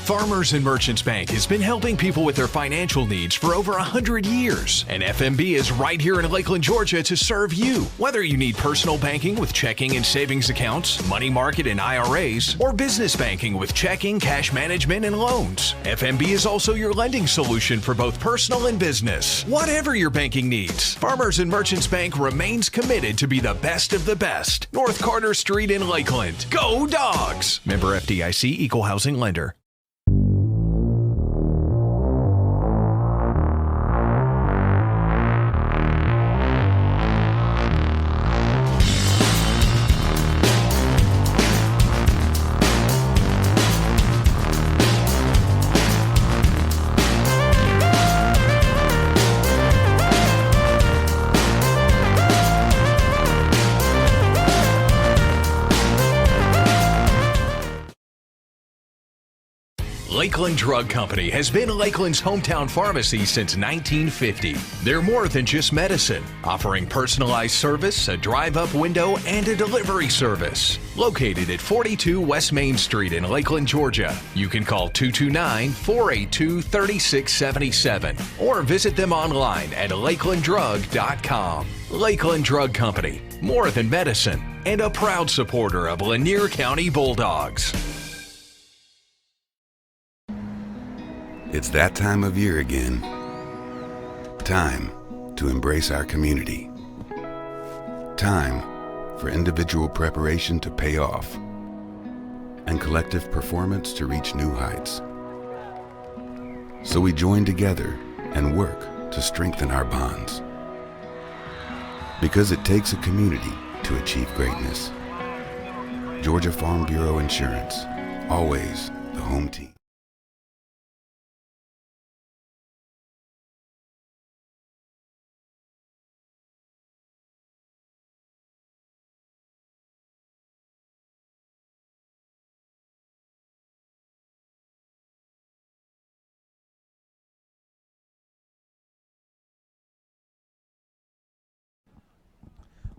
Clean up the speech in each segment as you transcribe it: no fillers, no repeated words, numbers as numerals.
Farmers and Merchants Bank has been helping people with their financial needs for over 100 years. And FMB is right here in Lakeland, Georgia to serve you. Whether you need personal banking with checking and savings accounts, money market and IRAs, or business banking with checking, cash management, and loans, FMB is also your lending solution for both personal and business. Whatever your banking needs, Farmers and Merchants Bank remains committed to be the best of the best. North Carter Street in Lakeland. Go Dogs! Member FDIC, Equal Housing Lender. Lakeland Drug Company has been Lakeland's hometown pharmacy since 1950. They're more than just medicine, offering personalized service, a drive-up window, and a delivery service. Located at 42 West Main Street in Lakeland, Georgia. You can call 229-482-3677 or visit them online at lakelanddrug.com. Lakeland Drug Company, more than medicine, and a proud supporter of Lanier County Bulldogs. It's that time of year again. Time to embrace our community. Time for individual preparation to pay off and collective performance to reach new heights. So we join together and work to strengthen our bonds. Because it takes a community to achieve greatness. Georgia Farm Bureau Insurance, always the home team.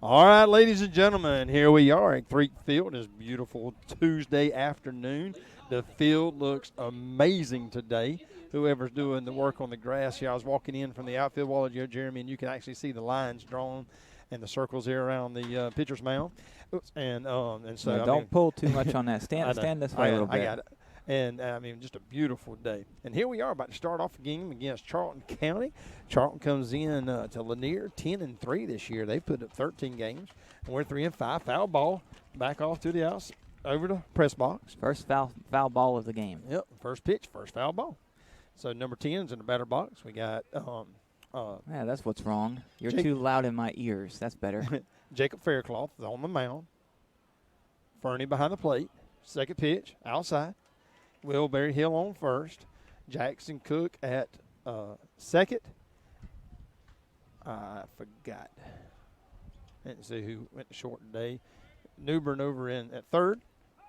All right, ladies and gentlemen, here we are at Threek Field. It's a beautiful Tuesday afternoon. The field looks amazing today. Whoever's doing the work on the grass here, I was walking in from the outfield wall of Jeremy, and you can actually see the lines drawn and the circles here around the pitcher's mound. And so don't pull too much on that. Stand this way a little bit. I got it. And, just a beautiful day. And here we are about to start off a game against Charlton County. Charlton comes in to Lanier 10-3 this year. They put up 13 games. And we're 3-5. Foul ball. Back off to the house. Over to press box. First foul ball of the game. Yep. First pitch, first foul ball. So number 10's in the batter box. We got yeah, that's what's wrong. You're too loud in my ears. That's better. Jacob Faircloth is on the mound. Fernie behind the plate. Second pitch, outside. Will Berryhill on first. Jackson Cook at second. I forgot. Didn't see who went to short today. Newbern over in at third.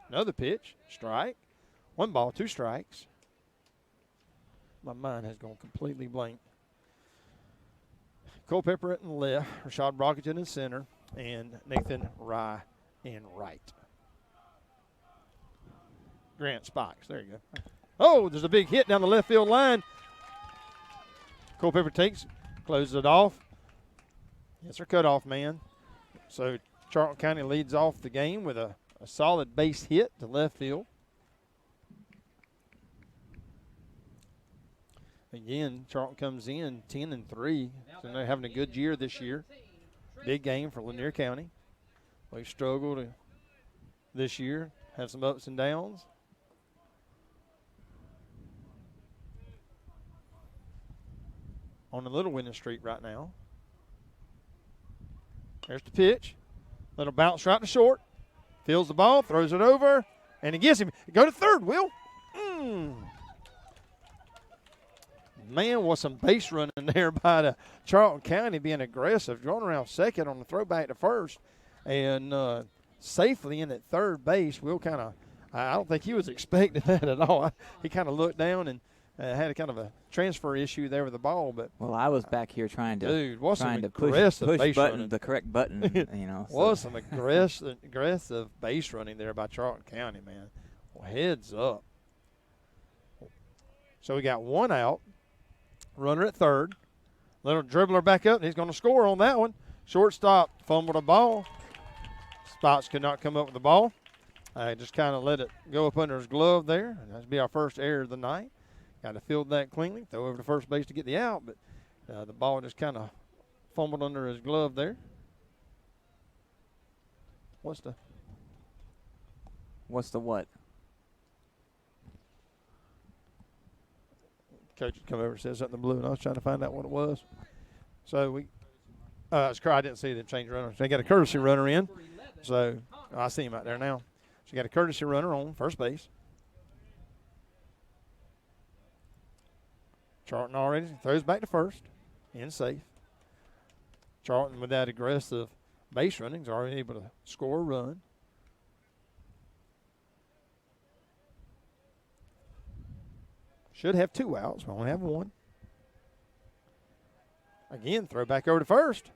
Another pitch. Strike. 1 ball, 2 strikes. My mind has gone completely blank. Culpepper in the left. Rashad Brockington in center. And Nathan Rye in right. Grant Spikes. There you go. Oh, there's a big hit down the left field line. Culpepper closes it off. It's our cutoff man. So Charlton County leads off the game with a solid base hit to left field. Again, Charlton comes in 10-3. So they're having a good year this year. Big game for Lanier County. They've struggled this year, have some ups and downs. On a little winning streak right now. There's the pitch. Little bounce right to short. Fields the ball, throws it over, and he gets him. Go to third, Will. Man, was some base running there by the Charlton County being aggressive. Going around second on the throwback to first. And safely in at third base. Will kind of, I don't think he was expecting that at all. He kind of looked down and had a kind of a transfer issue there with the ball, but I was back here trying to push the correct button. Was some aggressive base running there by Charlton County, man. Well, heads up. So we got one out. Runner at third. Little dribbler back up, and he's going to score on that one. Shortstop fumbled a ball. Spots could not come up with the ball. I just kind of let it go up under his glove there. And that'll be our first error of the night. Got to field that cleanly, throw over to first base to get the out, but the ball just kind of fumbled under his glove there. What's the what? Coach had come over and said something in blue, and I was trying to find out what it was. So I didn't see them change runners. They got a courtesy runner in. So I see him out there now. So you got a courtesy runner on first base. Charlton already throws back to first. In safe. Charlton, with that aggressive base running, is already able to score a run. Should have 2 outs. We only have 1. Again, throw back over to first.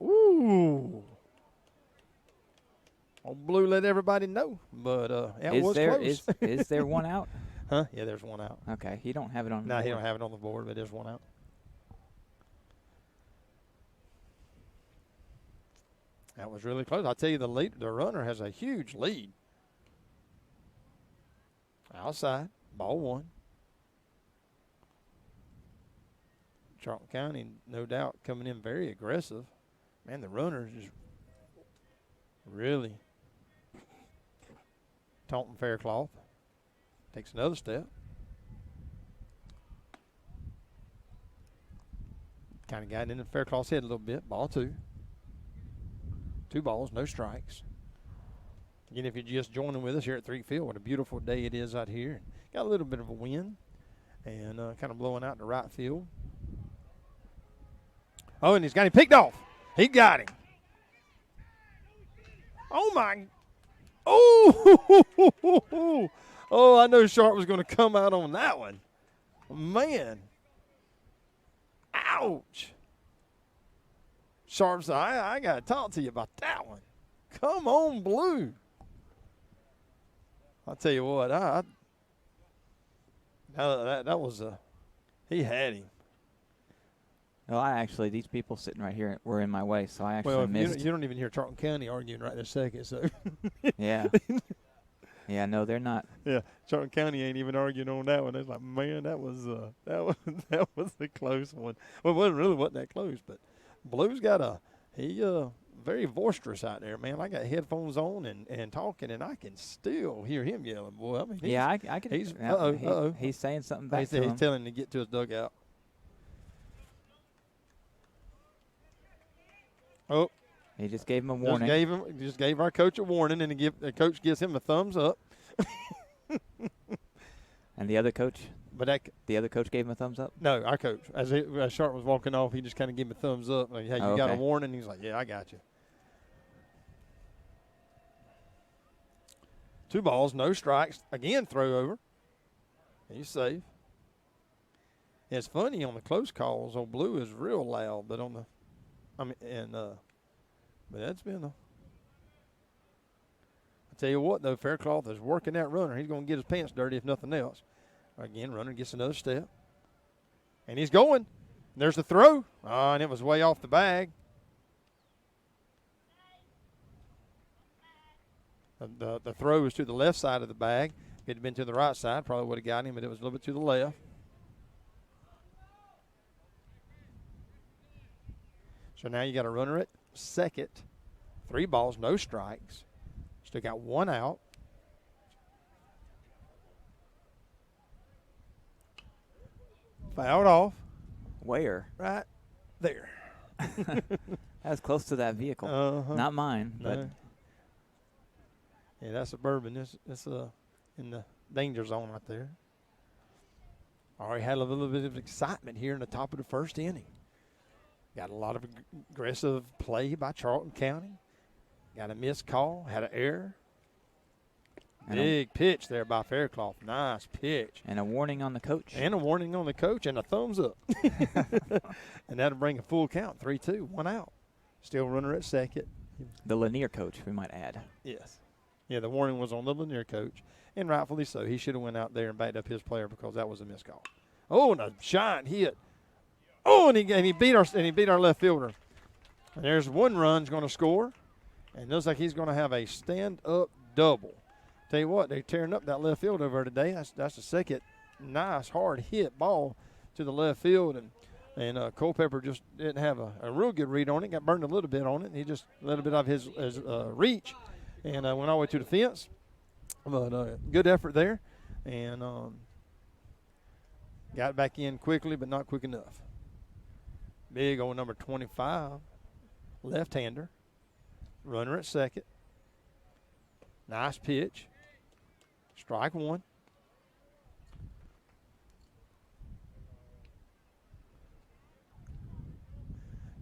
Ooh. Old Blue let everybody know, but it was close. Is there 1 out? Huh? Yeah, there's 1 out. Okay, he don't have it on. No, he don't have it on the board, but there's 1 out. That was really close. I'll tell you, the runner has a huge lead. Outside, ball 1. Charlton County, no doubt, coming in very aggressive. Man, the runner is really taunting Faircloth. Takes another step. Kind of got into Faircloth's head a little bit. Ball 2. 2 balls, no strikes. Again, if you're just joining with us here at Threak Field, what a beautiful day it is out here. Got a little bit of a wind and kind of blowing out to right field. Oh, and he's got him picked off. He got him. Oh, my. Oh, oh, I know Sharp was going to come out on that one. Man. Ouch. Sharp's, I got to talk to you about that one. Come on, Blue. I'll tell you what, that was he had him. Well, these people sitting right here were in my way, so I actually missed. You don't even hear Charlton County arguing right this second, so. Yeah. Yeah, no, they're not. Yeah, Charlton County ain't even arguing on that one. It's like, man, that was a close one. Well, it wasn't that close, but Blue's got very boisterous out there, man. I got headphones on and talking, and I can still hear him yelling, boy. I mean, I can. He's saying something back to him. He's telling him to get to his dugout. Oh. He just gave him a warning. Just gave our coach a warning, and the coach gives him a thumbs up. And the other coach? The other coach gave him a thumbs up? No, our coach. As Sharp was walking off, he just kind of gave him a thumbs up. Like, hey, you got a warning? He's like, yeah, I got you. 2 balls, no strikes. Again, throw over. He's safe. It's funny, on the close calls, old Blue is real loud, but but that's been I tell you what, though, Faircloth is working that runner. He's going to get his pants dirty if nothing else. Again, runner gets another step. And he's going. There's the throw. And it was way off the bag. The throw was to the left side of the bag. If it had been to the right side, probably would have got him, but it was a little bit to the left. So now you got a runner at second. 3 balls, no strikes. Still got 1 out. Fouled off. Where? Right there. That's close to that vehicle. Not mine. No. But yeah, that's Suburban. It's in the danger zone right there. Already had a little bit of excitement here in the top of the first inning. Got a lot of aggressive play by Charlton County. Got a missed call. Had an error. Big pitch there by Faircloth. Nice pitch. And a warning on the coach. And a thumbs up. And that'll bring a full count. 3-2, 1 out. Still runner at second. The Lanier coach, we might add. Yes. Yeah, the warning was on the Lanier coach. and rightfully so. He should have went out there and backed up his player because that was a missed call. Oh, and a shot hit. Oh, and he beat our left fielder. And there's one run's going to score, and it looks like he's going to have a stand-up double. Tell you what, they're tearing up that left field over there today. That's the second nice, hard hit ball to the left field, and Culpepper just didn't have a real good read on it. Got burned a little bit on it. He just a little bit of his reach, and went all the way to the fence. But good effort there, and got it back in quickly, but not quick enough. Big old number 25, left-hander, runner at second. Nice pitch. Strike one.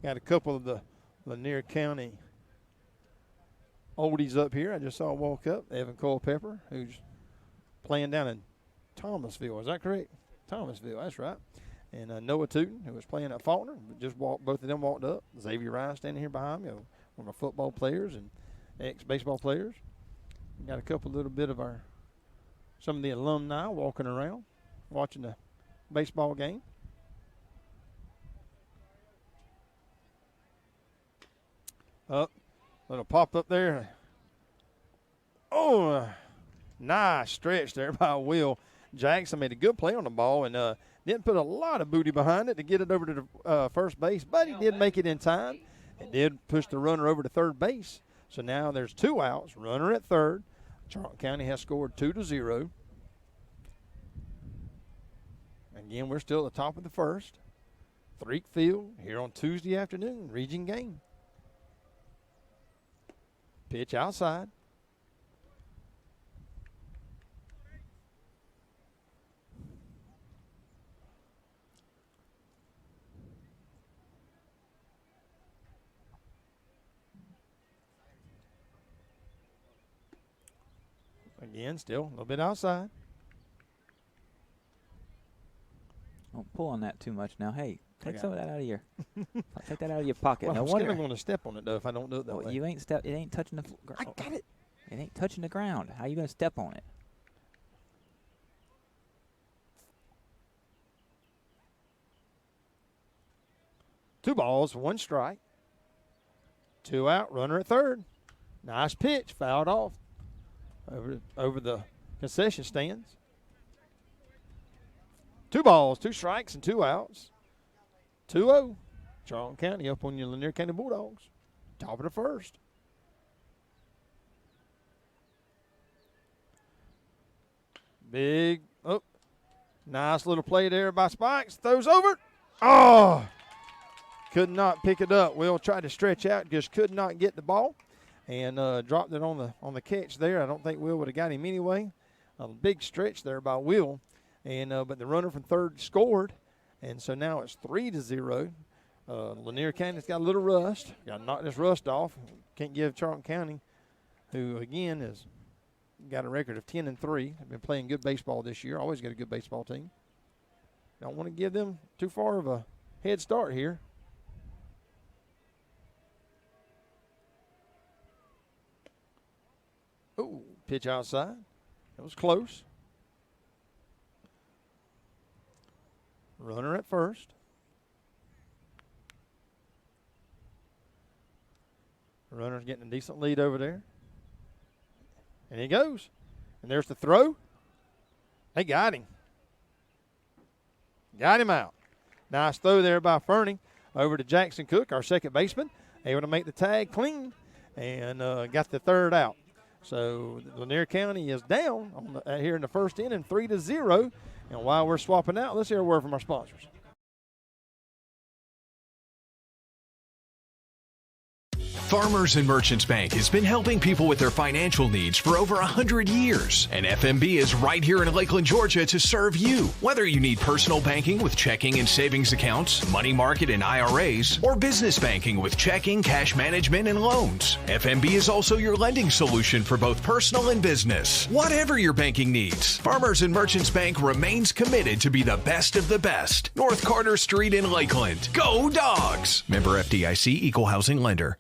Got a couple of the Lanier County oldies up here. I just saw walk up. Evan Culpepper, who's playing down in Thomasville. Is that correct? Thomasville, that's right. And Noah Tootin, who was playing at Faulkner, both of them walked up. Xavier Ryan standing here behind me, one of our football players and ex-baseball players. Got a couple little bit of some of the alumni walking around, watching the baseball game. Little pop up there. Oh, nice stretch there by Will Jackson. Made a good play on the ball and didn't put a lot of booty behind it to get it over to the first base, but he did make it in time. It did push the runner over to third base. So now there's 2 outs, runner at third. Charlton County has scored 2-0. Again, we're still at the top of the first. Threek Field here on Tuesday afternoon, region game. Pitch outside. Again, still a little bit outside. Don't pull on that too much now. Hey, take some of that out of your take that out of your pocket. Well, no I'm wonder. I'm going to step on it, though, if I don't do it that way. You ain't it ain't touching the ground. I got it. It ain't touching the ground. How you going to step on it? Two balls, one strike. 2 out, runner at third. Nice pitch, fouled off over the concession stands. 2 balls, 2 strikes, and 2 outs. 2-0. Charlton County up on your Lanier County Bulldogs. Top of the first. Big, nice little play there by Spikes. Throws over. Oh, could not pick it up. Will tried to stretch out, just could not get the ball, and dropped it on the catch there. I don't think Will would have got him anyway. A big stretch there by Will, and but the runner from third scored, and so now it's 3-0. Lanier County's got a little rust. Got to knock this rust off. Can't give Charlton County, who again has got a record of 10-3. Have been playing good baseball this year. Always got a good baseball team. Don't want to give them too far of a head start here. Ooh, pitch outside. That was close. Runner at first. Runner's getting a decent lead over there. And he goes. And there's the throw. They got him. Got him out. Nice throw there by Fernie over to Jackson Cook, our second baseman. Able to make the tag clean and got the third out. So Lanier County is down here in the first inning, 3-0. And while we're swapping out, let's hear a word from our sponsors. Farmers and Merchants Bank has been helping people with their financial needs for over 100 years. And FMB is right here in Lakeland, Georgia to serve you. Whether you need personal banking with checking and savings accounts, money market and IRAs, or business banking with checking, cash management, and loans, FMB is also your lending solution for both personal and business. Whatever your banking needs, Farmers and Merchants Bank remains committed to be the best of the best. North Carter Street in Lakeland. Go Dogs! Member FDIC, Equal Housing Lender.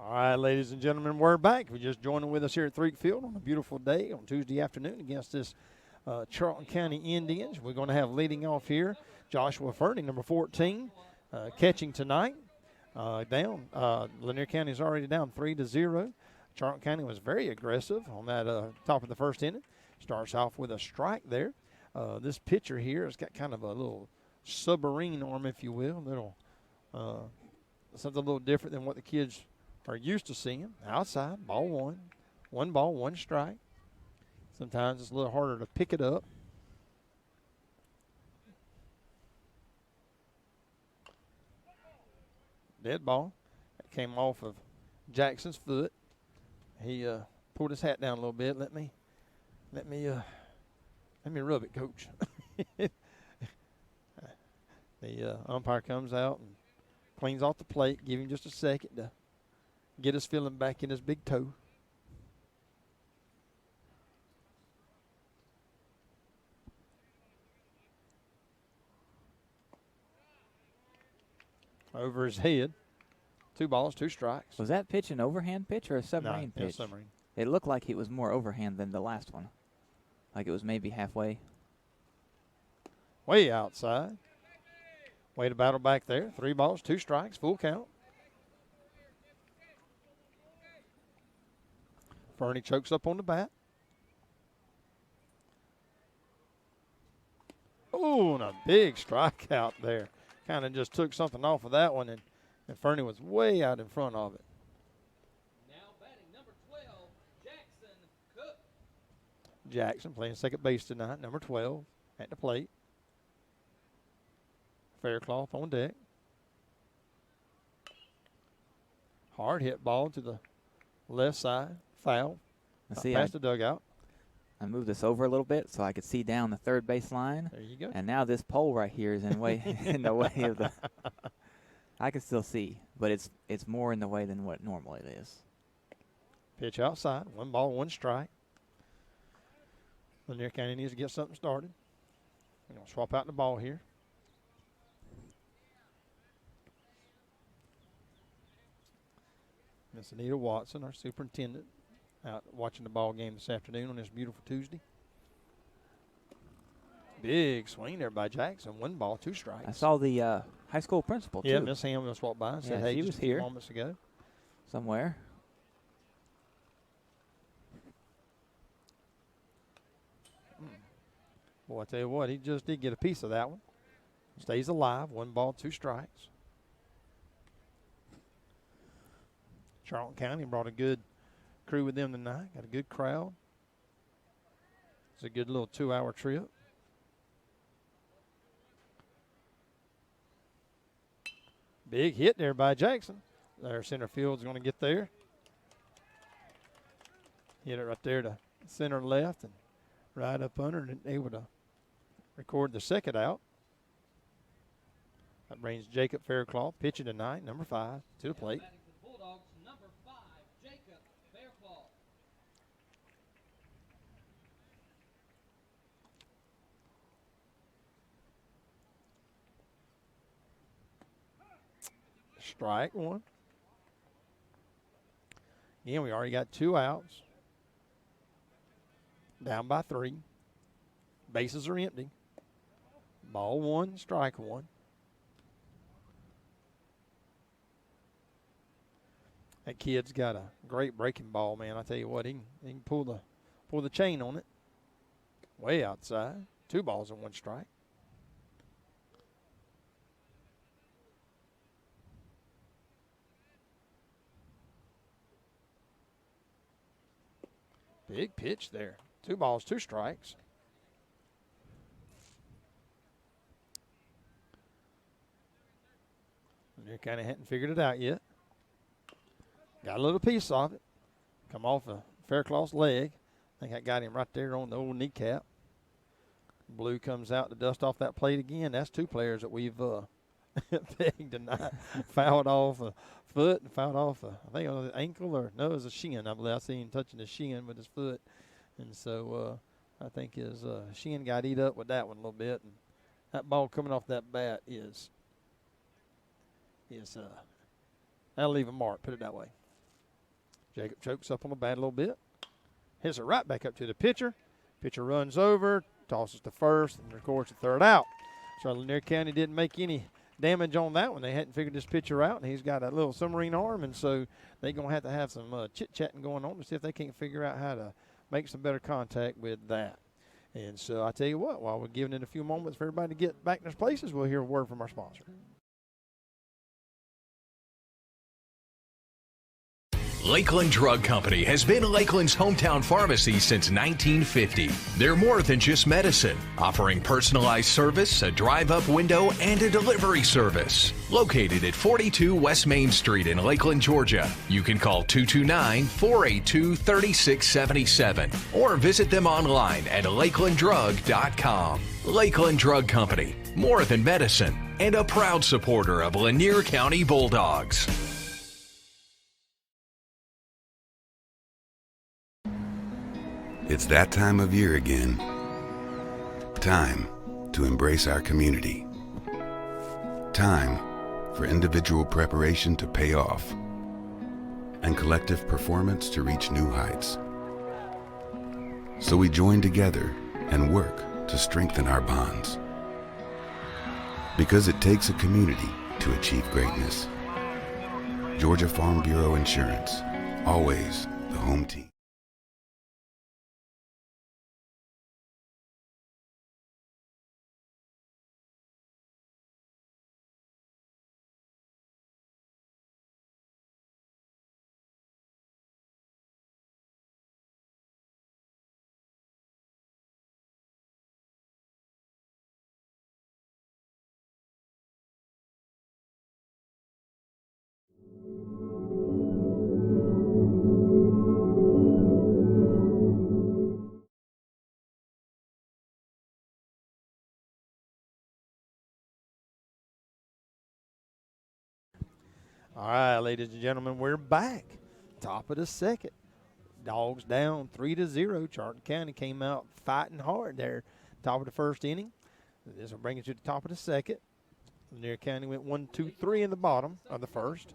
All right, ladies and gentlemen, we're back. If you're just joining with us here at Threek Field on a beautiful day on Tuesday afternoon against this Charlton County Indians. We're going to have leading off here Joshua Fernie, number 14, catching tonight. Lanier County is already down 3-0. Charlton County was very aggressive on that top of the first inning. Starts off with a strike there. This pitcher here has got kind of a little submarine arm, if you will, little something a little different than what the kids are used to seeing. Outside, ball one. 1 ball, 1 strike. Sometimes it's a little harder to pick it up. Dead ball. That came off of Jackson's foot. He pulled his hat down a little bit. Let me rub it, Coach. The umpire comes out and cleans off the plate. Give him just a second to get his feeling back in his big toe. Over his head. 2 balls, 2 strikes. Was that pitch an overhand pitch or a submarine pitch? Submarine. It looked like it was more overhand than the last one. Like it was maybe halfway. Way outside. Way to battle back there. 3 balls, 2 strikes, full count. Fernie chokes up on the bat. Oh, and a big strikeout there. Kind of just took something off of that one, and Fernie was way out in front of it. Now batting number 12, Jackson Cook. Jackson playing second base tonight, number 12 at the plate. Faircloth on deck. Hard hit ball to the left side, foul. See, past the dugout. I moved this over a little bit so I could see down the third base line. There you go. And now this pole right here is in the way of the. I can still see, but it's more in the way than what normally it is. Pitch outside, 1 ball, 1 strike. Lanier County needs to get something started. We're going to swap out the ball here. Miss Anita Watson, our superintendent, out watching the ball game this afternoon on this beautiful Tuesday. Big swing there by Jackson. 1 ball, 2 strikes. I saw the high school principal, too. Yeah, Miss Ham just walked by and said, hey, she just was a few here moments ago. somewhere. Boy, I tell you what, he just did get a piece of that one. Stays alive. 1 ball, 2 strikes. Charlton County brought a good crew with them tonight. Got a good crowd. It's a good little 2-hour trip. Big hit there by Jackson. Their center field's going to get there. Hit it right there to center left and right up under and able to record the second out. That brings Jacob Faircloth pitching tonight, number 5, to the plate. Batting for the Bulldogs, number 5, Jacob Faircloth. Strike 1. Again, we already got 2 outs. Down by 3. Bases are empty. Ball 1, strike 1. That kid's got a great breaking ball, man. I tell you what, he can pull the chain on it. Way outside. 2 balls and 1 strike. Big pitch there. 2 balls, 2 strikes. And they kind of hadn't figured it out yet. Got a little piece of it. Come off of Faircloth's leg. I think I got him right there on the old kneecap. Blue comes out to dust off that plate again. That's 2 players that we've pegged tonight. Fouled off a foot and fouled off I think it was an ankle or no, it was a shin. I believe I seen him touching his shin with his foot. And so I think his shin got eat up with that one a little bit. And that ball coming off that bat is that'll leave a mark, put it that way. Jacob chokes up on the bat a little bit. Hits it right back up to the pitcher. Pitcher runs over, tosses to first, and records the third out. So Lanier County didn't make any damage on that one. They hadn't figured this pitcher out, and he's got a little submarine arm, and so they're going to have some chit-chatting going on to see if they can't figure out how to make some better contact with that. And so I tell you what, while we're giving it a few moments for everybody to get back in their places, we'll hear a word from our sponsor. Lakeland Drug Company has been Lakeland's hometown pharmacy since 1950. They're more than just medicine, offering personalized service, a drive-up window, and a delivery service. Located at 42 West Main Street in Lakeland, Georgia. You can call 229-482-3677 or visit them online at lakelanddrug.com. Lakeland Drug Company, more than medicine, and a proud supporter of Lanier County Bulldogs. It's that time of year again. Time to embrace our community. Time for individual preparation to pay off and collective performance to reach new heights. So we join together and work to strengthen our bonds. Because it takes a community to achieve greatness. Georgia Farm Bureau Insurance, always the home team. All right, ladies and gentlemen, we're back. Top of the second. Dogs down 3-0. Charlton County came out fighting hard there. Top of the first inning. This will bring us to the top of the second. Lanier County went 1-2-3 in the bottom of the first.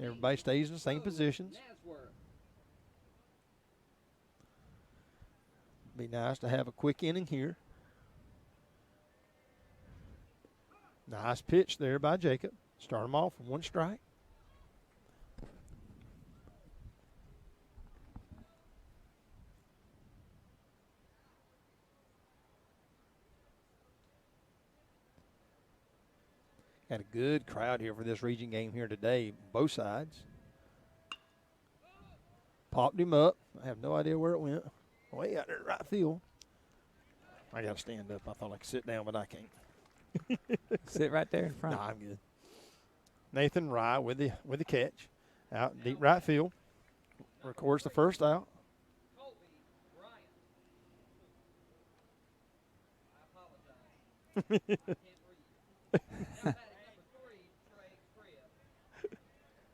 Everybody stays in the same positions. Be nice to have a quick inning here. Nice pitch there by Jacob. Start them off with one strike. Got a good crowd here for this region game here today, both sides. Popped him up. I have no idea where it went. Way out there in right field. I got to stand up. I thought I could sit down, but I can't. Sit right there in front. Nah, I'm good. Nathan Rye with the catch. Out in deep right field. Records the first out.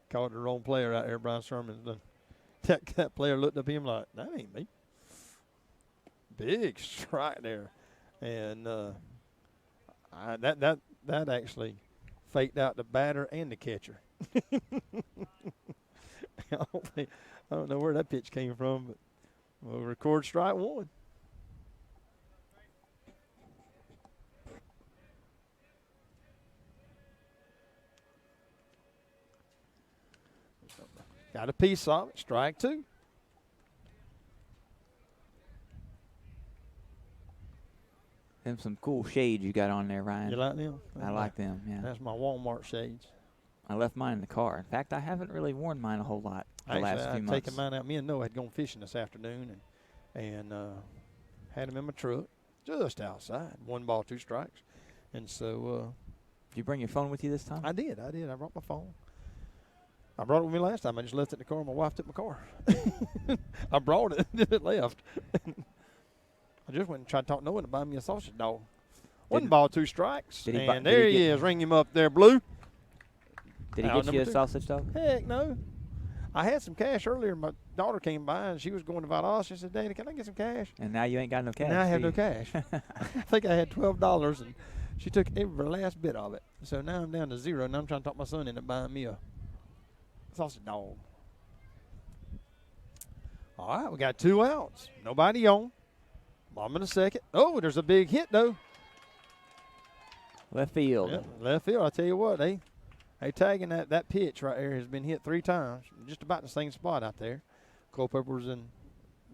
Called the wrong player out there, Brian Sherman. That player looked up at him like, that ain't me. Big strike there. And that actually faked out the batter and the catcher. I don't know where that pitch came from, but we'll record strike one. Got a piece of it. Strike two. Them some cool shades you got on there, Ryan. You like them? I like them, yeah. That's my Walmart shades. I left mine in the car. In fact, I haven't really worn mine a whole lot the last few I've months. taken mine out. Me and Noah had gone fishing this afternoon and had them in my truck just outside. 1 ball, 2 strikes. And so Did you bring your phone with you this time? I did. I brought my phone. I brought it with me last time. I just left it in the car. My wife took my car. I brought it. It left. I just went and tried to talk Noah to buy me a sausage dog. 1 ball, 2 strikes. And there he is. Ring him up there, Blue. Did he get you a sausage dog? Heck no. I had some cash earlier. My daughter came by, and she was going to Valdosta. She said, Daddy, can I get some cash? And now you ain't got no cash. Now I have no cash. I think I had $12, and she took every last bit of it. So now I'm down to 0, and I'm trying to talk my son into buying me a sausage dog. All right, we got 2 outs. Nobody on. Bottom of the second. Oh, there's a big hit, though. Left field. Yep, left field. I tell you what, they tagging that pitch right there has been hit 3 times, just about the same spot out there. Culpepper was in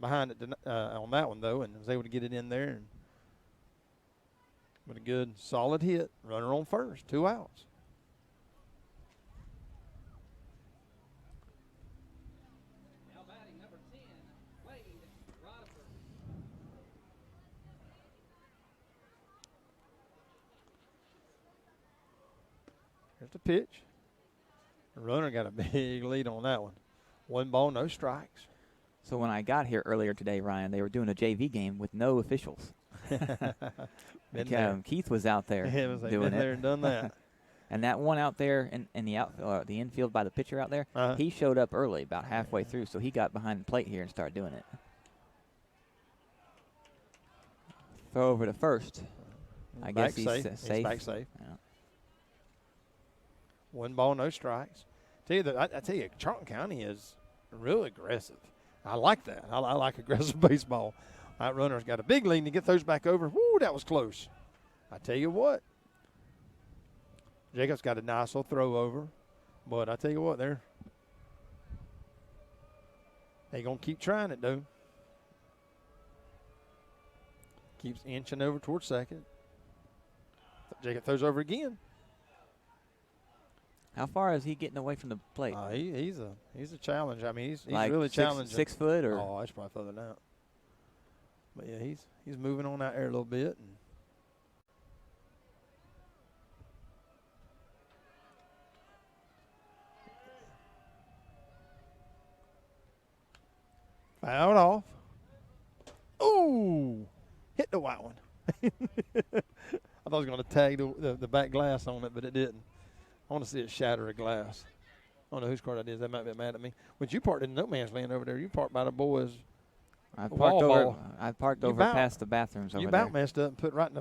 behind it on that one, though, and was able to get it in there and with a good, solid hit. Runner on first, 2 outs. Now batting number 10, Wade Rutherford. Here's the pitch. The runner got a big lead on that one. 1 ball, no strikes. So when I got here earlier today, Ryan, they were doing a JV game with no officials. Keith was out there Yeah, it was like doing been there it. and done that. And that one out there in the the infield by the pitcher out there, he showed up early, about halfway through, so he got behind the plate here and started doing it. Throw over to first. I guess he's safe. He's back safe. Yeah. 1 ball, no strikes. I tell you, Charlton County is real aggressive. I like that. I like aggressive baseball. That runner's got a big lead to get those back over. Woo, that was close. I tell you what, Jacob's got a nice little throw over, but I tell you what, they're going to keep trying it, though. Keeps inching over towards second. Jacob throws over again. How far is he getting away from the plate? He's a challenge. I mean, he's like really challenging. 6 foot or? Oh, it's probably further than that. But yeah, he's moving on out there a little bit. And fouled off. Ooh, hit the white one. I thought I was going to tag the back glass on it, but it didn't. I want to see it shatter a glass. I don't know whose car that is. They might be mad at me. But you parked in no man's land over there. You parked by the boys. I ball. parked over past the bathrooms over you there. about messed up and put right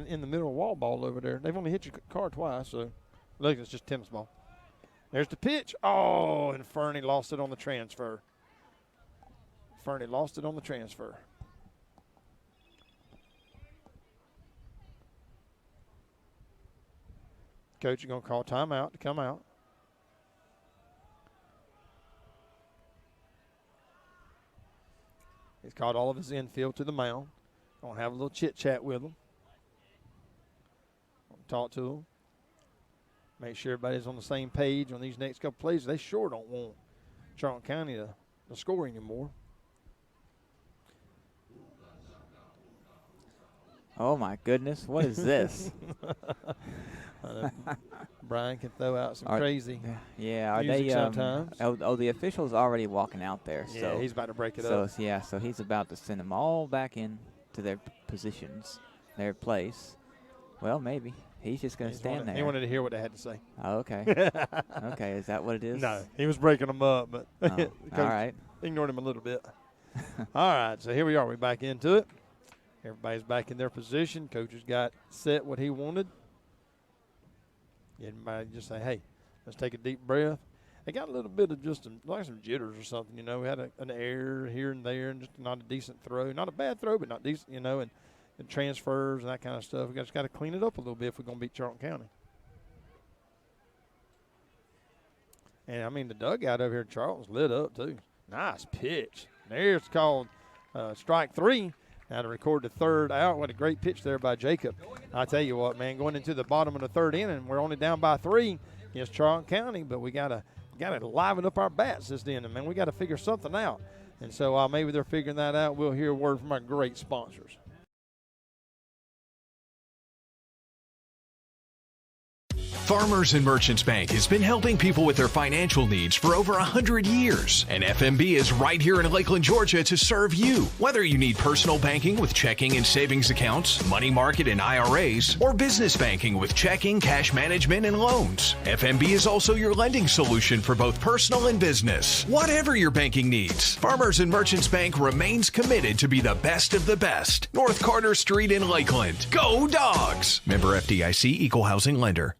in the middle of wall ball over there. They've only hit your car twice, so look, it's just Tim's ball. There's the pitch. Oh, and Fernie lost it on the transfer. Coach is going to call timeout to come out. He's called all of his infield to the mound. Going to have a little chit-chat with them. Talk to them. Make sure everybody's on the same page on these next couple plays. They sure don't want Charlton County to score anymore. Oh, my goodness. What is this? Brian can throw out some crazy Yeah, are music they sometimes. Oh, the official's already walking out there. Yeah, so he's about to break it up. So he's about to send them all back in to their positions, their place. Well, maybe. He's just going to stand there. He wanted to hear what they had to say. Oh, okay. Okay, is that what it is? No, he was breaking them up, but Oh, all right. ignored him a little bit. All right, so here we are. We're back into it. Everybody's back in their position. Coach has got set what he wanted. Everybody just say, hey, let's take a deep breath. They got a little bit of just like some jitters or something, you know. We had an error here and there and just not a decent throw. Not a bad throw, but not decent, you know, and transfers and that kind of stuff. We just got to clean it up a little bit if we're going to beat Charlton County. And, I mean, the dugout over here at Charlton's lit up, too. Nice pitch. There's called strike 3. Now to record the third out. What a great pitch there by Jacob. I tell you what, man, going into the bottom of the third inning, we're only down by 3 against Charlton County, but we gotta liven up our bats this inning, man. We got to figure something out. And so while maybe they're figuring that out, we'll hear a word from our great sponsors. Farmers and Merchants Bank has been helping people with their financial needs for over 100 years. And FMB is right here in Lakeland, Georgia to serve you. Whether you need personal banking with checking and savings accounts, money market and IRAs, or business banking with checking, cash management, and loans, FMB is also your lending solution for both personal and business. Whatever your banking needs, Farmers and Merchants Bank remains committed to be the best of the best. North Carter Street in Lakeland. Go Dogs! Member FDIC, Equal Housing Lender.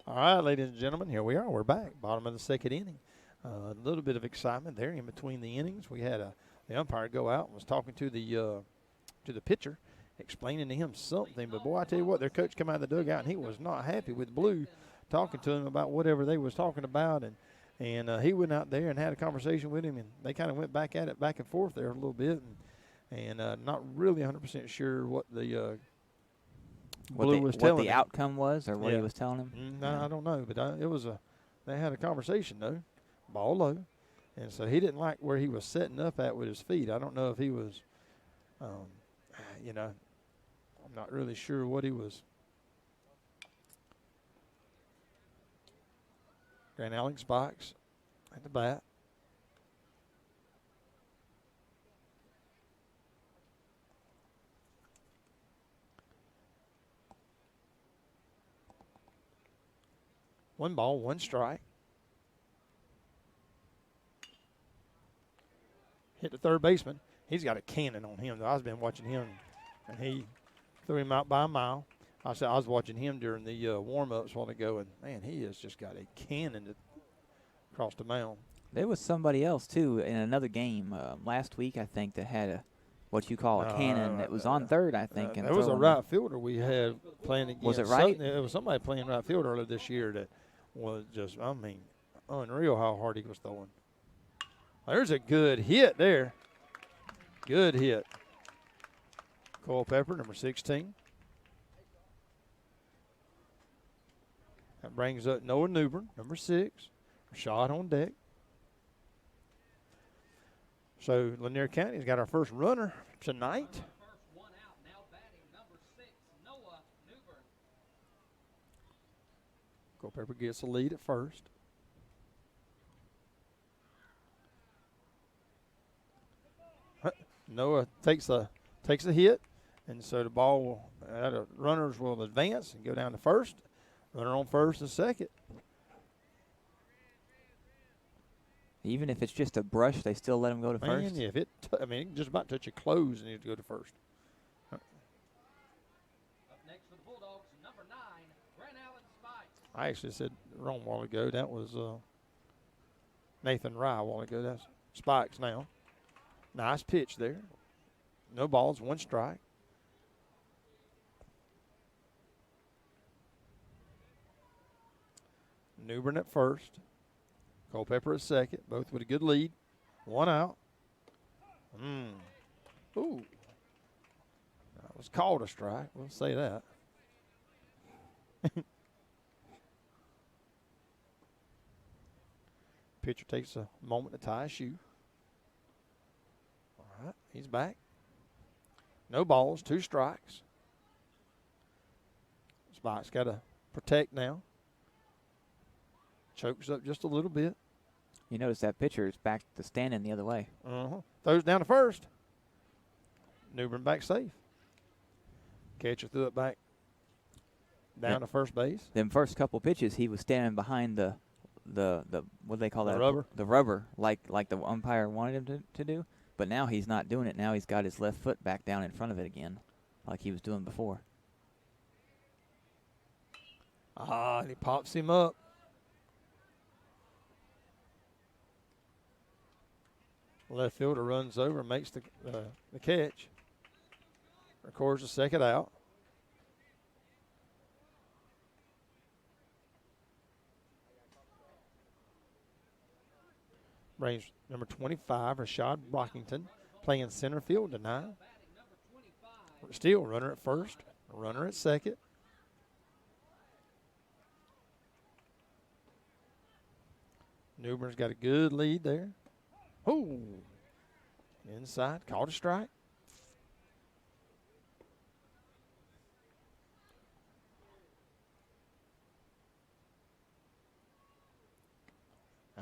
All right, ladies and gentlemen, here we are. We're back. Bottom of the second inning. A little bit of excitement there in between the innings. We had the umpire go out and was talking to the pitcher, explaining to him something. But, boy, I tell you what, their coach came out of the dugout, and he was not happy with Blue, talking to him about whatever they was talking about. And he went out there and had a conversation with him, and they kind of went back at it, back and forth there a little bit. And not really 100% sure what the Blue was telling what the him. outcome was, or what he was telling him. No, I don't know, but they had a conversation though, ball low, and so he didn't like where he was setting up at with his feet. I don't know if he was, I'm not really sure what he was. Grand Alex Spikes at the bat. One ball, one strike. Hit the third baseman. He's got a cannon on him. I've been watching him, and he threw him out by a mile. I was watching him during the warm-ups a while ago, and, man, he has just got a cannon across the mound. There was somebody else, too, in another game last week, I think, that had what you call a cannon that was on third, I think. There was a right fielder we had playing against. Was it right? It was somebody playing right field earlier this year that was just, unreal how hard he was throwing. There's a good hit there. Good hit. Culpepper, number 16. That brings up Noah Newbern, number 6. Shot on deck. So Lanier County's got our first runner tonight. First one out. Now batting number 6, Noah Newbern. Culpepper gets the lead at first. Noah takes a hit, and so the ball runners will advance and go down to first. Runner on first and second. Even if it's just a brush, they still let him go to first? Man, yeah, if it can just about touch your clothes and you go to first. Up next for the Bulldogs, number 9, Grant Allen Spikes. I actually said wrong a while ago. That was Nathan Rye a while ago. That's Spikes now. Nice pitch there. No balls, one strike. Newbern at first. Culpepper at second, both with a good lead. One out. Ooh. That was called a strike. We'll say that. Pitcher takes a moment to tie his shoe. All right, he's back. No balls, 2 strikes. Spike's got to protect now. Chokes up just a little bit. You notice that pitcher is back to standing the other way. Throws down to first. Newbern back safe. Catcher threw it back down to first base. Them first couple pitches, he was standing behind the what do they call that? Rubber. The rubber, like the umpire wanted him to do. But now he's not doing it. Now he's got his left foot back down in front of it again, like he was doing before. And he pops him up. Left fielder runs over and makes the catch. Records the second out. Brings number 25, Rashad Brockington, playing center field tonight. Still runner at first, runner at second. Newbern's got a good lead there. Oh, inside, called a strike.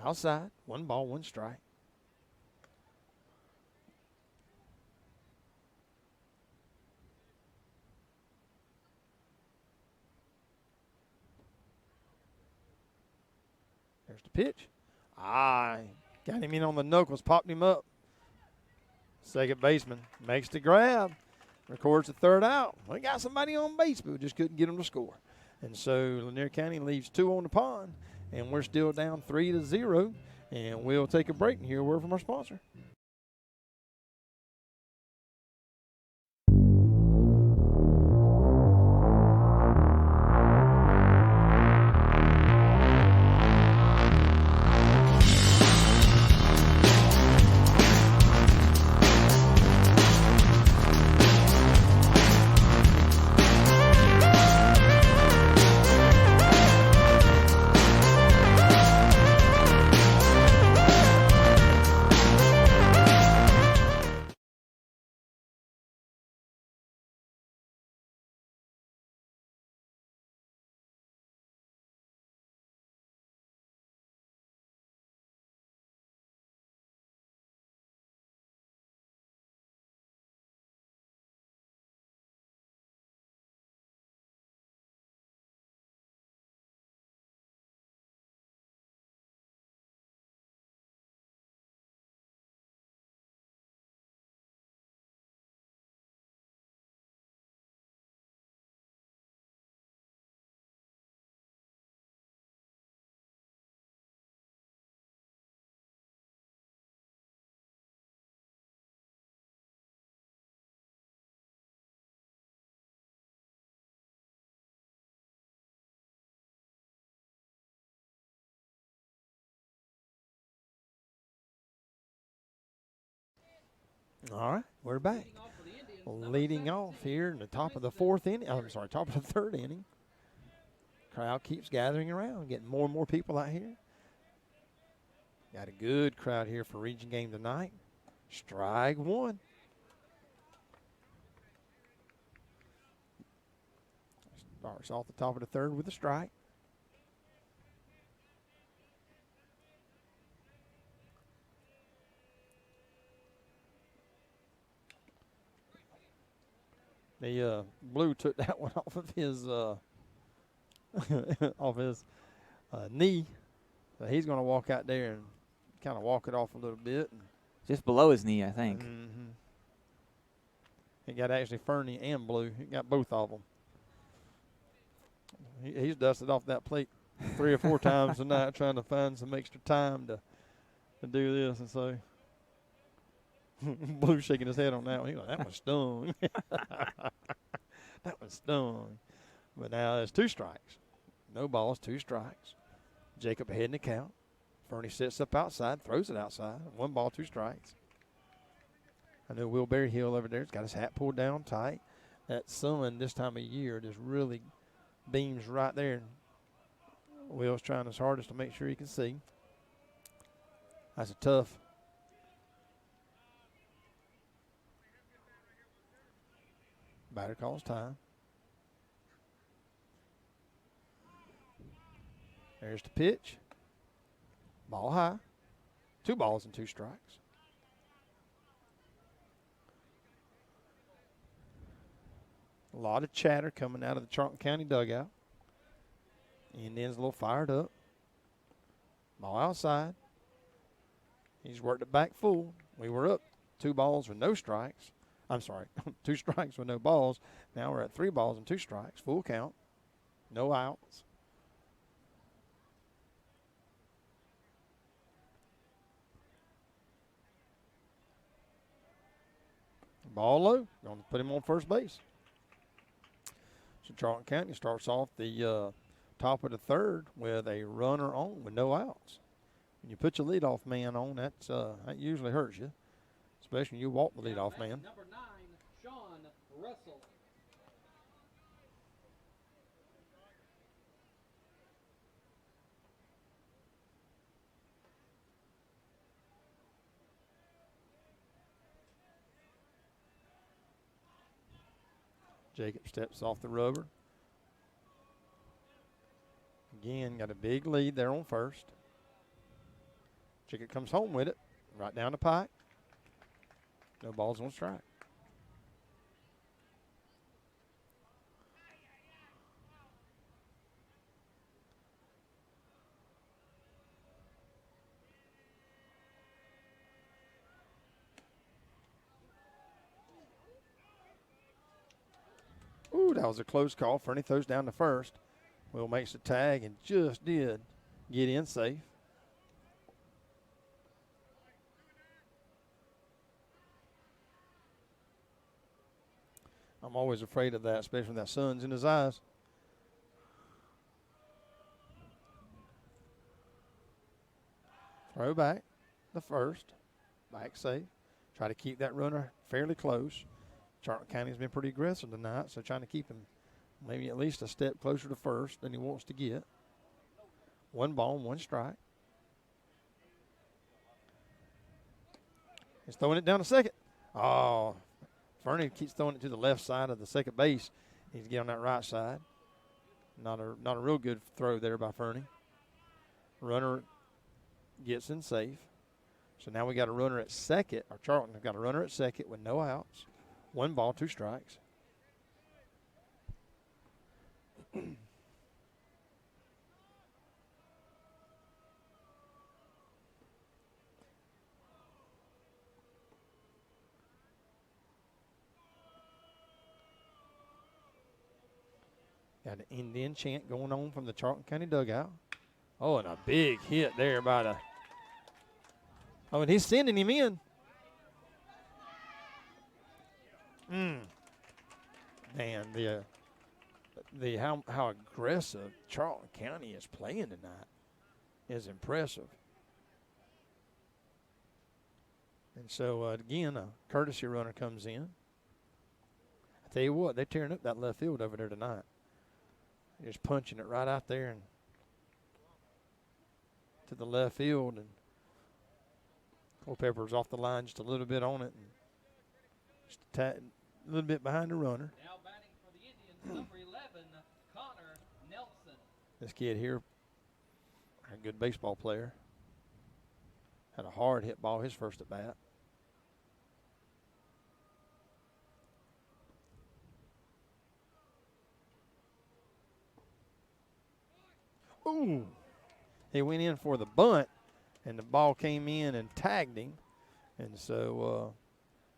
Outside, 1 ball, 1 strike. There's the pitch. Got him in on the knuckles, popped him up. Second baseman makes the grab, records the third out. We got somebody on base, but we just couldn't get him to score. And so Lanier County leaves 2 on the pond, and we're still down 3-0. And we'll take a break and hear a word from our sponsor. All right, we're back. Leading off here in the top of the 4th inning. I'm sorry, top of the 3rd inning. Crowd keeps gathering around, getting more and more people out here. Got a good crowd here for region game tonight. Strike 1. Starts off the top of the 3rd with a strike. The Blue took that one off of his knee. So he's going to walk out there and kind of walk it off a little bit. And Just below his knee, I think. mm-hmm. He got actually Fernie and Blue. He got both of them. He's dusted off that plate 3 or 4 times tonight trying to find some extra time to do this. And so Blue shaking his head on that one. He's like, that one stung. That one stung. But now there's 2 strikes. No balls, 2 strikes. Jacob ahead in the count. Fernie sits up outside, throws it outside. 1 ball, 2 strikes. I know Will Berryhill over there has got his hat pulled down tight. That sun this time of year just really beams right there. Will's trying his hardest to make sure he can see. That's a tough. Batter calls time. There's the pitch. Ball high. 2 balls and 2 strikes. A lot of chatter coming out of the Charlton County dugout. Indians a little fired up. Ball outside. He's worked it back full. We were up 2 balls with no strikes. I'm sorry, 2 strikes with no balls. Now we're at 3 balls and 2 strikes. Full count. No outs. Ball low. Going to put him on first base. So Charlton County starts off the top of the 3rd with a runner on with no outs. When you put your leadoff man on, that usually hurts you, especially when you walk the leadoff man. Number 9, Sean Russell. Jacob steps off the rubber. Again, got a big lead there on first. Jacob comes home with it, right down the pike. No balls on strike. Ooh, that was a close call. Fernie throws down to first. Will makes the tag and just did get in safe. I'm always afraid of that, especially when that sun's in his eyes. Throw back the first. Back safe. Try to keep that runner fairly close. Charlton County's been pretty aggressive tonight, so trying to keep him maybe at least a step closer to first than he wants to get. 1 ball, 1 strike. He's throwing it down to second. Oh, Fernie keeps throwing it to the left side of the second base. He's getting on that right side. Not a real good throw there by Fernie. Runner gets in safe. So now we got a runner at second, or Charlton got a runner at second with no outs. 1 ball, 2 strikes. Got an Indian chant going on from the Charlton County dugout. Oh, and a big hit there by the. Oh, and he's sending him in. Man, the how aggressive Charlton County is playing tonight is impressive. And so again, a courtesy runner comes in. I tell you what, they're tearing up that left field over there tonight. Just punching it right out there and to the left field, and Culpepper's off the line just a little bit on it, and just a little bit behind the runner. Now batting for the Indians, number 11, Connor Nelson. This kid here, a good baseball player, had a hard hit ball his first at bat. Ooh. He went in for the bunt, and the ball came in and tagged him. And so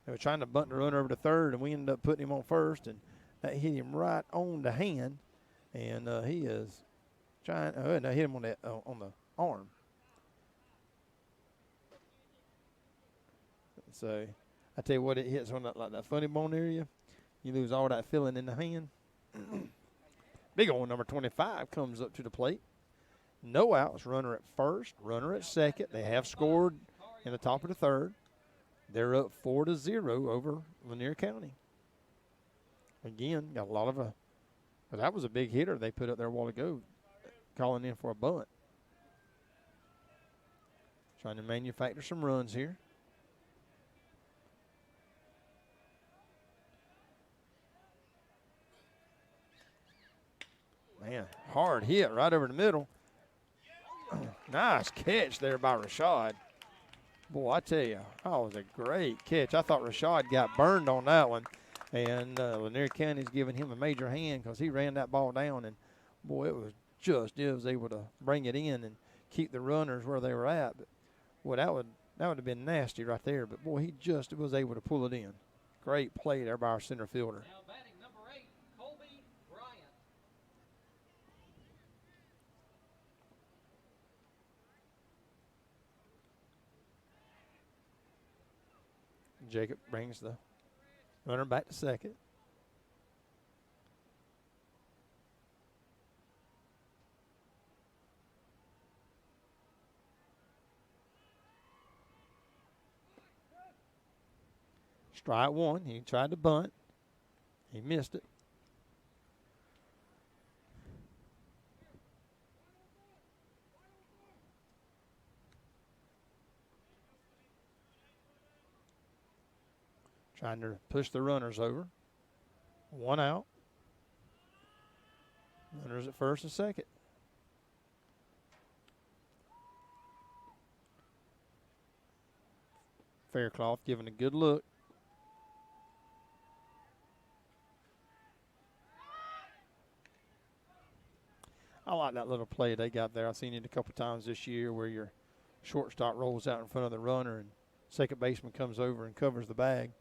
they were trying to bunt the runner over to third, and we ended up putting him on first, and that hit him right on the hand. And he is trying no, hit him on the arm. So I tell you what, it hits on that funny bone area. You lose all that feeling in the hand. Big old number 25 comes up to the plate. No outs, runner at first, runner at second. They have scored in the top of the third. They're up 4-0 over Lanier County. Again, got a lot of but that was a big hitter they put up there a while ago, calling in for a bunt. Trying to manufacture some runs here. Man, hard hit right over the middle. Nice catch there by Rashad. Boy, I tell you, that was a great catch. I thought Rashad got burned on that one. And Lanier County's giving him a major hand because he ran that ball down. And, boy, it was able to bring it in and keep the runners where they were at. But, boy, that would have been nasty right there. But, boy, he just was able to pull it in. Great play there by our center fielder. Now batting number 8, Colby Bryant. Jacob brings the runner back to second. Strike one. He tried to bunt. He missed it. Trying to push the runners over. 1 out. Runners at first and second. Faircloth giving a good look. I like that little play they got there. I've seen it a couple times this year where your shortstop rolls out in front of the runner and second baseman comes over and covers the bag.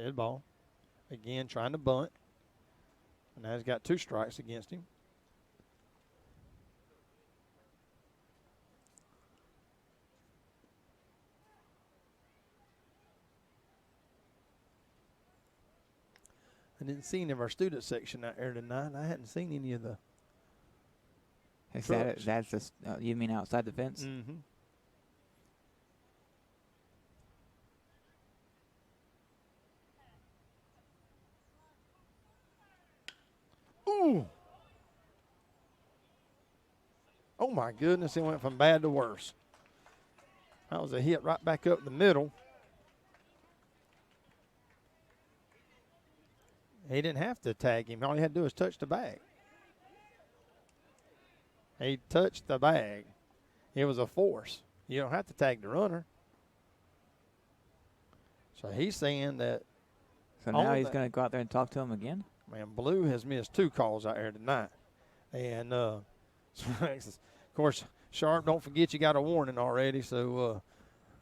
Dead ball. Again, trying to bunt. And now he's got 2 strikes against him. I didn't see any of our student section out there tonight. I hadn't seen any of the Is trucks. that's just, you mean outside the fence? Mm-hmm. Ooh. Oh, my goodness. It went from bad to worse. That was a hit right back up the middle. He didn't have to tag him. All he had to do was touch the bag. He touched the bag. It was a force. You don't have to tag the runner. So he's saying that. So now he's going to go out there and talk to him again? Man, Blue has missed 2 calls out there tonight. And, of course, Sharp, don't forget you got a warning already. So,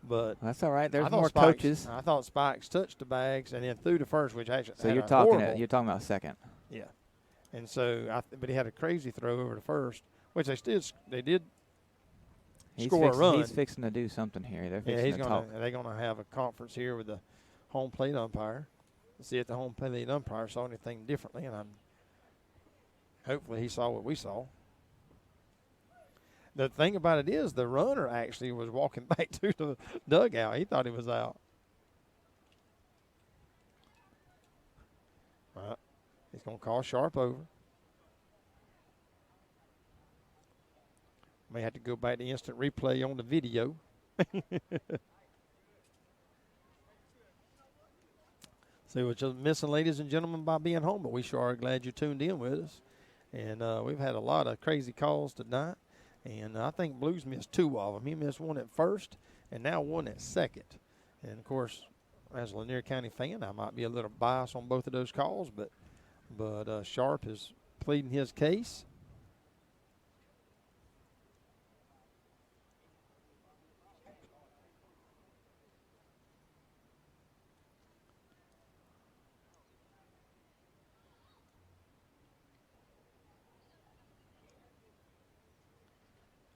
but that's all right. There's I more Spikes, coaches. I thought Spikes touched the bags and then threw the first, which actually So had you're a talking horrible. you're talking about second. Yeah. And so, but he had a crazy throw over the first, which they did score a run. He's fixing to do something here. They're Yeah, fixing to talk. they're gonna have a conference here with the home plate umpire. See if the home plate umpire saw anything differently, and hopefully he saw what we saw. The thing about it is the runner actually was walking back to the dugout. He thought he was out. All right. He's going to call Sharp over. May have to go back to instant replay on the video. See what you're missing, ladies and gentlemen, by being home, but we sure are glad you tuned in with us. And we've had a lot of crazy calls tonight. And I think Blues missed 2 of them. He missed 1 at first and now 1 at second. And, of course, as a Lanier County fan, I might be a little biased on both of those calls, but Sharp is pleading his case.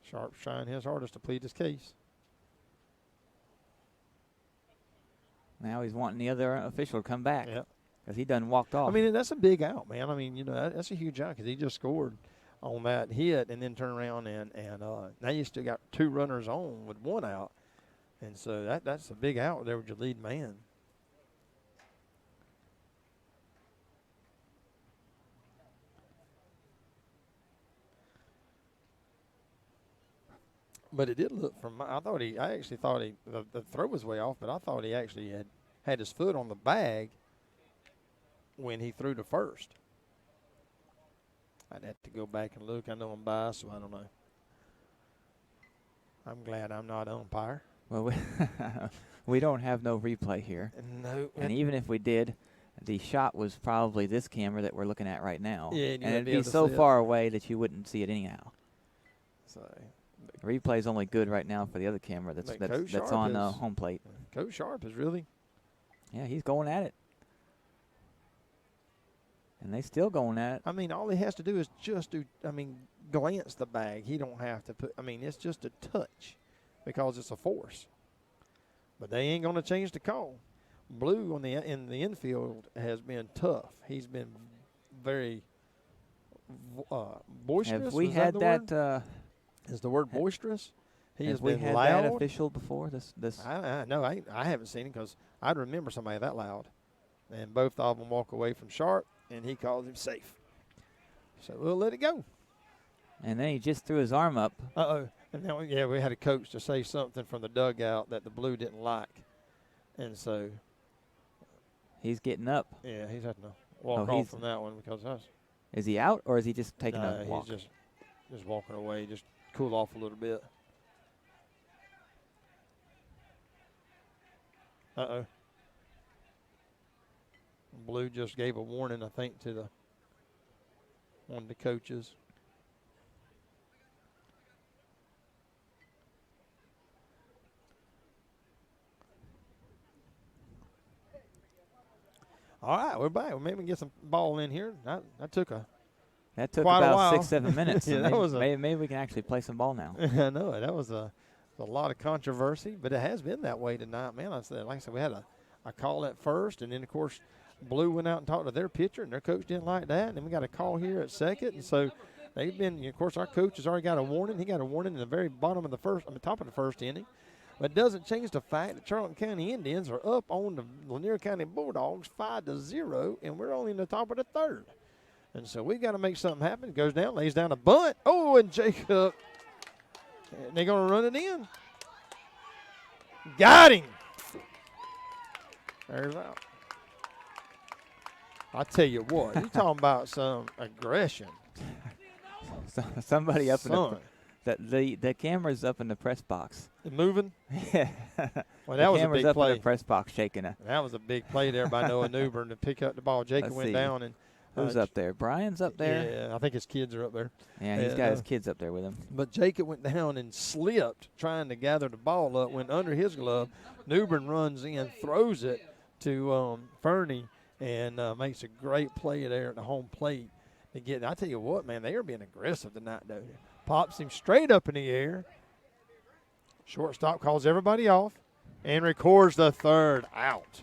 Sharp's trying his hardest to plead his case. Now he's wanting the other official to come back. Yeah. Because he done walked off. I mean, that's a big out, man. I mean, that's a huge out because he just scored on that hit and then turned around and now you still got 2 runners on with 1 out. And so that's a big out there with your lead man. But it did look I actually thought the throw was way off, but I thought he actually had his foot on the bag when he threw the first. I'd have to go back and look. I know I'm biased, so I don't know. I'm glad I'm not an umpire. Well, we don't have no replay here. No. And even if we did, the shot was probably this camera that we're looking at right now. Yeah, and you it'd wouldn't be be able to so see it. far away that you wouldn't see it anyhow. So Replay's only good right now for the other camera that's But Coach that's Sharp on is- home plate. Coach Sharp is really. Yeah, he's going at it. And they still going at it. I mean, all he has to do is just glance the bag. He don't have to put. I mean, it's just a touch because it's a force. But they ain't going to change the call. Blue in the infield has been tough. He's been very boisterous. Have we Is had the that? word? Is the word boisterous? He has Have we been had loud. that official before? This. No, I haven't seen him because I'd remember somebody that loud. And both of them walk away from Sharp, and he calls him safe. So we'll let it go. And then he just threw his arm up. Uh-oh. And then, we had a coach to say something from the dugout that the Blue didn't like. And so, He's getting up. yeah, he's having to walk off from that one because that's. Is he out or is he just taking a walk? He's just walking away, just cool off a little bit. Uh-oh. Blue just gave a warning, I think, to one of the coaches. All right, we're back. Well, maybe we can get some ball in here. That took quite a about while. 6-7 minutes. Yeah, So that maybe, was maybe we can actually play some ball now. I know it. That was a lot of controversy, but it has been that way tonight, man. Like I said, we had a call at first, and then, of course, Blue went out and talked to their pitcher, and their coach didn't like that. And then we got a call here at second, and so they've been, of course, our coach has already got a warning. He got a warning in the very bottom of the top of the first inning. But it doesn't change the fact that Charlton County Indians are up on the Lanier County Bulldogs 5-0, and we're only in the top of the third. And so we got to make something happen. Goes down, lays down a bunt. Oh, and Jacob, and they're going to run it in. Got him. There's out. I tell you what, you talking about some aggression. Somebody up Son. the camera's up in the press box. Moving? Yeah. Well, that was a camera's big up play. in the press box shaking it. That was a big play there by Noah Newbern to pick up the ball. Jacob Let's went see. down. And Who's up there? Brian's up there? Yeah, I think his kids are up there. Yeah, he's got his kids up there with him. But Jacob went down and slipped trying to gather the ball up, went under his glove. Newbern runs in, throws it to Fernie, and makes a great play there at the home plate. I tell you what, man, they are being aggressive tonight, though. Pops him straight up in the air. Shortstop calls everybody off and records the third out.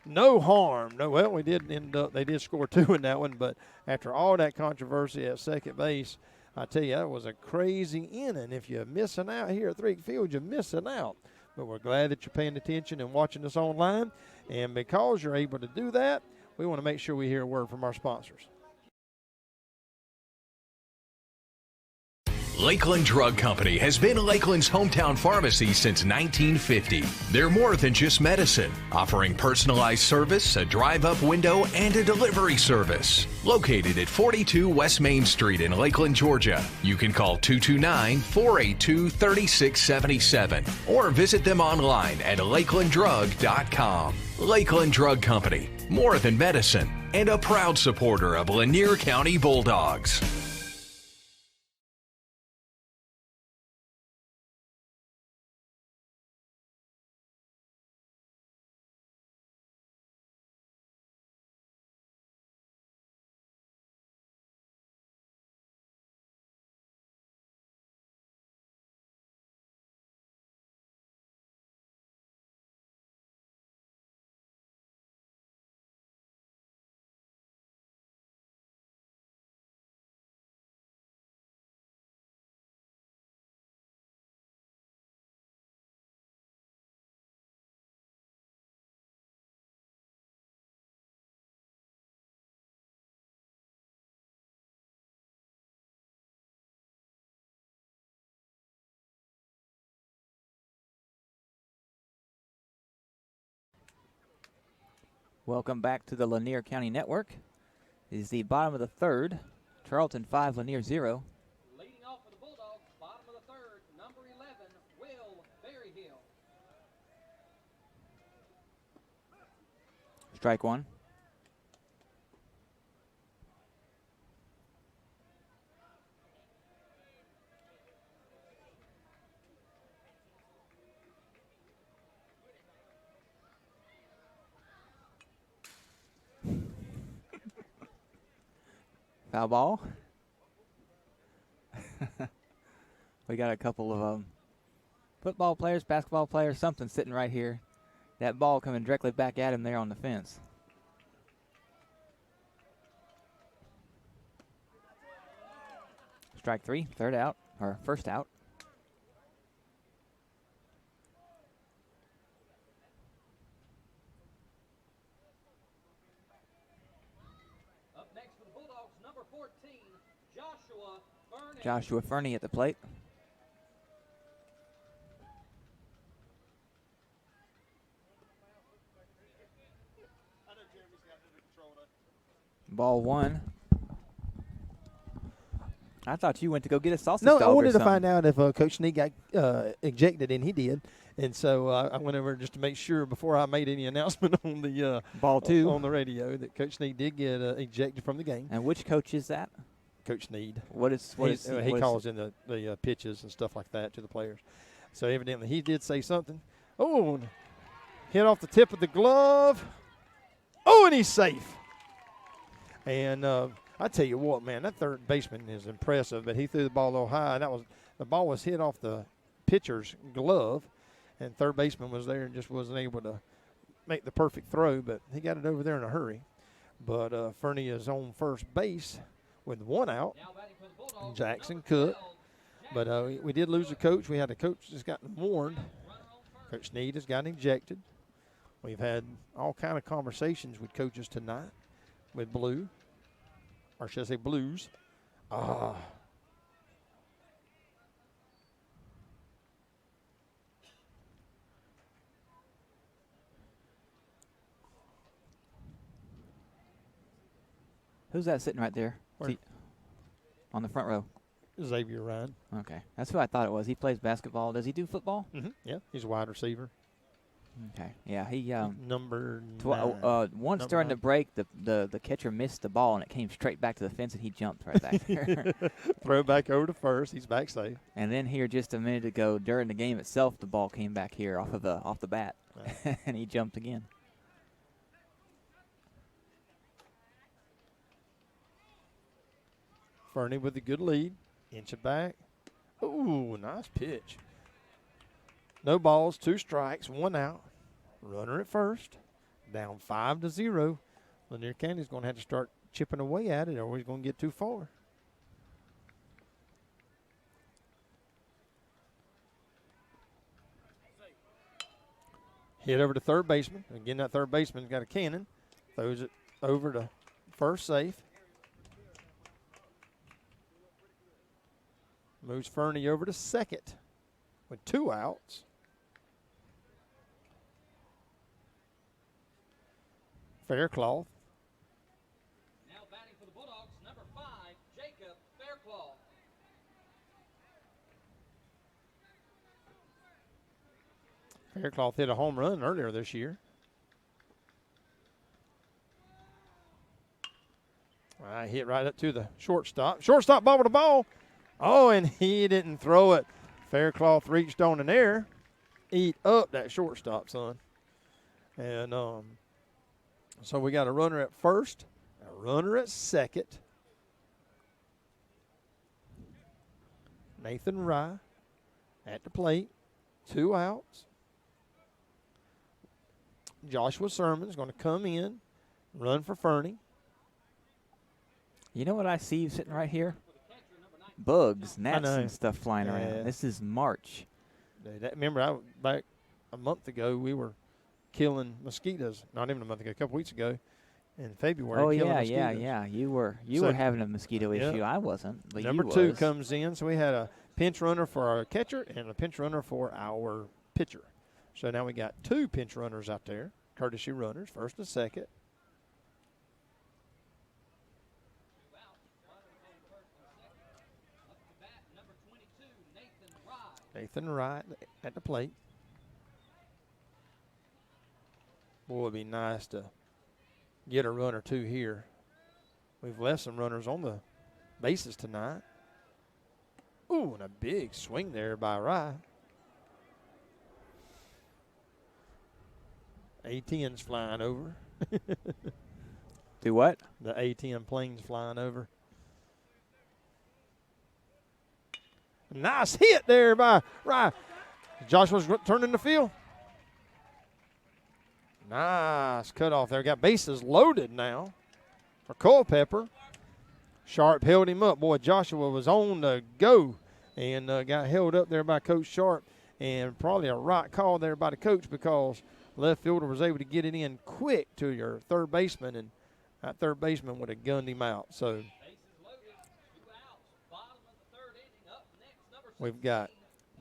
No harm. No, well, we did end up, they did score 2 in that one, but after all that controversy at second base, I tell you, that was a crazy inning. If you're missing out here at Threek Field, you're missing out. But we're glad that you're paying attention and watching us online. And because you're able to do that, we want to make sure we hear a word from our sponsors. Lakeland Drug Company has been Lakeland's hometown pharmacy since 1950. They're more than just medicine, offering personalized service, a drive-up window, and a delivery service. Located at 42 West Main Street in Lakeland, Georgia. You can call 229-482-3677 or visit them online at lakelanddrug.com. Lakeland Drug Company, more than medicine, and a proud supporter of Lanier County Bulldogs. Welcome back to the Lanier County Network. It is the bottom of the third. Charlton 5, Lanier 0. Leading off for the Bulldogs, bottom of the third, number 11, Will Berryhill. Strike one. Foul ball. We got a couple of football players, basketball players, something sitting right here. That ball coming directly back at him there on the fence. Strike three, third out, or first out. Joshua Fernie at the plate. Ball one. I thought you went to go get a sausage dog. No, I wanted or to find out if Coach Snead got ejected, and he did. And so I went over just to make sure before I made any announcement on the ball two on the radio that Coach Snead did get ejected from the game. And which coach is that? Coach Snead. He calls in the pitches and stuff like that to the players. So evidently he did say something. Oh, hit off the tip of the glove. Oh, and he's safe. And I tell you what, man, that third baseman is impressive, but he threw the ball a little high. The ball was hit off the pitcher's glove, and third baseman was there and just wasn't able to make the perfect throw, but he got it over there in a hurry. But Fernie is on first base with 1 out. Jackson Cook. But we did lose a coach. We had a coach that's gotten warned. Coach Sneed has gotten ejected. We've had all kind of conversations with coaches tonight with Blue, or should I say Blues. Who's that sitting right there? Where? On the front row. Xavier Ryan. Okay. That's who I thought it was. He plays basketball. Does he do football? Mm-hmm. Yeah, he's a wide receiver. Okay. Yeah, he number 9. Once during the break, the catcher missed the ball and it came straight back to the fence and he jumped right back there. Throw back over to first. He's back safe. And then here just a minute ago during the game itself, the ball came back here off the bat, and he jumped again. Fernie with a good lead. Inch it back. Ooh, nice pitch. No balls, 2 strikes, 1 out. Runner at first. Down 5-0. Lanier County's going to have to start chipping away at it or he's going to get too far. Hit over to third baseman. Again, that third baseman's got a cannon. Throws it over to first safe. Moves Fernie over to second with 2 outs. Faircloth. Now batting for the Bulldogs, number 5, Jacob Faircloth. Faircloth hit a home run earlier this year. I hit right up to the shortstop. Shortstop bobbled the ball. Oh, and he didn't throw it. Faircloth reached on an air. Eat up that shortstop, son. And so we got a runner at first, a runner at second. Nathan Rye at the plate. 2 outs. Joshua Sermon's going to come in, run for Fernie. You know what I see sitting right here? Bugs, gnats, and stuff flying around. This is March. Remember, back a month ago, we were killing mosquitoes. Not even a month ago, a couple weeks ago, in February. Oh killing yeah. You were having a mosquito issue. I wasn't, but number you 2 was. comes in, so we had a pinch runner for our catcher and a pinch runner for our pitcher. So now we got 2 pinch runners out there, courtesy runners, first and second. Nathan Wright at the plate. Boy, it'd be nice to get a run or 2 here. We've left some runners on the bases tonight. Ooh, and a big swing there by Wright. A-10's flying over. Do what? The A-10 plane's flying over. Nice hit there by Rye. Joshua's turning the field. Nice cutoff there. Got bases loaded now for Culpepper. Sharp held him up. Boy, Joshua was on the go and got held up there by Coach Sharp. And probably a right call there by the coach because left fielder was able to get it in quick to your third baseman, and that third baseman would have gunned him out. So we've got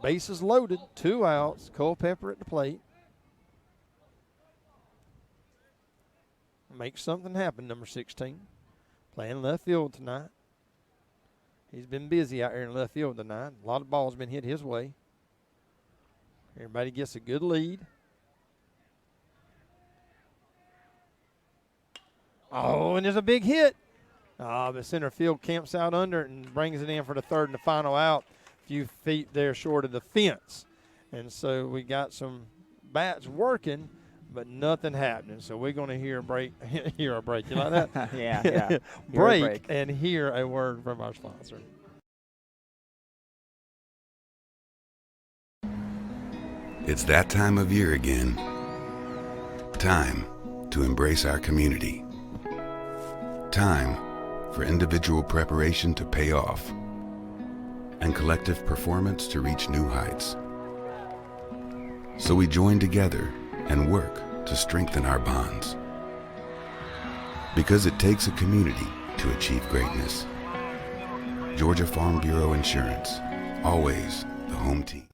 bases loaded, 2 outs, Culpepper at the plate. Make something happen, number 16. Playing left field tonight. He's been busy out here in left field tonight. A lot of balls been hit his way. Everybody gets a good lead. Oh, and there's a big hit. But center field camps out under it and brings it in for the third and the final out. A few feet there short of the fence. And so we got some bats working, but nothing happening. So we're going to hear a break. Hear a break. You like that? Yeah. break and hear a word from our sponsor. It's that time of year again. Time to embrace our community. Time for individual preparation to pay off and collective performance to reach new heights. So we join together and work to strengthen our bonds. Because it takes a community to achieve greatness. Georgia Farm Bureau Insurance, always the home team.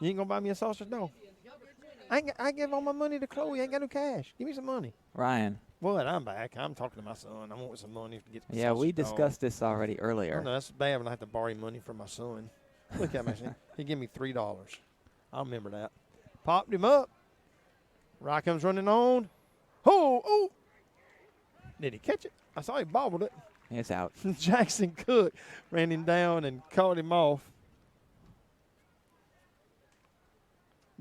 You ain't going to buy me a sausage? No. I give all my money to Chloe. I ain't got no cash. Give me some money. Ryan. What? I'm back. I'm talking to my son. I want some money to get some Yeah, we sausage dog. discussed this already earlier. Oh, no, that's bad when I have to borrow money from my son. Look at me. He gave me $3. I'll remember that. Popped him up. Rye comes running on. Oh! Did he catch it? I saw he bobbled it. It's out. Jackson Cook ran him down and caught him off.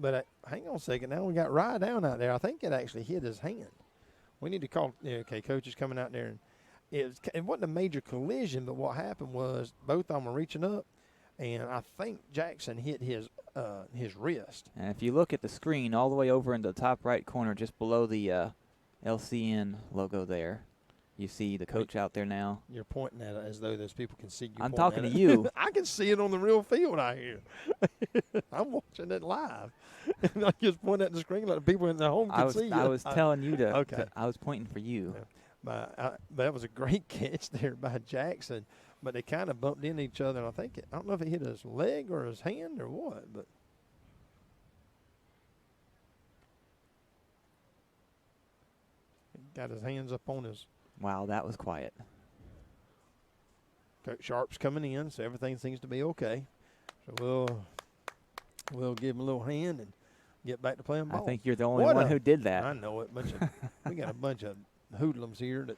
But hang on a second. Now we got Rye down out there. I think it actually hit his hand. We need to call. Okay, coach is coming out there. And it wasn't a major collision, but what happened was both of them were reaching up, and I think Jackson hit his wrist. And if you look at the screen all the way over in the top right corner, just below the LCN logo there, you see the coach out there now. You're pointing at it as though those people can see you. I'm talking to you. I can see it on the real field out here. I'm watching it live. And I just point at the screen like the people in the home can see you. I was telling you to. Okay. I was pointing for you. Yeah. But that was a great catch there by Jackson. But they kind of bumped into each other, and I don't know if it hit his leg or his hand or what, but. He got his hands up on his. Wow, that was quiet. Coach Sharp's coming in, so everything seems to be okay. So we'll give him a little hand and get back to playing ball. I think you're the only one who did that. I know it. We got a bunch of hoodlums here that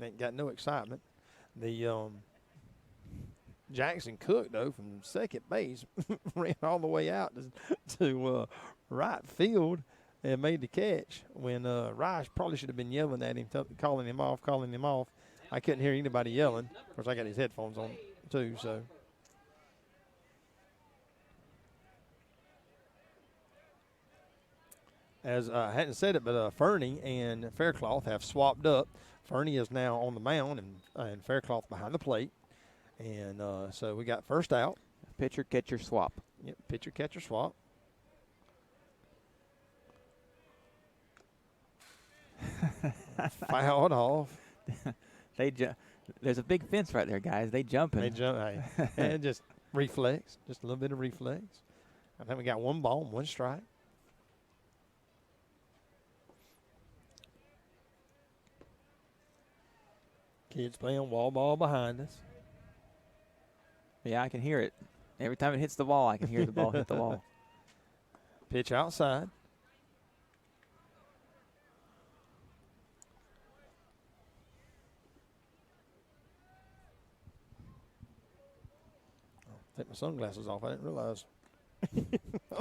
ain't got no excitement. The Jackson Cook, though, from second base, ran all the way out to right field and made the catch when Rice probably should have been yelling at him, calling him off. I couldn't hear anybody yelling. Of course, I got his headphones on, too, so. As I hadn't said it, but Fernie and Faircloth have swapped up. Fernie is now on the mound and Faircloth behind the plate. And so we got first out. Pitcher-catcher swap. Yep, pitcher-catcher swap. fouled off. There's a big fence right there, guys. They jumping. They jump. Hey, and just reflex, just a little bit of reflex. I think we got one ball and one strike. Kids playing wall ball behind us. Yeah, I can hear it. Every time it hits the wall, I can hear the ball hit the wall. Pitch outside. Take my sunglasses off. I didn't realize.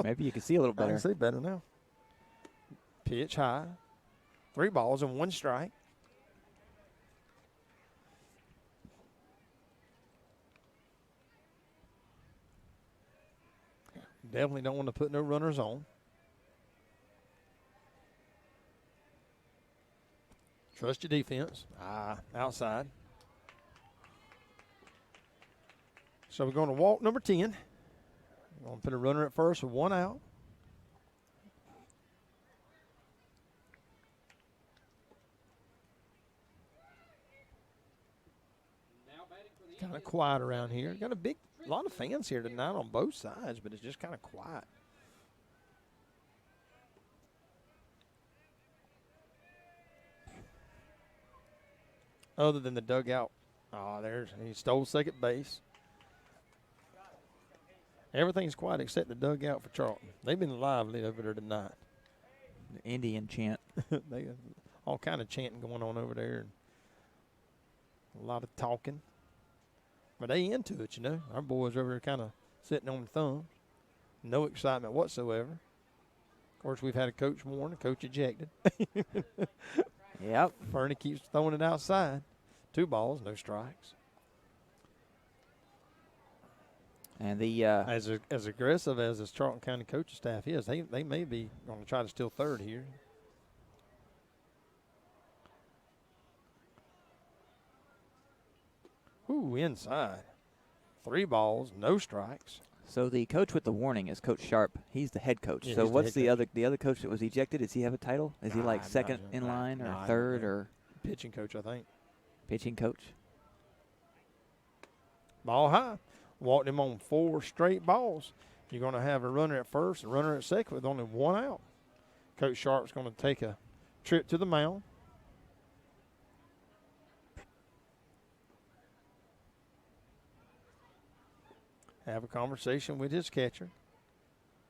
Maybe you can see a little I better. can see better now. Pitch high. 3 balls and 1 strike. Definitely don't want to put no runners on. Trust your defense. Outside. So we're going to walk number 10. We're going to put a runner at first with 1 out. Kind of quiet around here. Got a lot of fans here tonight on both sides, but it's just kind of quiet. Other than the dugout. He stole second base. Everything's quiet except the dugout for Charlton. They've been lively over there tonight. The Indian chant. They all kind of chanting going on over there. A lot of talking. But they into it, you know. Our boys over there kind of sitting on the thumbs. No excitement whatsoever. Of course, we've had a coach warn, a coach ejected. Yep. Fernie keeps throwing it outside. 2 balls, no strikes. And the As aggressive as this Charlton County coaching staff is, they may be going to try to steal third here. Ooh, inside. 3 balls, no strikes. so the coach with the warning is Coach Sharp. He's the head coach. Yeah, so he's what's the head the other coach that was ejected? Does he have a title? Is he like second in line or third or pitching coach, I think. pitching coach? Ball high. Walked him on 4 straight balls. You're going to have a runner at first, a runner at second with only 1 out. Coach Sharp's going to take a trip to the mound. Have a conversation with his catcher.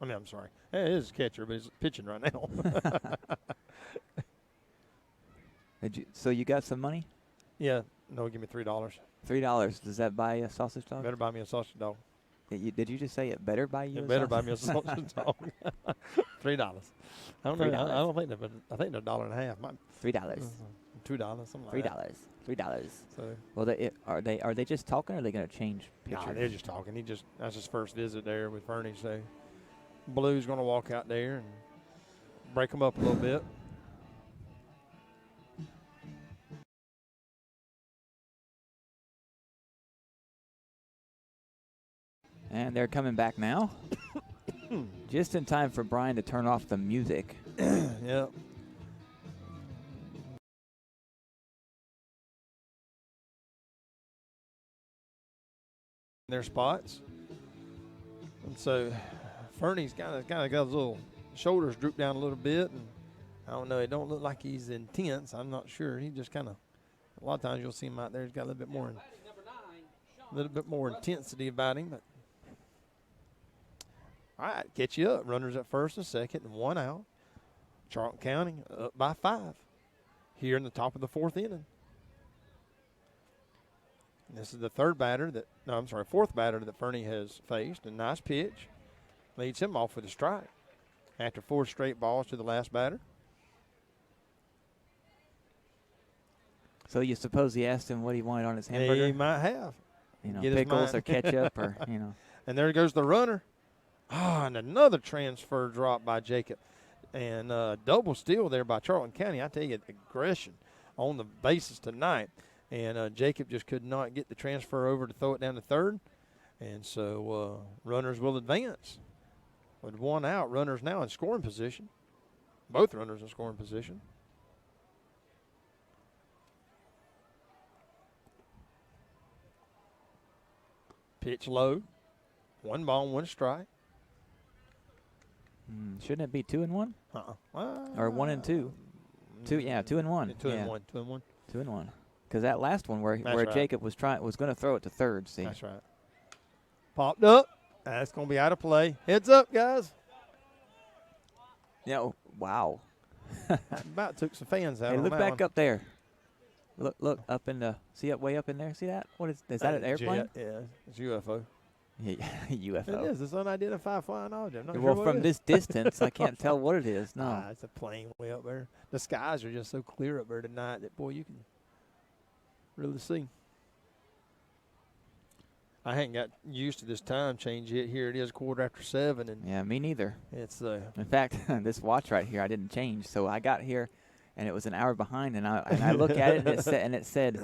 I'm sorry. It is his catcher, but he's pitching right now. So you got some money? Yeah. No, give me $3. $3. Does that buy a sausage dog? Better buy me a sausage dog. Did you just say it better buy you? It a better sausage? buy me a sausage dog. $3. I don't know. I don't think they're. I think they're $1.50. $3. $2, something like that. $3. So. Well, are they just talking? Or are they going to change pitchers? Nah, they're just talking. That's his first visit there with Fernie. So Blue's going to walk out there and break them up a little bit. And they're coming back now. Just in time for Brian to turn off the music. Yep. Their spots. And so Fernie's kind of got his little shoulders droop down a little bit, and I don't know, it don't look like he's intense. I'm not sure. He just kind of, a lot of times you'll see him out there, he's got a little bit more intensity about him. But all right, catch you up. Runners at first and second and 1 out. Charlton County up by 5 here in the top of the 4th inning. And this is the fourth batter that Fernie has faced. A nice pitch. Leads him off with a strike after 4 straight balls to the last batter. So you suppose he asked him what he wanted on his hamburger? He might have. Pickles or ketchup or, And there goes the runner. And another transfer drop by Jacob. And double steal there by Charlton County. I tell you, aggression on the bases tonight. And Jacob just could not get the transfer over to throw it down to third. And so runners will advance. With 1 out, runners now in scoring position. Both runners in scoring position. Pitch low. 1 ball, 1 strike. Shouldn't it be 2-1? Or 1-2? 2 and 1. 2 and 1. 2 and 1. 2 and 1. Because that last one where right. Jacob was going to throw it to third. See, That's right. Popped up. That's going to be out of play. Heads up, guys. Yeah. Wow. About took some fans out. Hey, on look that back one. up there. Look up in the. See up way up in there. See that? What is that? An airplane? Yeah, it's UFO. Yeah, UFO. It is. It's unidentified flying object. I'm not Well, sure what from it this is. distance, I can't tell what it is. No. It's a plane way up there. The skies are just so clear up there tonight that, boy, you can really see. I hadn't got used to this time change yet. Here it is, 7:15, and Yeah, me neither. it's In fact, this watch right here, I didn't change. So I got here, and it was an hour behind, and I look at it, and it said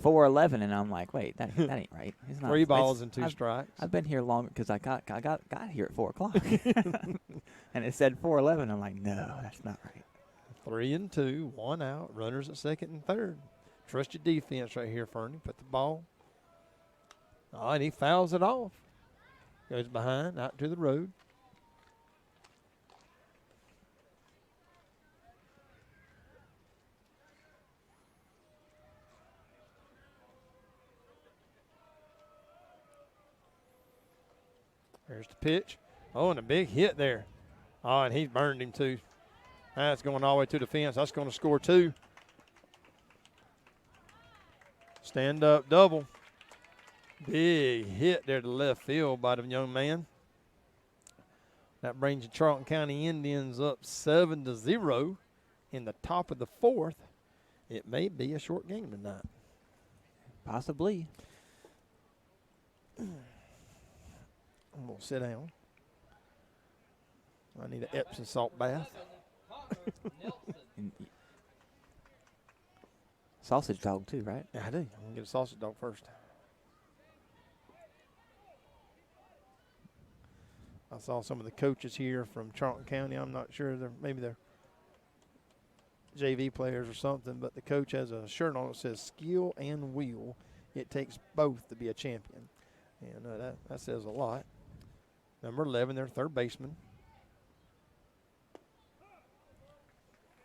4:11, and I'm like, wait, that ain't right. It's not. 3 balls and 2 strikes. I've been here longer because I got here at 4 o'clock, and it said 4:11. I'm like, no, that's not right. 3 and 2, 1 out. Runners at second and third. Trust your defense right here, Fernie. Put the ball. Oh, and he fouls it off. Goes behind, out to the road. There's the pitch. Oh, and a big hit there. Oh, and he's burned him too. That's going all the way to the fence. That's going to score 2. Stand up double. Big hit there to left field by the young man. That brings the Charlton County Indians up 7-0 in the top of the 4th. It may be a short game tonight. Possibly. I'm going to sit down. I need an Epsom salt bath. Sausage dog too, right? Yeah, I do. I'm going to get a sausage dog first. I saw some of the coaches here from Charlton County. I'm not sure. Maybe they're JV players or something, but the coach has a shirt on that says skill and will. It takes both to be a champion. And that says a lot. Number 11, their third baseman.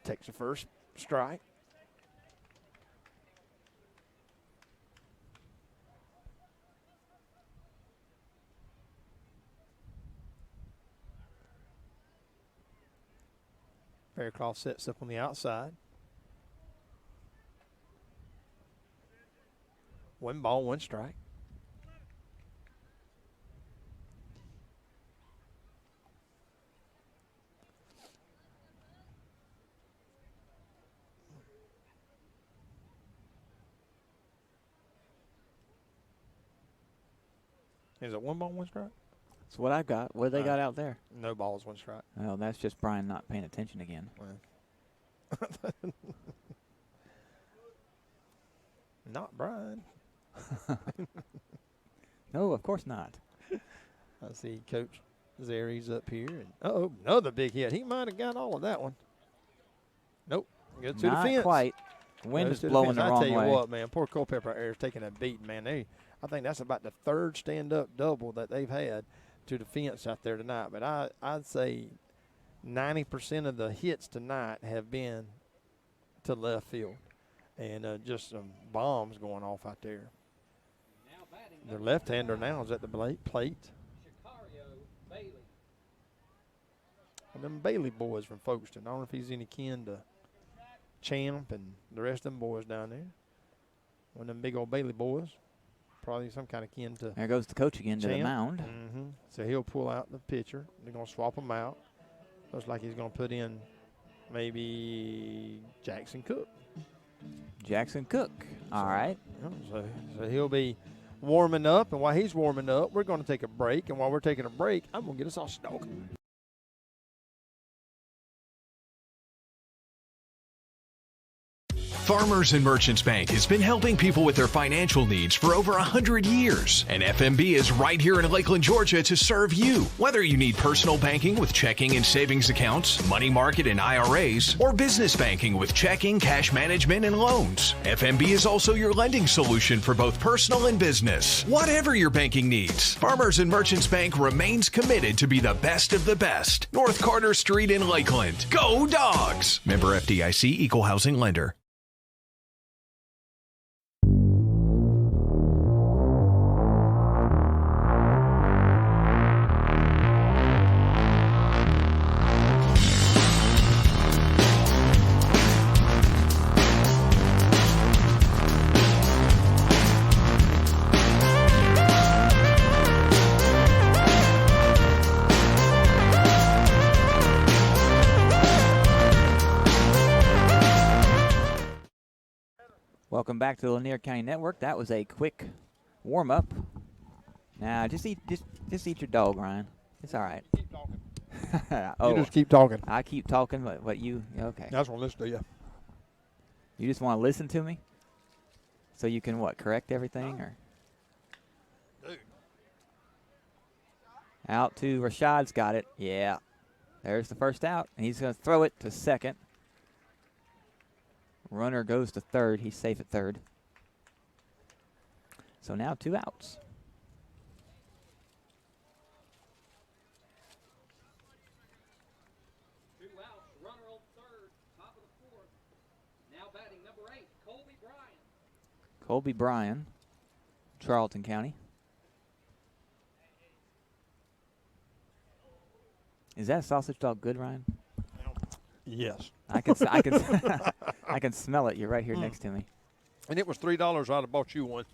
Takes the first strike. Faircloth sets up on the outside. 1 ball, 1 strike. Is it 1 ball, 1 strike? That's what I got. What do they got out there? No balls, 1 strike. Oh, that's just Brian not paying attention again. Not Brian. No, of course not. I see Coach Zeri's up here. And another big hit. He might have got all of that one. Nope. Good to Not the fence. quite. The wind Goes is to blowing fence. the I wrong tell you way. what, man, poor Culpeper out there is taking a beating, man. I think that's about the 3rd stand-up double that they've had to the fence out there tonight. But I'd say 90% of the hits tonight have been to left field. And just some bombs going off out there. Their left-hander now is at the plate. Bailey. And them Bailey boys from Folkestone. I don't know if he's any kin to Champ and the rest of them boys down there. One of them big old Bailey boys. Probably some kind of kin to There goes the coach again to the Champ. mound. Mm-hmm. So he'll pull out the pitcher. They're going to swap them out. Looks like he's going to put in maybe Jackson Cook. Jackson Cook. All right. So he'll be warming up. And while he's warming up, we're going to take a break. And while we're taking a break, I'm going to get a sausage dog. Farmers and Merchants Bank has been helping people with their financial needs for over 100 years. And FMB is right here in Lakeland, Georgia to serve you. Whether you need personal banking with checking and savings accounts, money market and IRAs, or business banking with checking, cash management, and loans, FMB is also your lending solution for both personal and business. Whatever your banking needs, Farmers and Merchants Bank remains committed to be the best of the best. North Carter Street in Lakeland. Go Dogs! Member FDIC, Equal Housing Lender. Welcome back to the Lanier County Network. That was a quick warm-up. Now, just eat your dog, Ryan. It's all right. Keep talking. Oh, You just keep talking. I keep talking, but you okay? I just want to listen to you. You just want to listen to me, so you can what? Correct everything, or Dude. out to Rashad's got it. Yeah, there's the first out, and he's going to throw it to second. Runner goes to third. He's safe at third. So now 2 outs. Two outs, runner on third, top of the fourth. Now batting number 8, Colby Bryan. Colby Bryan, Charlton County. Is that sausage dog good, Ryan? Yes. I can I can smell it. You're right here next to me. And it was $3. I'd have bought you one.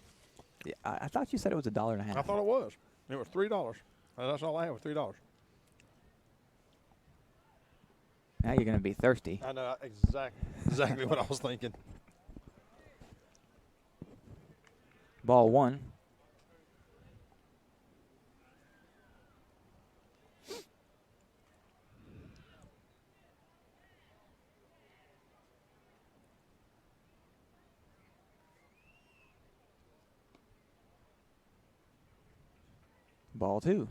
Yeah, I thought you said it was $1.50. I thought it was. It was $3. That's all I had was $3. Now you're going to be thirsty. I know exactly what I was thinking. Ball 1. Ball 2.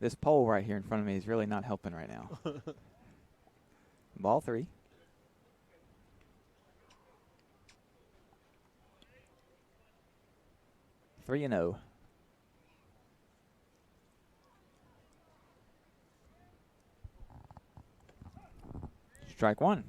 This pole right here in front of me is really not helping right now. Ball 3. Three and 0. Strike 1.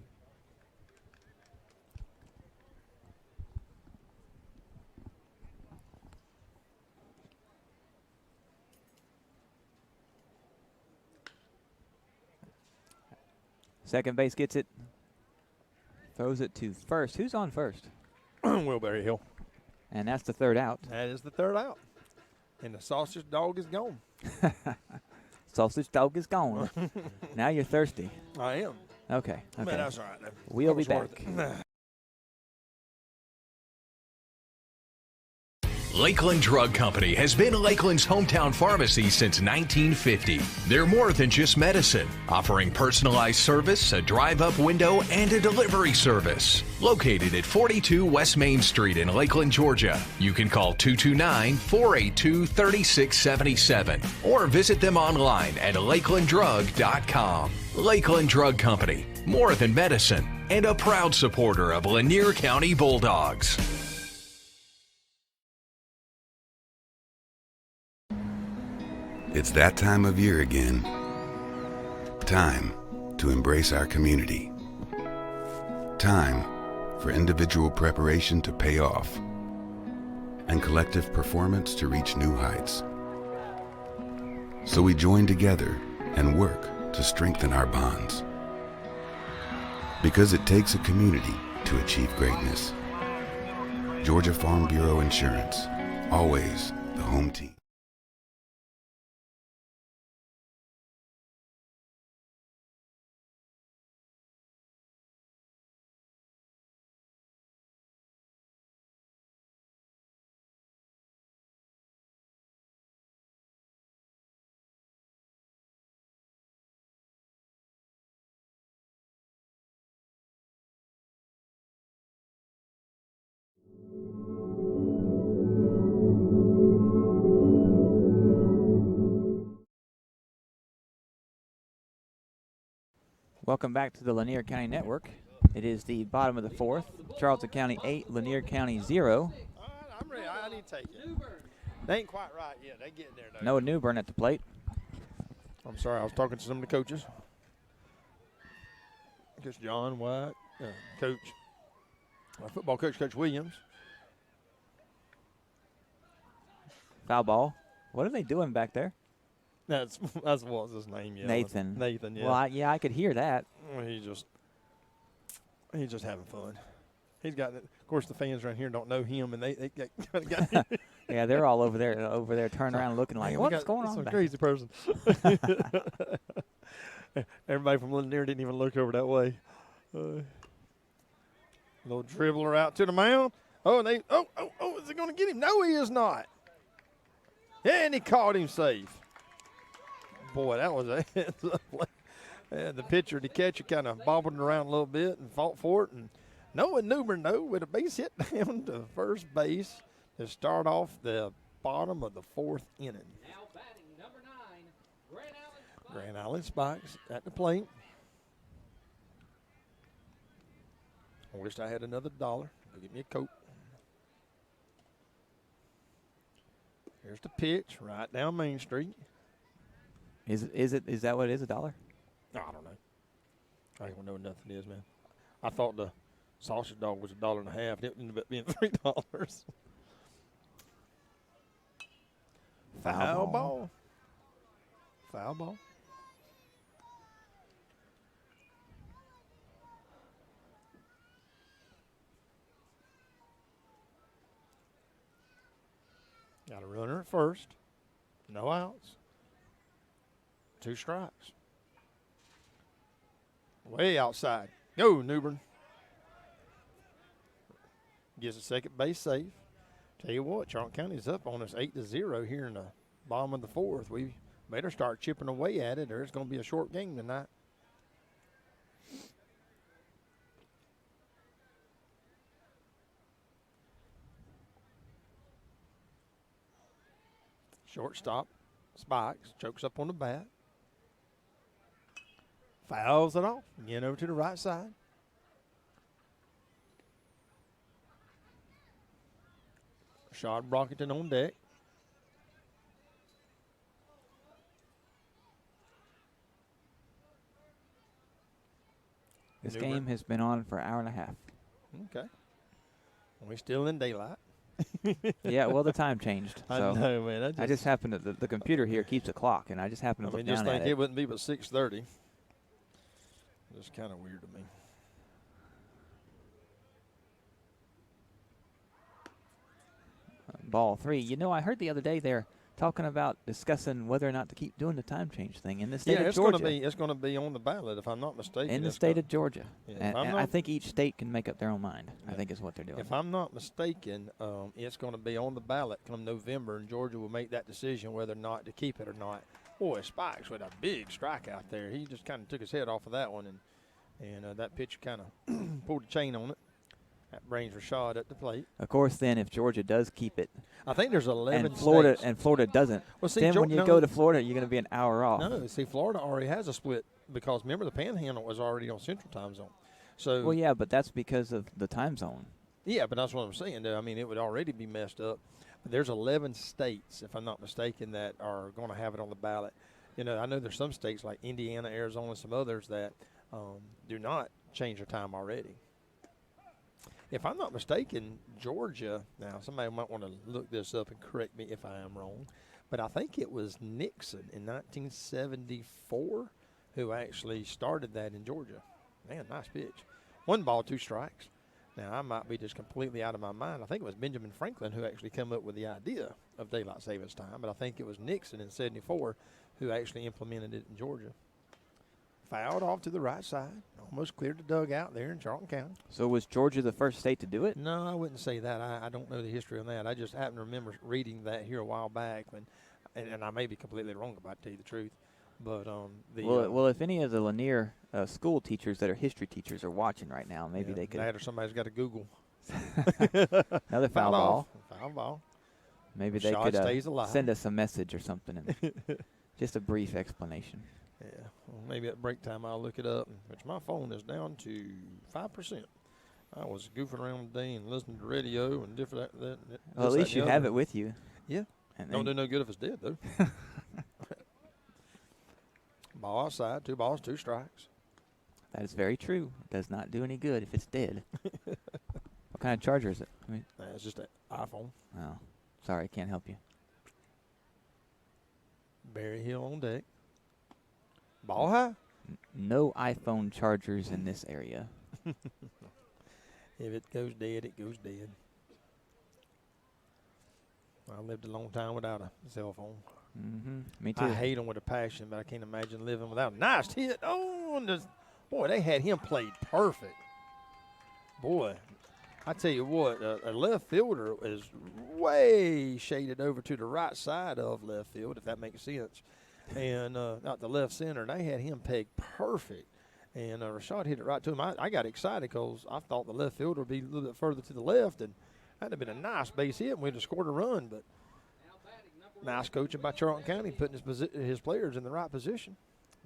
Second base gets it. Throws it to first. Who's on first? Wilberry Hill. And that's the third out. That is the third out. And the sausage dog is gone. Sausage dog is gone. Now you're thirsty. I am. Okay. Man, that's all right. Then. We'll That be was back. worth it. Lakeland Drug Company has been Lakeland's hometown pharmacy since 1950. They're more than just medicine, offering personalized service, a drive-up window, and a delivery service. Located at 42 West Main Street in Lakeland, Georgia. You can call 229-482-3677 or visit them online at lakelanddrug.com. Lakeland Drug Company, more than medicine, and a proud supporter of Lanier County Bulldogs. It's that time of year again. Time to embrace our community. Time for individual preparation to pay off and collective performance to reach new heights. So we join together and work to strengthen our bonds. Because it takes a community to achieve greatness. Georgia Farm Bureau Insurance, always the home team. Welcome back to the Lanier County Network. It is the bottom of the fourth. Charlton County 8, Lanier County 0. All right, I'm ready. I need to take it. They ain't quite right yet. They getting there, though. Noah Newbern at the plate. I'm sorry. I was talking to some of the coaches. Coach John White, football coach, Coach Williams. Foul ball. What are they doing back there? That's what's his name? Yeah, Nathan. Nathan. Yeah. Well, I could hear that. Well, he's just having fun. He's got. Of course, the fans around here don't know him, and they got. Yeah, they're all over there, turning around, looking like, what's going on? Some back crazy person. Everybody from Lanier didn't even look over that way. Little dribbler out to the mound. Oh, and is it going to get him? No, he is not. And he caught him safe. Boy, that was a heads up play. And the pitcher, the catcher, kind of bobbing around a little bit and fought for it. And Noah Newbern, with a base hit down to first base to start off the bottom of the fourth inning. Now batting number 9, Grand Island Spikes at the plate. I wished I had another $1. Go get me a Coke. Here's the pitch right down Main Street. Is that what it is, $1? I don't know. I don't know what nothing is, man. I thought the sausage dog was $1.50. It ended up being $3. Foul ball. Foul ball. Got a runner at first. No outs. 2 strikes. Way outside. Go, Newbern. Gets a second base save. Tell you what, Charlton County's up on us 8-0 here in the bottom of the fourth. We better start chipping away at it, or it's going to be a short game tonight. Shortstop, Spikes, chokes up on the bat. Fouls it off. Again over to the right side. Rashad Brockington on deck. This game has been on for an hour and a half. Okay. We're still in daylight. Yeah, well, the time changed. So I know, man. I just happened to, the computer here keeps a clock, and I just happened to look down just think at it wouldn't be but 6:30. It's kind of weird to me. Ball 3. You know, I heard the other day they're talking about discussing whether or not to keep doing the time change thing in the state of Georgia. It's going to be on the ballot, if I'm not mistaken. In the state of Georgia. Yeah, and I think each state can make up their own mind, I think is what they're doing. If I'm not mistaken, it's going to be on the ballot come November, and Georgia will make that decision whether or not to keep it or not. Boy, Spikes with a big strike out there. He just kind of took his head off of that one, and that pitcher kind of pulled the chain on it. That brings Rashad at the plate. Of course, then, if Georgia does keep it, I think there's 11 and Florida states. and Florida doesn't. Well, see, then when you go to Florida, you're going to be an hour off. No, see, Florida already has a split because remember the Panhandle was already on Central Time Zone. So well, yeah, but that's because of the time zone. Yeah, but that's what I'm saying. I mean, it would already be messed up. But there's 11 states, if I'm not mistaken, that are going to have it on the ballot. You know, I know there's some states like Indiana, Arizona, and some others that do not change their time already. If I'm not mistaken, Georgia, now somebody might want to look this up and correct me if I am wrong, but I think it was Nixon in 1974 who actually started that in Georgia. Man, nice pitch. 1 ball, 2 strikes. Now, I might be just completely out of my mind. I think it was Benjamin Franklin who actually came up with the idea of daylight savings time, but I think it was Nixon in 74 who actually implemented it in Georgia. Fouled off to the right side. Almost cleared the dugout there in Charlton County. So was Georgia the first state to do it? No, I wouldn't say that. I don't know the history on that. I just happen to remember reading that here a while back, and I may be completely wrong about it, to tell you the truth. But well, if any of the Lanier school teachers that are history teachers are watching right now, maybe they could. That or somebody's got to Google. Another foul ball. Foul ball. Maybe they Shot could stays alive. send us a message or something. And just a brief explanation. Yeah, well, maybe at break time I'll look it up, which my phone is down to 5%. I was goofing around today and listening to radio and different. Well, at least you have it with you. Yeah. And Don't do no good if it's dead, though. Ball outside, 2 balls, 2 strikes. That is very true. It does not do any good if it's dead. What kind of charger is it? I mean, It's just an iPhone. oh, sorry, can't help you. Barry Hill on deck. Ball high. No iPhone chargers in this area. If it goes dead, it goes dead. I lived a long time without a cell phone. Mm-hmm. Me too. I hate them with a passion, but I can't imagine living without. Nice hit. Oh, and boy, they had him played perfect. Boy, I tell you what, a left fielder is way shaded over to the right side of left field, if that makes sense. And out the left center, they had him pegged perfect. And Rashad hit it right to him. I got excited because I thought the left fielder would be a little bit further to the left, and that'd have been a nice base hit, and we'd have scored a run. But nice coaching by Charlton County, putting his players in the right position.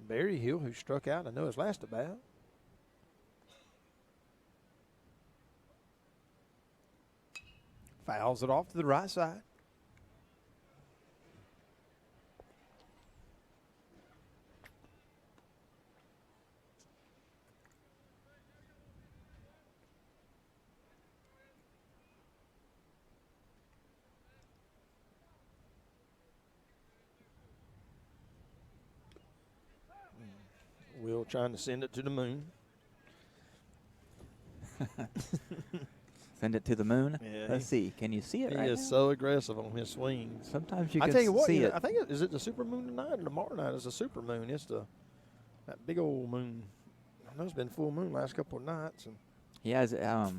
Barry Hill, who struck out, I know his last at bat. Fouls it off to the right side. Will trying to send it to the moon. Send it to the moon? Yeah, Let's see. Can you see it right He is now? so aggressive on his swings. Sometimes you I can tell you what, see it. I think is it the super moon tonight or tomorrow night? It's a super moon. It's that big old moon. I know it's been full moon last couple of nights. And Yeah,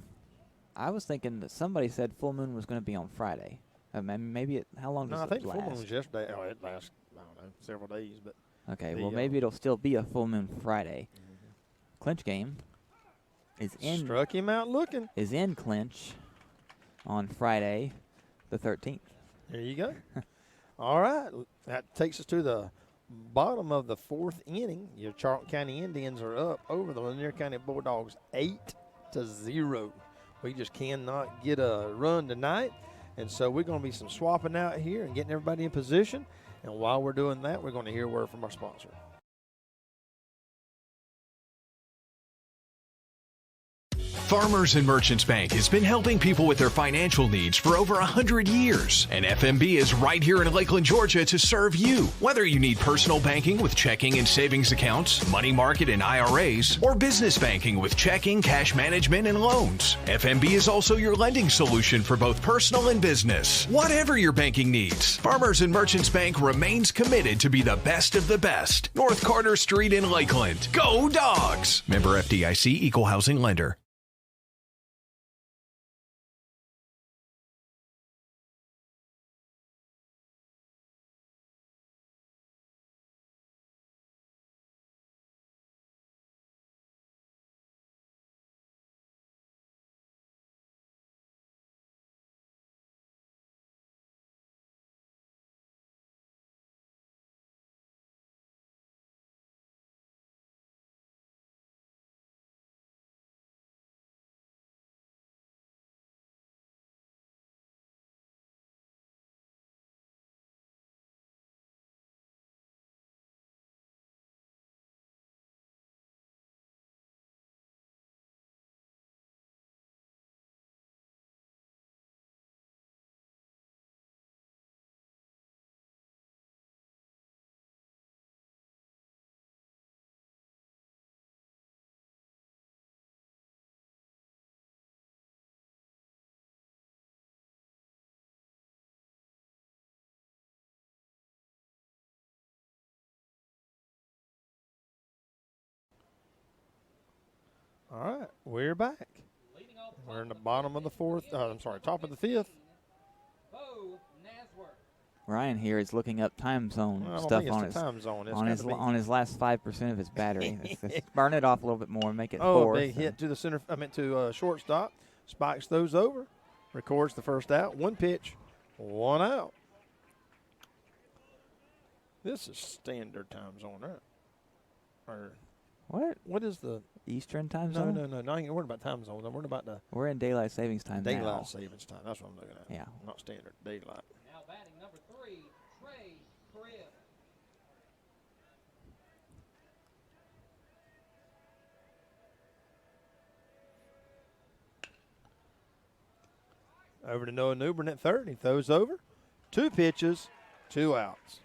I was thinking that somebody said full moon was going to be on Friday. Maybe how long does I it think last? full moon was yesterday. Oh, it lasts, I don't know, several days. But Okay, the, well maybe it'll still be a full moon Friday. Clinch game is struck him out looking. in clinch on Friday, the 13th. There you go. All right, that takes us to the bottom of the 4th inning. Your Charlton County Indians are up over the Lanier County Bulldogs 8-0. We just cannot get a run tonight, and so we're going to be some swapping out here and getting everybody in position. And while we're doing that, we're going to hear a word from our sponsor. Farmers and Merchants Bank has been helping people with their financial needs for over 100 years. And FMB is right here in Lakeland, Georgia to serve you. Whether you need personal banking with checking and savings accounts, money market and IRAs, or business banking with checking, cash management, and loans, FMB is also your lending solution for both personal and business. Whatever your banking needs, Farmers and Merchants Bank remains committed to be the best of the best. North Carter Street in Lakeland. Go Dogs! Member FDIC, Equal Housing Lender. All right, we're back. We're in the bottom of the 4th. Top of the 5th. Ryan here is looking up time zone I don't stuff think it's on the his time zone. It's on gotta be- his last 5% of his battery. Let's burn it off a little bit more, make it Oh, a 4th. big hit to the center. To shortstop. Spikes those over. Records the first out. 1 pitch. 1 out. This is standard time zone, right? Or what is the Eastern time no, zone? no. I ain't worried about time zones. I'm worried about the We're in daylight savings time daylight now. savings time. That's what I'm looking at. Yeah. Not standard daylight. Now batting number 3, Trey Cribb. Over to Noah Newbern at third. He throws over. 2 pitches, 2 outs.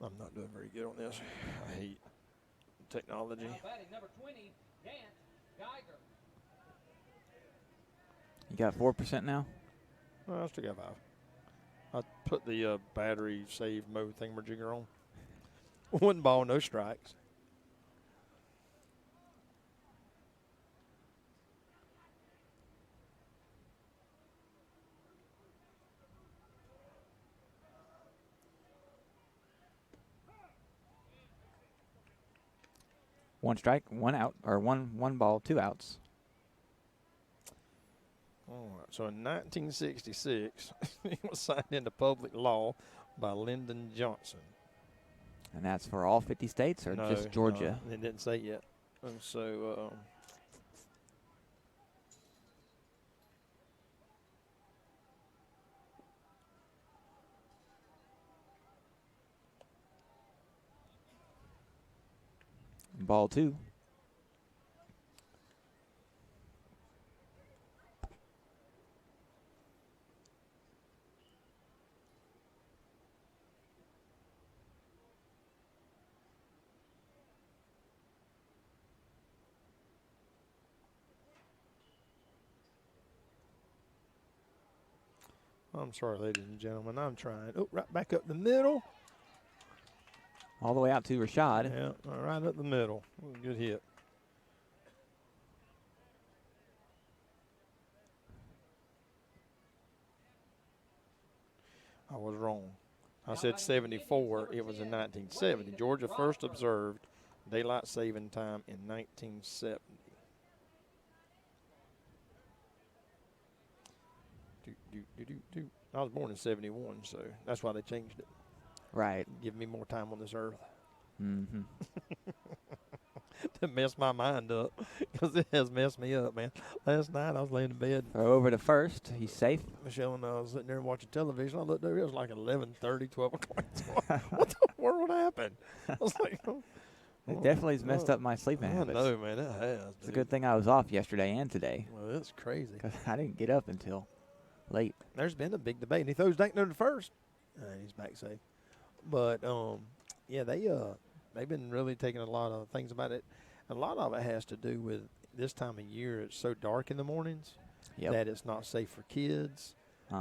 I'm not doing very good on this. I hate technology. Now batting number 20, Dant Geiger. You got 4% now? Oh, I still got 5. I put the battery save mode thingamajigger on. 1 ball, no strikes. One strike, 1 out, or one ball, 2 outs. All right, so in 1966, he was signed into public law by Lyndon Johnson. And that's for all 50 states or just Georgia? No, it didn't say yet. And so, Ball 2. I'm sorry, ladies and gentlemen. I'm trying. Oh, right back up the middle. All the way out to Rashad. Yeah, right up the middle. Good hit. I was wrong. I said 74. It was in 1970. Georgia first observed daylight saving time in 1970. I was born in 71, so that's why they changed it. Right. Give me more time on this earth. Mm-hmm. To mess my mind up, because it has messed me up, man. Last night I was laying in bed. Throw over to first. He's safe. Michelle and I was sitting there watching television. I looked over. It was like 11:30, 12 o'clock. What the world happened? I was like, It definitely has messed up my sleeping I habits. know, man. It has. It's a good thing I was off yesterday and today Well, it's crazy. because I didn't get up until late. There's been a big debate. And he throws Dankner to first. He's back safe. But, yeah, they've been really taking a lot of things about it. A lot of it has to do with this time of year. It's so dark in the mornings that it's not safe for kids.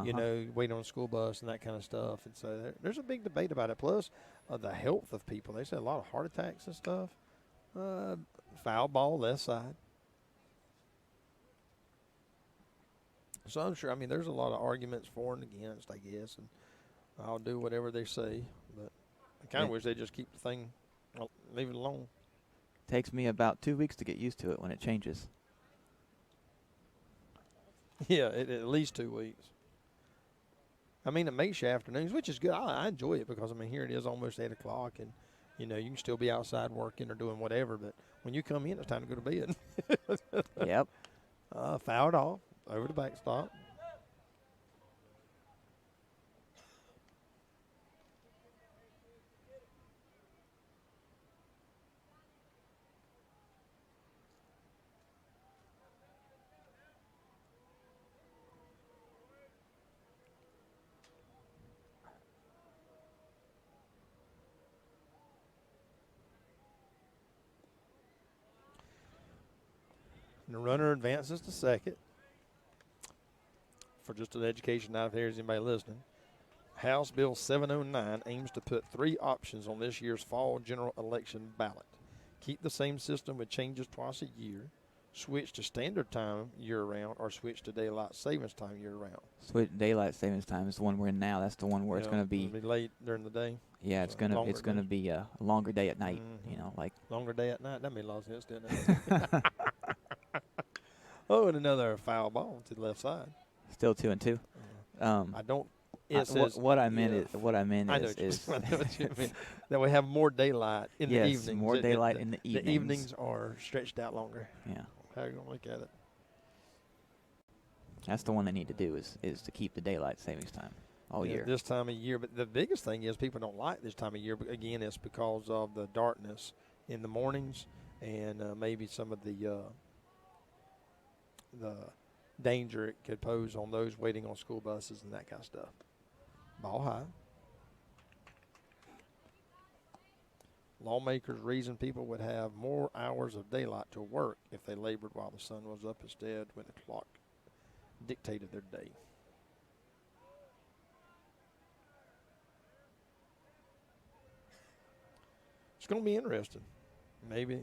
You know, waiting on a school bus and that kind of stuff. And so there's a big debate about it. Plus, the health of people. They say a lot of heart attacks and stuff. Foul ball, left side. So I'm sure, I mean, there's a lot of arguments for and against, I guess. And I'll do whatever they say. But I kind of wish they just keep the thing, leave it alone. Takes me about 2 weeks to get used to it when it changes. Yeah, at least 2 weeks. I mean, it makes your afternoons, which is good. I enjoy it because, I mean, here it is almost 8 o'clock, and, you know, you can still be outside working or doing whatever, but when you come in, it's time to go to bed. Yep. Fouled off, over the backstop. And the runner advances to second. For just an education out there, is anybody listening? House Bill 709 aims to put 3 options on this year's fall general election ballot. Keep the same system with changes twice a year. switch to standard time year-round or switch to daylight savings time year-round. Switch daylight savings time is the one we're in now. That's the one where it's going to be late during the day. Yeah, it's gonna be a longer day at night. Mm-hmm. You know, like longer day at night. That made a lot of sense, didn't it? Oh, and another foul ball to the left side. Still 2-2. I don't. It says what I meant is I know what you mean. That we have more daylight in the evenings. More daylight in the evenings. The evenings are stretched out longer. Yeah. How are you gonna look at it? That's the one they need to do is to keep the daylight savings time all year. This time of year, but the biggest thing is people don't like this time of year. But again, it's because of the darkness in the mornings and maybe some of the danger it could pose on those waiting on school buses and that kind of stuff. Ball high. Lawmakers reason people would have more hours of daylight to work if they labored while the sun was up instead when the clock dictated their day. It's going to be interesting. Maybe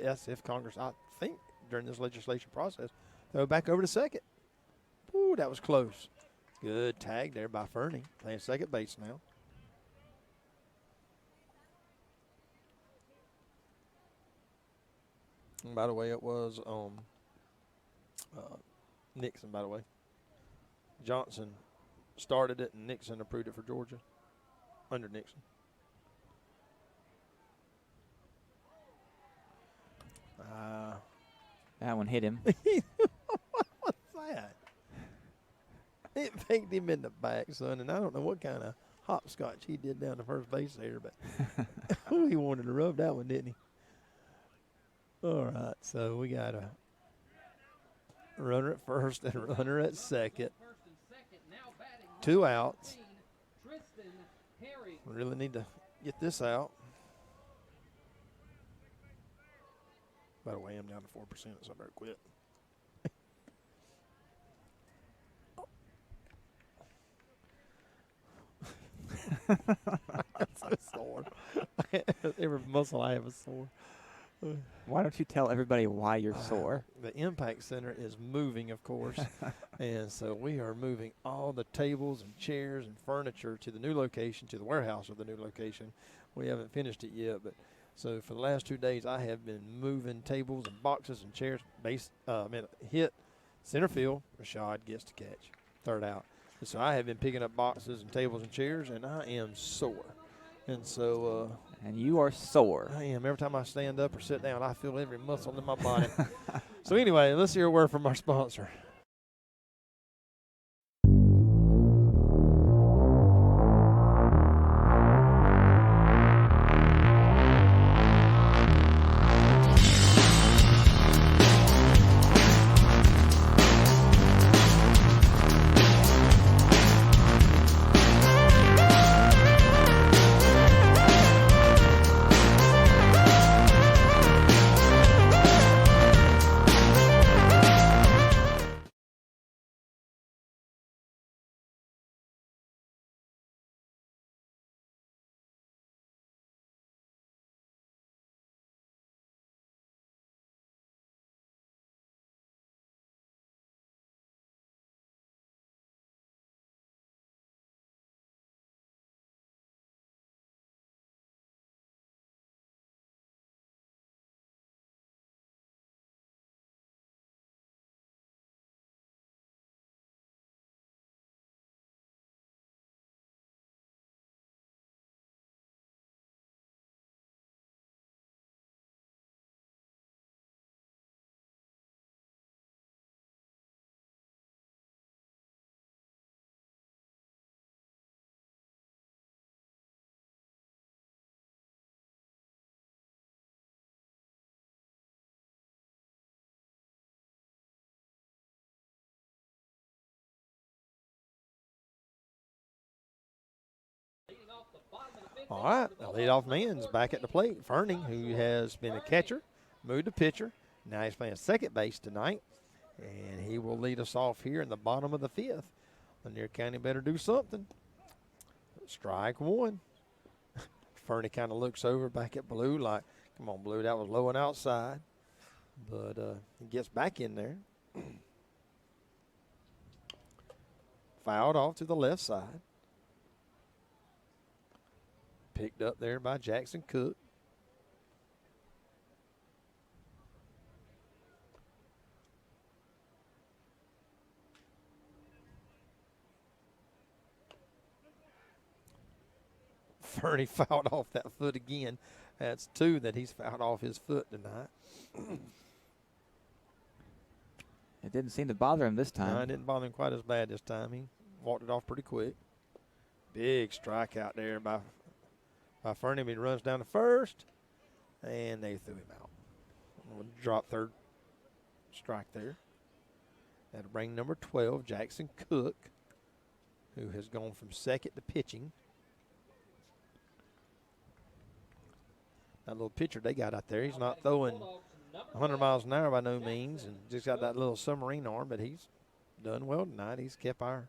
that's if Congress, I think, during this legislation process, throw it back over to second. Ooh, that was close. Good tag there by Fernie, playing second base now. And by the way, it was Nixon, by the way. Johnson started it, and Nixon approved it for Georgia under Nixon. That one hit him. What's that? It faked him in the back, son, and I don't know what kind of hopscotch he did down the first base there, but he wanted to rub that one, didn't he? All right, so we got a runner at first and a runner at second. 2 outs. We really need to get this out. By the way, I'm down to 4%, so I better quit. I'm so sore. Every muscle I have is sore. Why don't you tell everybody why you're sore? The Impact Center is moving, of course, and so we are moving all the tables and chairs and furniture to the new location, to the warehouse of the new location. We haven't finished it yet, but so for the last 2 days, I have been moving tables and boxes and chairs. Hit center field. Rashad gets to catch. Third out. And so I have been picking up boxes and tables and chairs, and I am sore. And so and you are sore. I am. Every time I stand up or sit down, I feel every muscle in my body. So anyway, let's hear a word from our sponsor. All right, the leadoff man's back at the plate. Fernie, who has been a catcher, moved to pitcher. Now he's playing second base tonight, and he will lead us off here in the bottom of the fifth. Lanier County better do something. Strike one. Fernie kind of looks over back at Blue like, come on, Blue, that was low and outside. But he gets back in there. Fouled off to the left side. Picked up there by Jackson Cook. Fernie fouled off that foot again. That's 2 that he's fouled off his foot tonight. It didn't seem to bother him this time. No, it didn't bother him quite as bad this time. He walked it off pretty quick. Big strikeout there by Fernie. He runs down to first, and they threw him out. We'll drop third strike there. That'll bring number 12, Jackson Cook, who has gone from second to pitching. That little pitcher they got out there, he's not throwing 100 miles an hour by no means, and just got that little submarine arm, but he's done well tonight. He's kept our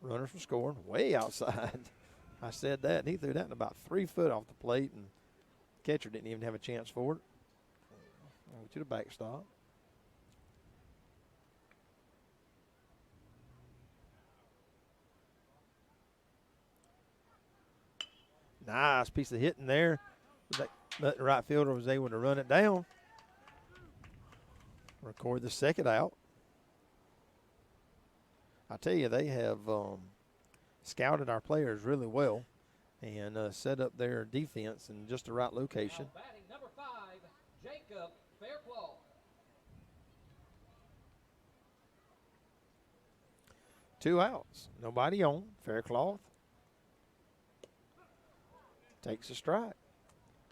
runners from scoring way outside. I said that, and he threw that in about 3 foot off the plate, and catcher didn't even have a chance for it. To the backstop. Nice piece of hitting there. But the right fielder was able to run it down. Record the second out. I tell you, they have scouted our players really well and set up their defense in just the right location. Now batting number 5, Jacob Fairclough. Two outs. Nobody on. Faircloth takes a strike.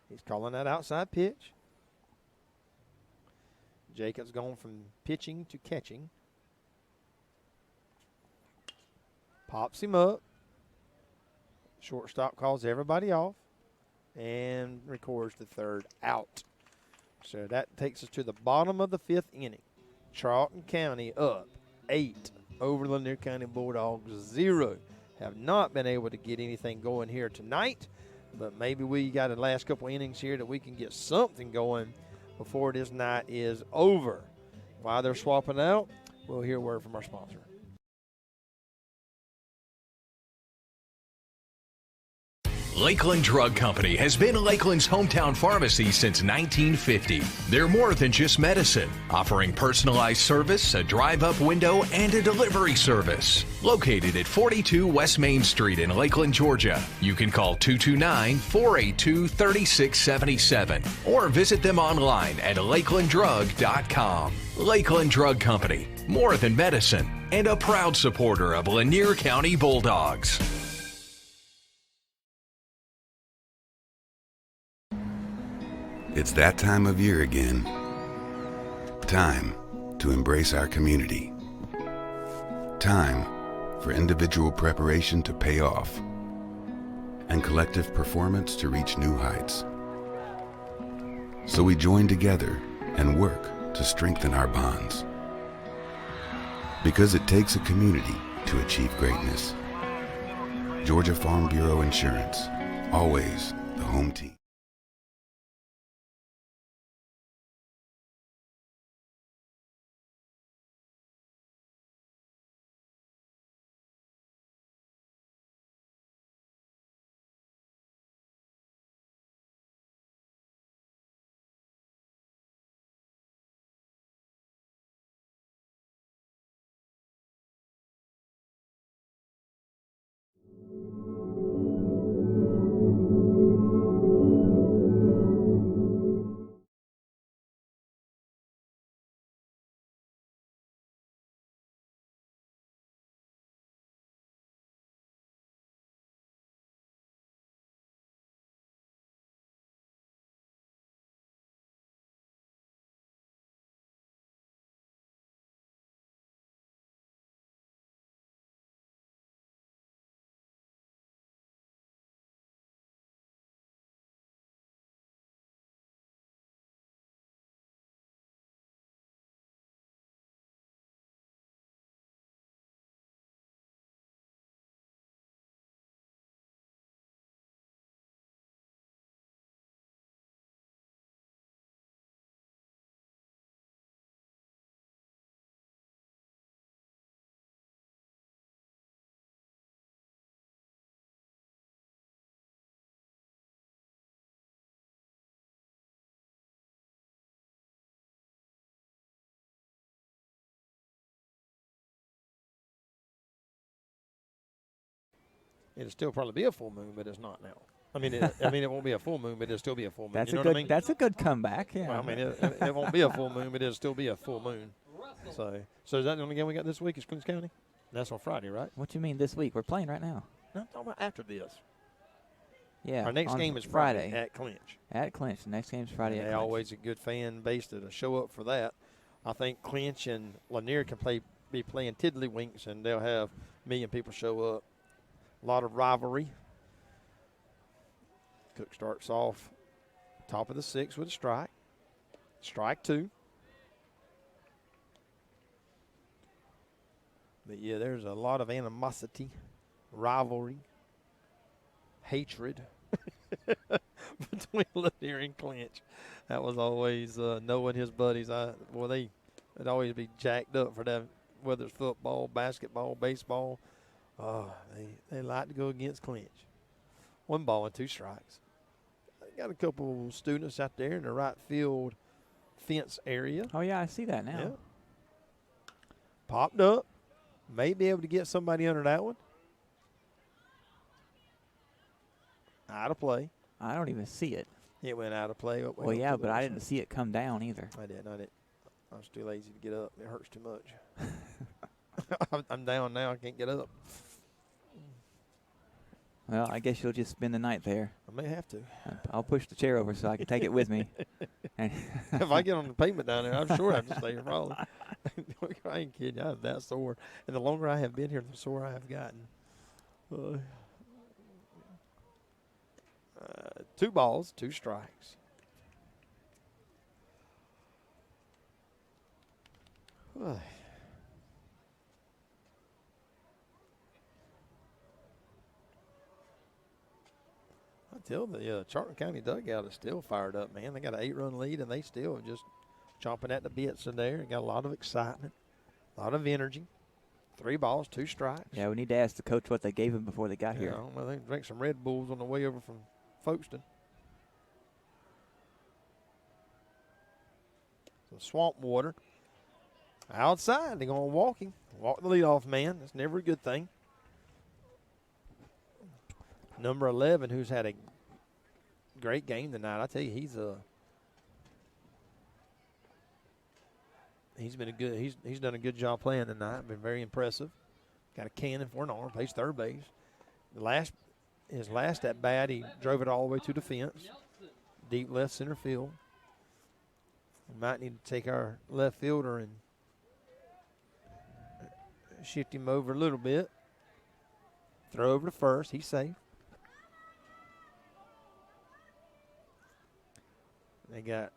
He's calling that outside pitch. Jacob's gone from pitching to catching. Pops him up. Shortstop calls everybody off and records the third out. So that takes us to the bottom of the 5th inning. Charlton County up 8 over Lanier County Bulldogs 0. Have not been able to get anything going here tonight, but maybe we got the last couple innings here that we can get something going before this night is over. While they're swapping out, we'll hear a word from our sponsor. Lakeland Drug Company has been Lakeland's hometown pharmacy since 1950. They're more than just medicine, offering personalized service, a drive-up window, and a delivery service. Located at 42 West Main Street in Lakeland, Georgia. You can call 229-482-3677 or visit them online at lakelanddrug.com. Lakeland Drug Company, more than medicine, and a proud supporter of Lanier County Bulldogs. It's that time of year again. Time to embrace our community. Time for individual preparation to pay off and collective performance to reach new heights. So we join together and work to strengthen our bonds. Because it takes a community to achieve greatness. Georgia Farm Bureau Insurance, always the home team. It'll still probably be a full moon, but it's not now. I mean, it won't be a full moon, but it'll still be a full moon. That's you know a good. what I mean? That's a good comeback. Yeah. Well, I mean, it won't be a full moon, but it'll still be a full moon. So is that the only game we got this week? Is Clinch County? That's on Friday, right? What you mean this week? We're playing right now. No, I'm talking about after this. Yeah. Our next on game is Friday at Clinch. At Clinch. The next game's Friday. They at Clinch. always a good fan base to show up for that. I think Clinch and Lanier can be playing tiddlywinks, and they'll have a million people show up. A lot of rivalry. Cook starts off top of the sixth with a strike. Strike two. But, yeah, there's a lot of animosity, rivalry, hatred between Lanier and Clinch. That was always knowing his buddies. They'd always be jacked up for that, whether it's football, basketball, baseball. They like to go against Clinch. 1 ball and 2 strikes. They got a couple students out there in the right field fence area. Oh yeah, I see that now. Yeah. Popped up. May be able to get somebody under that one. Out of play. I don't even see it. It went out of play. Well, yeah, but I didn't see it come down either. I didn't. I was too lazy to get up. It hurts too much. I'm down now. I can't get up. Well, I guess you'll just spend the night there. I may have to. I'll push the chair over so I can take it with me. If I get on the pavement down there, I'm sure I have to stay here probably. I ain't kidding. I'm that sore. And the longer I have been here, the sore I have gotten. 2 balls, 2 strikes. I tell the Charlton County dugout is still fired up, man. They got an 8-run lead, and they still just chomping at the bits in there. Got a lot of excitement, a lot of energy. 3 balls, 2 strikes. Yeah, we need to ask the coach what they gave him before they got Yeah, here. I don't know. They drank some Red Bulls on the way over from Folkestone. Some swamp water. Outside, they're going to walk him. Walk the leadoff man. That's never a good thing. Number 11, who's had a great game tonight. I tell you, he's been he's done a good job playing tonight. Been very impressive. Got a cannon for an arm. Plays third base. His last at bat, he drove it all the way to the fence. Deep left center field. We might need to take our left fielder and shift him over a little bit. Throw over to first. He's safe. They got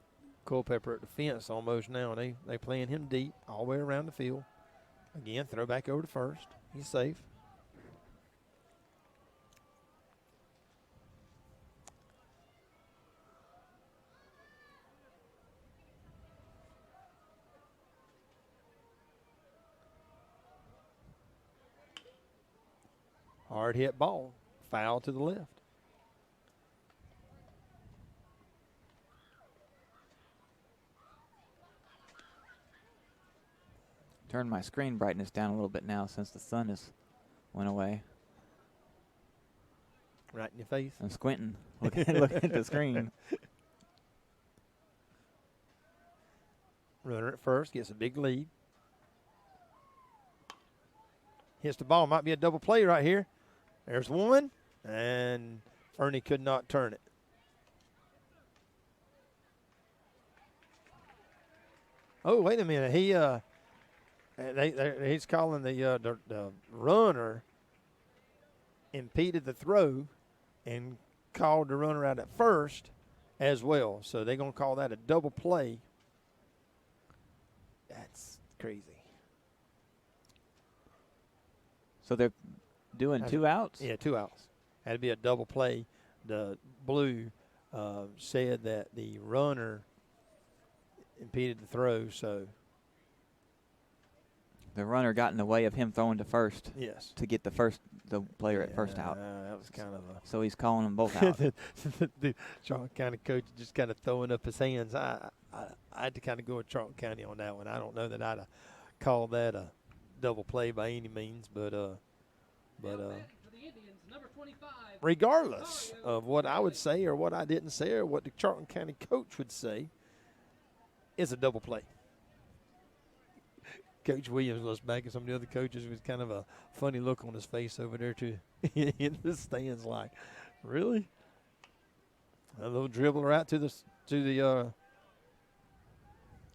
Culpepper at the fence almost now. They playing him deep all the way around the field. Again, throw back over to first. He's safe. Hard hit ball. Foul to the left. Turn my screen brightness down a little bit now since the sun went away. Right in your face. I'm squinting. Looking at the screen. Runner at first gets a big lead. Hits the ball. Might be a double play right here. There's one, and Fernie could not turn it. Oh, wait a minute. He's calling the runner impeded the throw and called the runner out at first as well. So they're going to call that a double play. That's crazy. So they're doing 2 outs? Yeah, 2 outs. Had to be a double play. The blue said that the runner impeded the throw, so. The runner got in the way of him throwing to first. Yes. To get the player at first out. That was kind of a. So he's calling them both out. The Charlton County coach just kind of throwing up his hands. I had to kind of go with Charlton County on that one. I don't know that I'd have called that a double play by any means, but For the Indians, number regardless of what I would say or what I didn't say or what the Charlton County coach would say, it's a double play. Coach Williams looks back at some of the other coaches with kind of a funny look on his face over there too in the stands, like, really? A little dribble right to the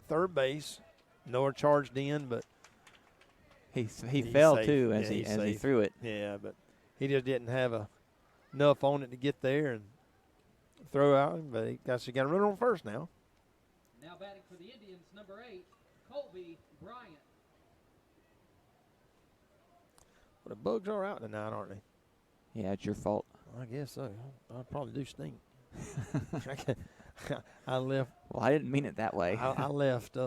third base. Noah charged in, but he fell safe. too Yeah, as he threw it. Yeah, but he just didn't have enough on it to get there and throw out. But he got to run on first now. Now batting for the Indians, number 8, Colby Bryant. Well, the Bugs are out tonight, aren't they? Yeah, it's your fault. I guess so. I probably do stink. I left. Well, I didn't mean it that way. I left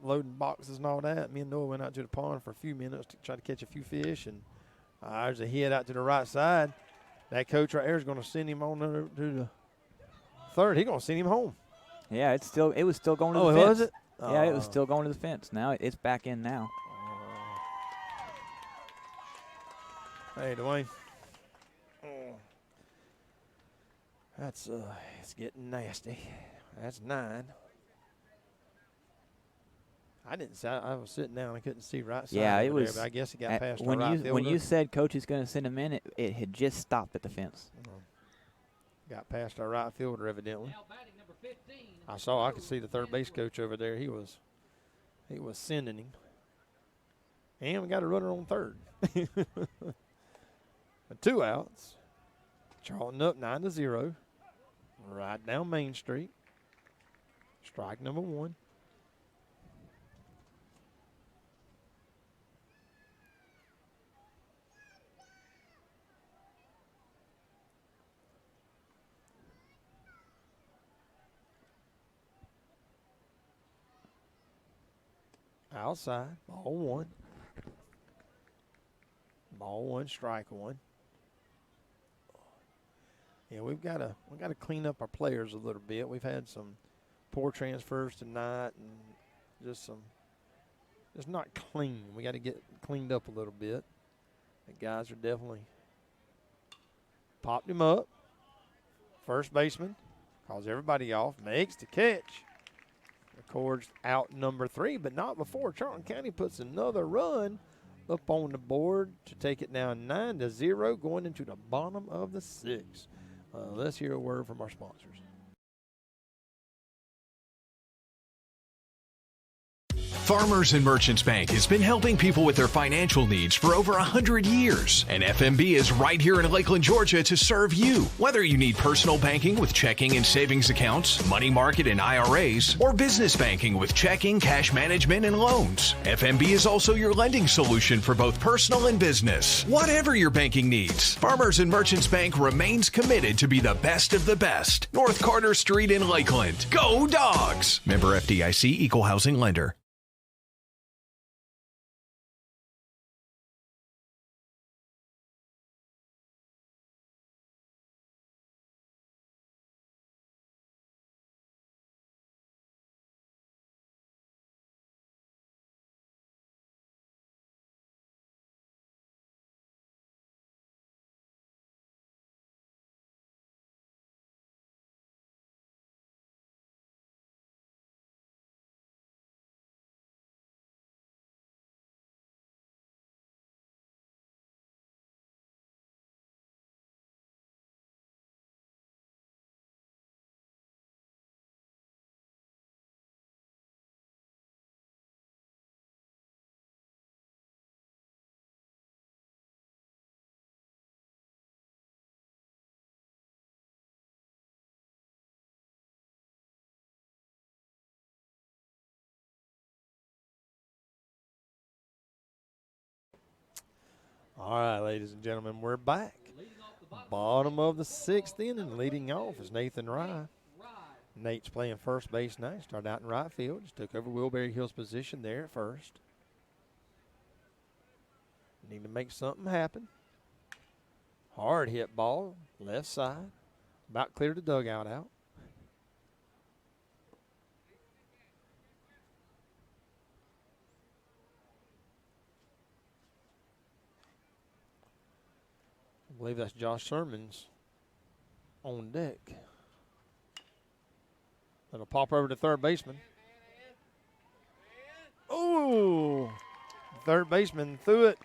loading boxes and all that. Me and Noah went out to the pond for a few minutes to try to catch a few fish, and there's a hit out to the right side. That coach right there is going to send him on over to the third. He's going to send him home. Yeah, it was still going to the fence. Was it? Yeah, it was still going to the fence. Now it's back in now. Hey, Dwayne. That's it's getting nasty. That's 9. I didn't see. I was sitting down. I couldn't see right side. Yeah, it over was. there, but I guess it got past when the right you fielder. when you said coach is going to send him in, it had just stopped at the fence. Got past our right fielder evidently. Now batting number 15. I could see the third base coach over there. He was sending him. And we got a runner on third. 2 outs. Charlton up 9-0. Right down Main Street. Strike number 1. Outside, ball 1. Ball 1, strike 1. Yeah, we've got to clean up our players a little bit. We've had some poor transfers tonight, and just not clean. We got to get cleaned up a little bit. The guys are definitely popped him up. First baseman calls everybody off, makes the catch. Records out number 3, but not before Charlton County puts another run up on the board to take it down 9-0, going into the bottom of the 6th. Let's hear a word from our sponsors. Farmers and Merchants Bank has been helping people with their financial needs for over 100 years. And FMB is right here in Lakeland, Georgia to serve you. Whether you need personal banking with checking and savings accounts, money market and IRAs, or business banking with checking, cash management, and loans, FMB is also your lending solution for both personal and business. Whatever your banking needs, Farmers and Merchants Bank remains committed to be the best of the best. North Carter Street in Lakeland. Go Dogs! Member FDIC, Equal Housing Lender. All right, ladies and gentlemen, we're back. Bottom of the 6th inning, leading off is Nathan Rye. Nate's playing first base now. Started out in right field. Just took over Wilbury Hill's position there at first. Need to make something happen. Hard hit ball, left side. About cleared the dugout out. believe that's Josh Sermons on deck. That'll pop over to third baseman. Oh, third baseman threw it,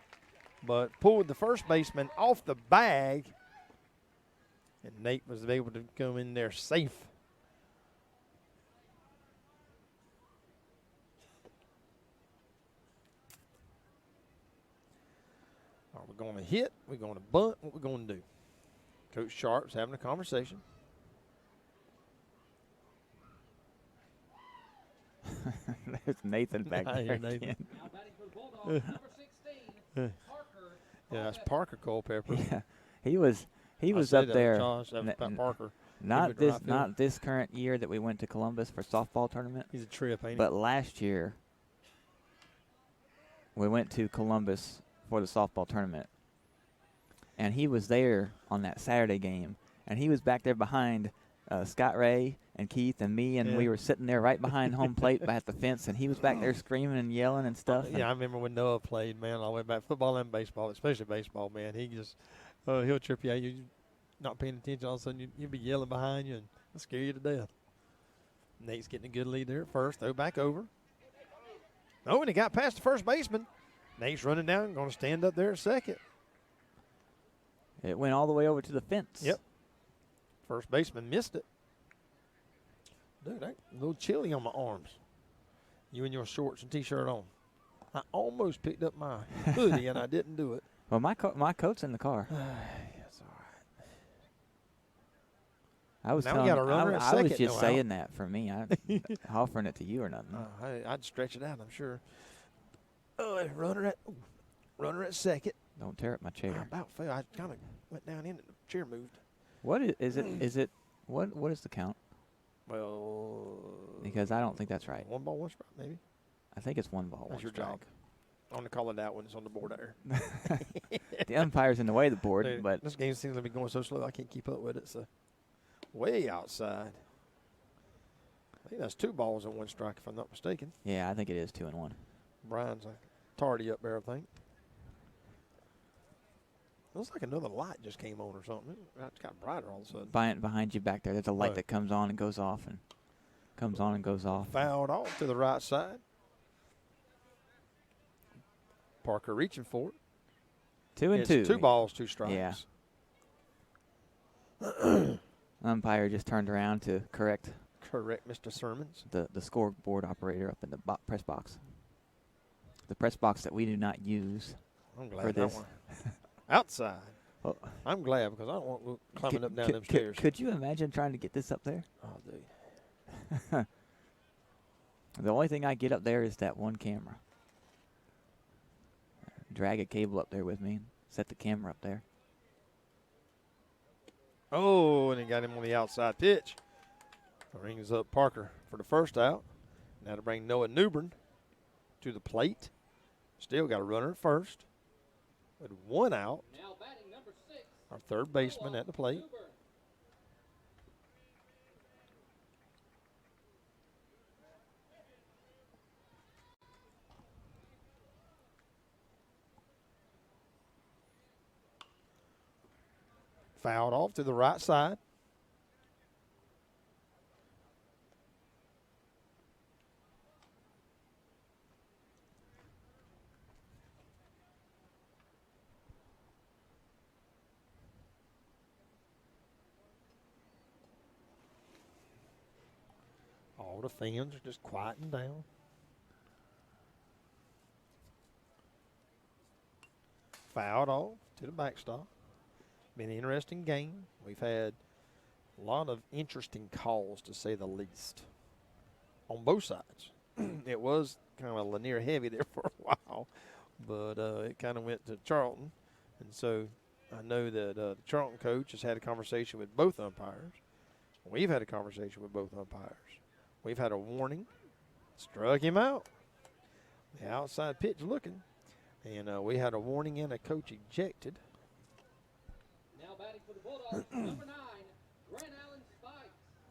but pulled the first baseman off the bag. And Nate was able to go in there safe. Are we going to hit? We're going to bunt? What we going to do? Coach Sharp's having a conversation. There's Nathan back I there. hear Nathan. again. Now batting for the Bulldogs, number 16, Parker. Yeah, that's Parker Culpepper. Yeah, he was I up said that was there. Josh, that was Pat Parker. Not moved this right field. not this current year that we went to Columbus for softball tournament, He's a trip, ain't he? but last year we went to Columbus for the softball tournament, and he was there on that Saturday game, and he was back there behind Scott Ray and Keith and me, and we were sitting there right behind home plate at the fence, and he was back there screaming and yelling and stuff. Yeah, I remember when Noah played, man, all the way back, football and baseball, especially baseball, man. He just, he'll trip you out. You're not paying attention, all of a sudden you'll be yelling behind you, and it'll scare you to death. Nate's getting a good lead there at first, throw back over. Oh, and he got past the first baseman. Nate's running down, going to stand up there at second. It went all the way over to the fence. Yep. First baseman missed it. Dude, a little chilly on my arms. You in your shorts and T-shirt on. I almost picked up my hoodie, and I didn't do it. Well, my coat's in the car. That's all right. I was Now we telling, got a runner at I was second, just no saying that for me. I offering it to you or nothing. I'd stretch it out, I'm sure. Oh, runner at second. Don't tear up my I chair. about fell. I kind of went down in it. The chair moved. What is it? Is it what is the count? Well, Because I don't think that's right. one ball, one strike, maybe. I think it's one ball, That's one your strike. job. I'm gonna call it out when it's on the board there. The umpire's in the way of the board, Dude, but this game seems to be going so slow. I can't keep up with it. So way outside. I think that's 2 balls and 1 strike, if I'm not mistaken. yeah, I think it is 2-1. Brian's tardy up there, I think. Looks like another light just came on or something. It's got brighter all of a sudden. Behind you back there, there's a light Oh. that comes on and goes off, and comes on and goes off. Fouled off to the right side. Parker reaching for it. 2 and It's 2. 2 balls, 2 strikes. Yeah. Umpire just turned around to correct Correct, Mr. Sermons. the scoreboard operator up in the press box. The press box that we do not use. I'm For glad that this. one. Outside. Oh. I'm glad because I don't want to go climbing up down them stairs. Could you imagine trying to get this up there? Oh, dude. The only thing I get up there is that one camera. Drag a cable up there with me and set the camera up there. Oh, and he got him on the outside pitch. Rings up Parker for the first out. Now to bring Noah Newbern to the plate. Still got a runner at first. With 1 out. Now batting number 6, Our third baseman at the plate. Newbern. Fouled off to the right side. All the fans are just quieting down. Fouled off to the backstop. Been an interesting game. We've had a lot of interesting calls, to say the least, on both sides. It was kind of a Lanier heavy there for a while, but it kind of went to Charlton. And so I know that the Charlton coach has had a conversation with both umpires. We've had a conversation with both umpires. We've had a warning, struck him out. The outside pitch looking. And we had a warning and a coach ejected. Now batting for the Bulldogs, number 9, Grant Allen Spikes.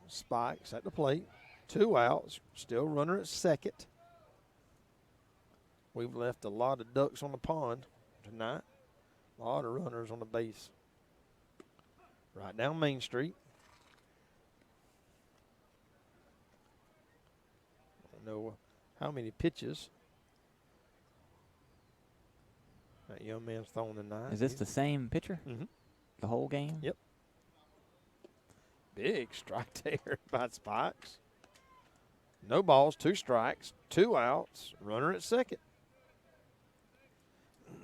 Spikes at the plate. 2 outs. Still runner at second. We've left a lot of ducks on the pond tonight. A lot of runners on the base. right down Main Street. I don't know how many pitches that young man's throwing tonight. Is this the same pitcher? Mm-hmm. The whole game? Yep. Big strike there by Spikes. No balls, 2 strikes, 2 outs, runner at second.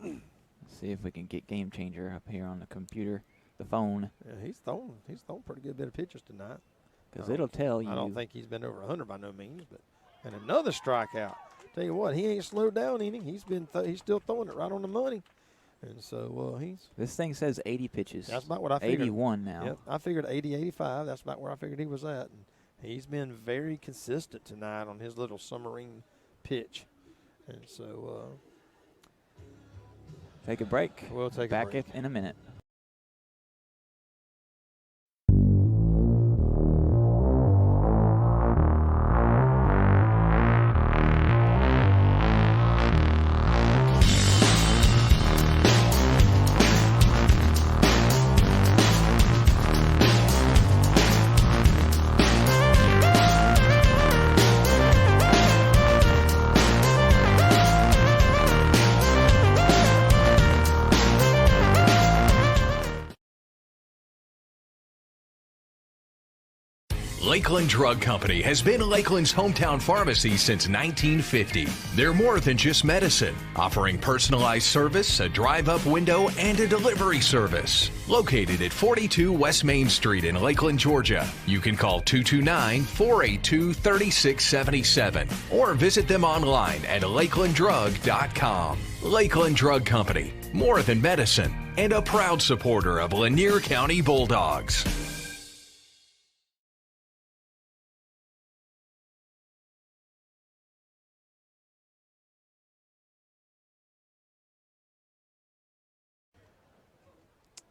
Let's see if we can get Game Changer up here on the computer, the phone. Yeah, he's thrown pretty good bit of pitches tonight. Because it'll tell you. I don't think he's been over 100 by no means, but and another strikeout. Tell you what, he ain't slowed down any. He's still throwing it right on the money, and so he's. This thing says 80 pitches. That's about what I figured. 81 now. Yep, I figured 80, 85. That's about where I figured he was at. And he's been very consistent tonight on his little submarine pitch, and so. Take a break. We'll take Back a break. in a minute. Lakeland Drug Company has been Lakeland's hometown pharmacy since 1950. They're more than just medicine, offering personalized service, a drive-up window, and a delivery service. Located at 42 West Main Street in Lakeland, Georgia. You can call 229-482-3677 or visit them online at lakelanddrug.com. Lakeland Drug Company, more than medicine, and a proud supporter of Lanier County Bulldogs.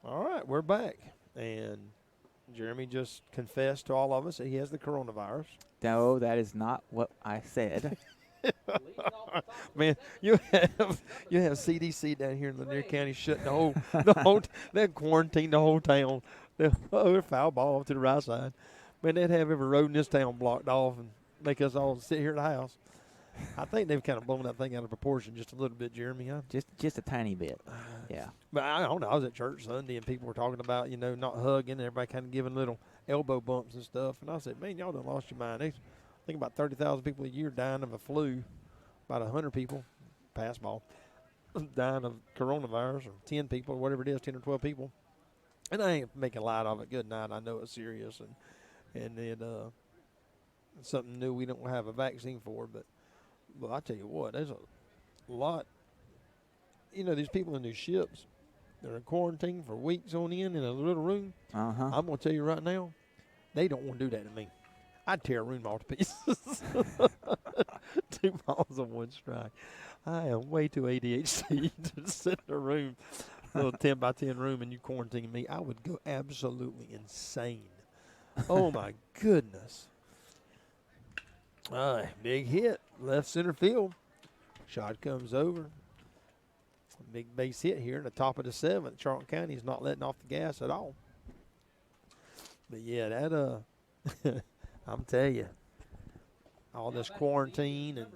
All right, we're back. And Jeremy just confessed to all of us that he has the coronavirus. No, that is not what I said. Man, you have CDC down here in Lanier County shutting they quarantined the whole town. They're foul ball to the right side. Man, they'd have every road in this town blocked off and make us all sit here at the house. I think they've kind of blown that thing out of proportion just a little bit, Jeremy. Huh? Just a tiny bit. Yeah. But I don't know. I was at church Sunday and people were talking about, not hugging. Everybody kind of giving little elbow bumps and stuff. And I said, man, y'all done lost your mind. I think about 30,000 people a year dying of a flu. About 100 people, pass ball, dying of coronavirus, or 10 people, or whatever it is, 10 or 12 people. And I ain't making light of it. Good night. I know it's serious. And it's something new we don't have a vaccine for. But I tell you what, there's a lot. These people in these ships, they're in quarantine for weeks on end in a little room. Uh-huh. I'm going to tell you right now, they don't want to do that to me. I'd tear a room all to pieces. 2 balls on 1 strike. I am way too ADHD to sit in a room, a little 10 by 10 room, and you quarantine me. I would go absolutely insane. Oh, my goodness. Big hit, left center field. Shot comes over. Big base hit here in the top of the 7th. Charlton County is not letting off the gas at all. But, yeah, that I'm telling you, all this quarantine, and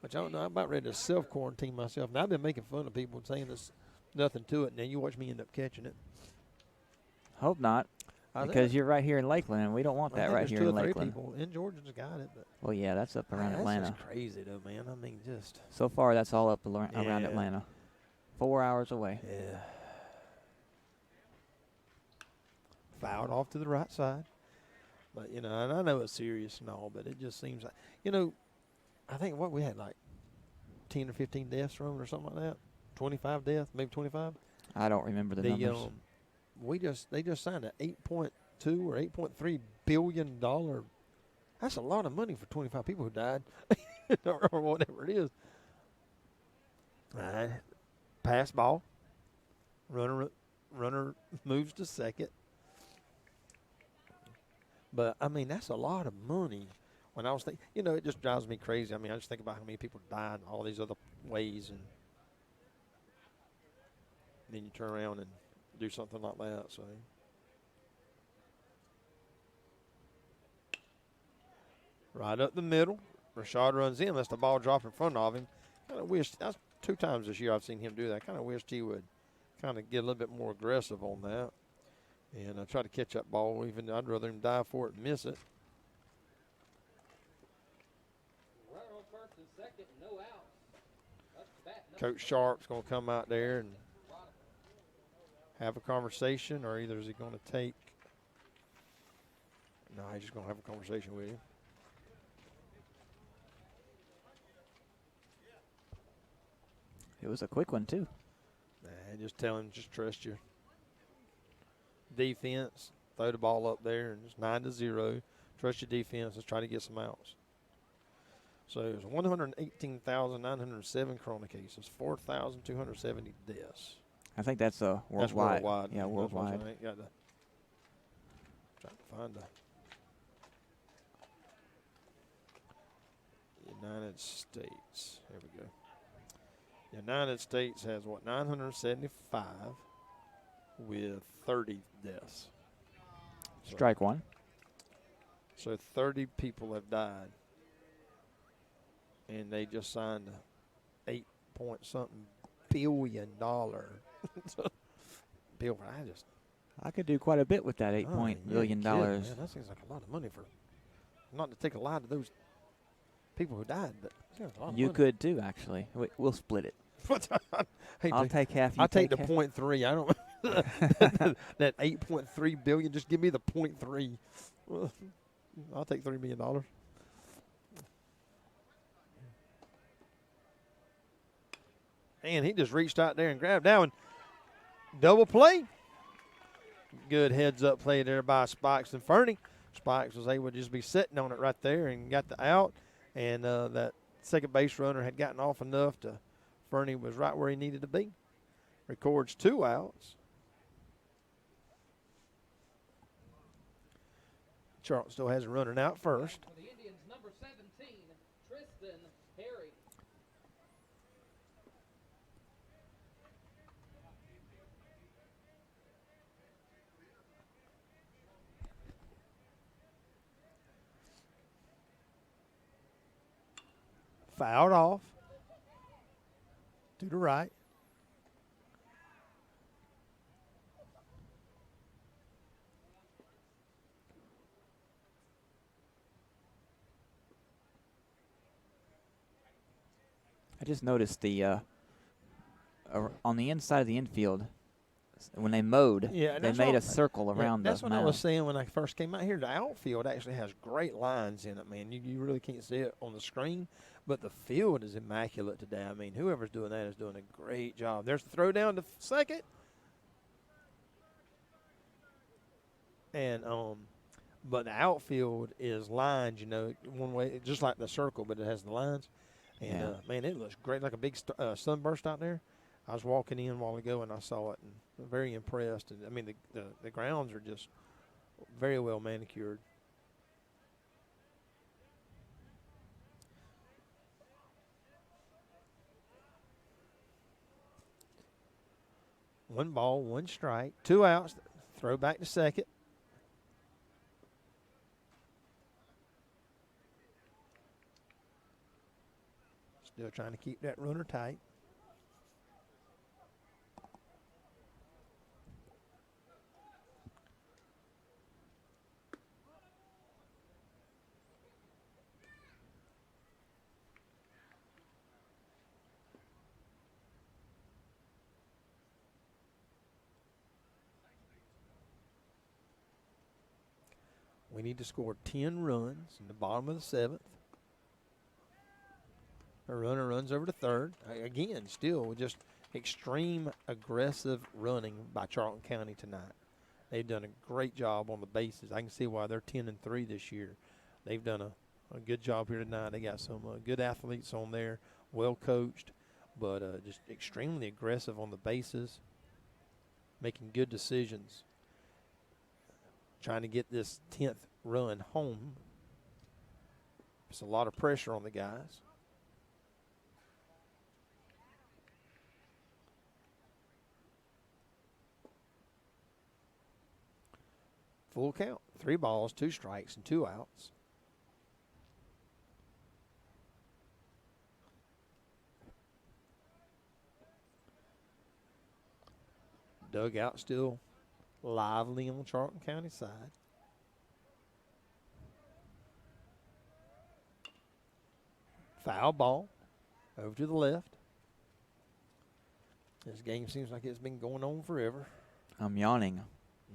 which I don't know, I'm about ready to self-quarantine myself. Now, I've been making fun of people saying there's nothing to it, and then you watch me end up catching it. Hope not, because you're right here in Lakeland, and we don't want that right here in Lakeland. People in Georgia's got it, but well, yeah, that's up around Atlanta. That's just crazy, though, man. I mean, just so far, that's all up around Atlanta. 4 hours away. Yeah. Fouled off to the right side. But, and I know it's serious and all, but it just seems like, I think we had like 10 or 15 deaths from it or something like that. 25 deaths, maybe 25. I don't remember the numbers. They just signed an $8.2 or $8.3 billion. That's a lot of money for 25 people who died or whatever it is. All right. Pass ball. Runner moves to second. But, I mean, that's a lot of money. When I was thinking, it just drives me crazy. I mean, I just think about how many people died in all these other ways. And then you turn around and do something like that. So, Right up the middle. Rashad runs in, lets the ball drop in front of him. Kind of wish, that's 2 times this year I've seen him do that. Kind of wished he would kind of get a little bit more aggressive on that. And try to catch that ball. Even I'd rather him dive for it and miss it. Runner on first and second, no outs. Up to bat, Coach Sharp's going to come out there and have a conversation, or either is he going to take – no, he's just going to have a conversation with you. It was a quick one, too. Nah, just tell him, just trust your defense. Throw the ball up there, and it's 9-0. Trust your defense. Let's try to get some outs. So it was 118,907 corona cases, 4,270 deaths. I think that's worldwide. That's worldwide. Yeah, worldwide. I ain't got to try to find the United States. Here we go. The United States has, 975 with 30 deaths. Strike one. So 30 people have died. And they just signed a $8-point-something billion bill. I could do quite a bit with that $8 billion. Man, that seems like a lot of money for, not to take a lot of those people who died, but a lot of You money. could too, actually. We'll split it. I'll take half. You I'll take the half. 0.3. I don't. That 8.3 billion. Just give me the 0.3. Well, I'll take $3 million. And he just reached out there and grabbed that one. Double play. Good heads up play there by Spikes and Fernie. Spikes was able to just be sitting on it right there and got the out. And that second base runner had gotten off enough to Fernie was right where he needed to be. Records 2 outs. Charlton still has a runner out first. For the Indians, number 17, Tristan Harry. Fouled off to the right. I just noticed the on the inside of the infield, when they mowed, they made a circle around the That's what mound. I was saying when I first came out here. The outfield actually has great lines in it, man. You really can't see it on the screen, but the field is immaculate today. I mean, whoever's doing that is doing a great job. There's the throw down to second. And but the outfield is lined, one way, just like the circle, but it has the lines. And, man, it looks great, like a big sunburst out there. I was walking in a while ago, and I saw it, and I'm very impressed. And I mean, the grounds are just very well manicured. One ball, one strike, 2 outs, throw back to second. Still trying to keep that runner tight. We need to score 10 runs in the bottom of the 7th. A runner runs over to third. Again, still just extreme aggressive running by Charlton County tonight. They've done a great job on the bases. I can see why they're 10-3 this year. They've done a good job here tonight. They got some good athletes on there, well coached, but just extremely aggressive on the bases, making good decisions, trying to get this 10th run home. It's a lot of pressure on the guys. Full count. 3 balls, 2 strikes, and 2 outs. Dugout still lively on Charlton County side. Foul ball over to the left. This game seems like it's been going on forever. I'm yawning.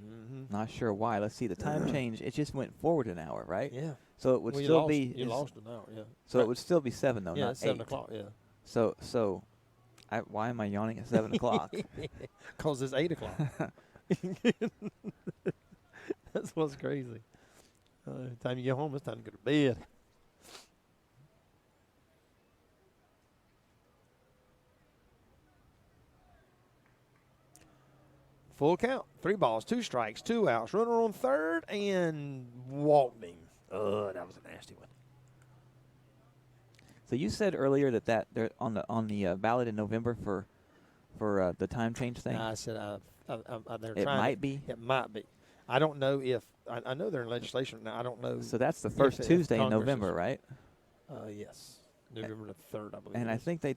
Mm-hmm. Not sure why. Let's see. The time change. It just went forward an hour, right? Yeah. So it would Well, still be. You lost an hour, yeah. So it would still be 7 though, Yeah, not it's 7 8. o'clock, yeah. So, why am I yawning at 7 o'clock? Because it's 8 o'clock. That's what's crazy. Time you get home, it's time to go to bed. Full count. 3 balls, 2 strikes, 2 outs. Runner on third and walked him. That was a nasty one. So you said earlier that they're on the ballot in November for the time change thing. I said they're It trying. might be. It might be. I don't know if I know they're in legislation now. I don't know. So that's the first if Tuesday in Congress November, is- right? Yes, November the 3rd, I believe. And it I is. think they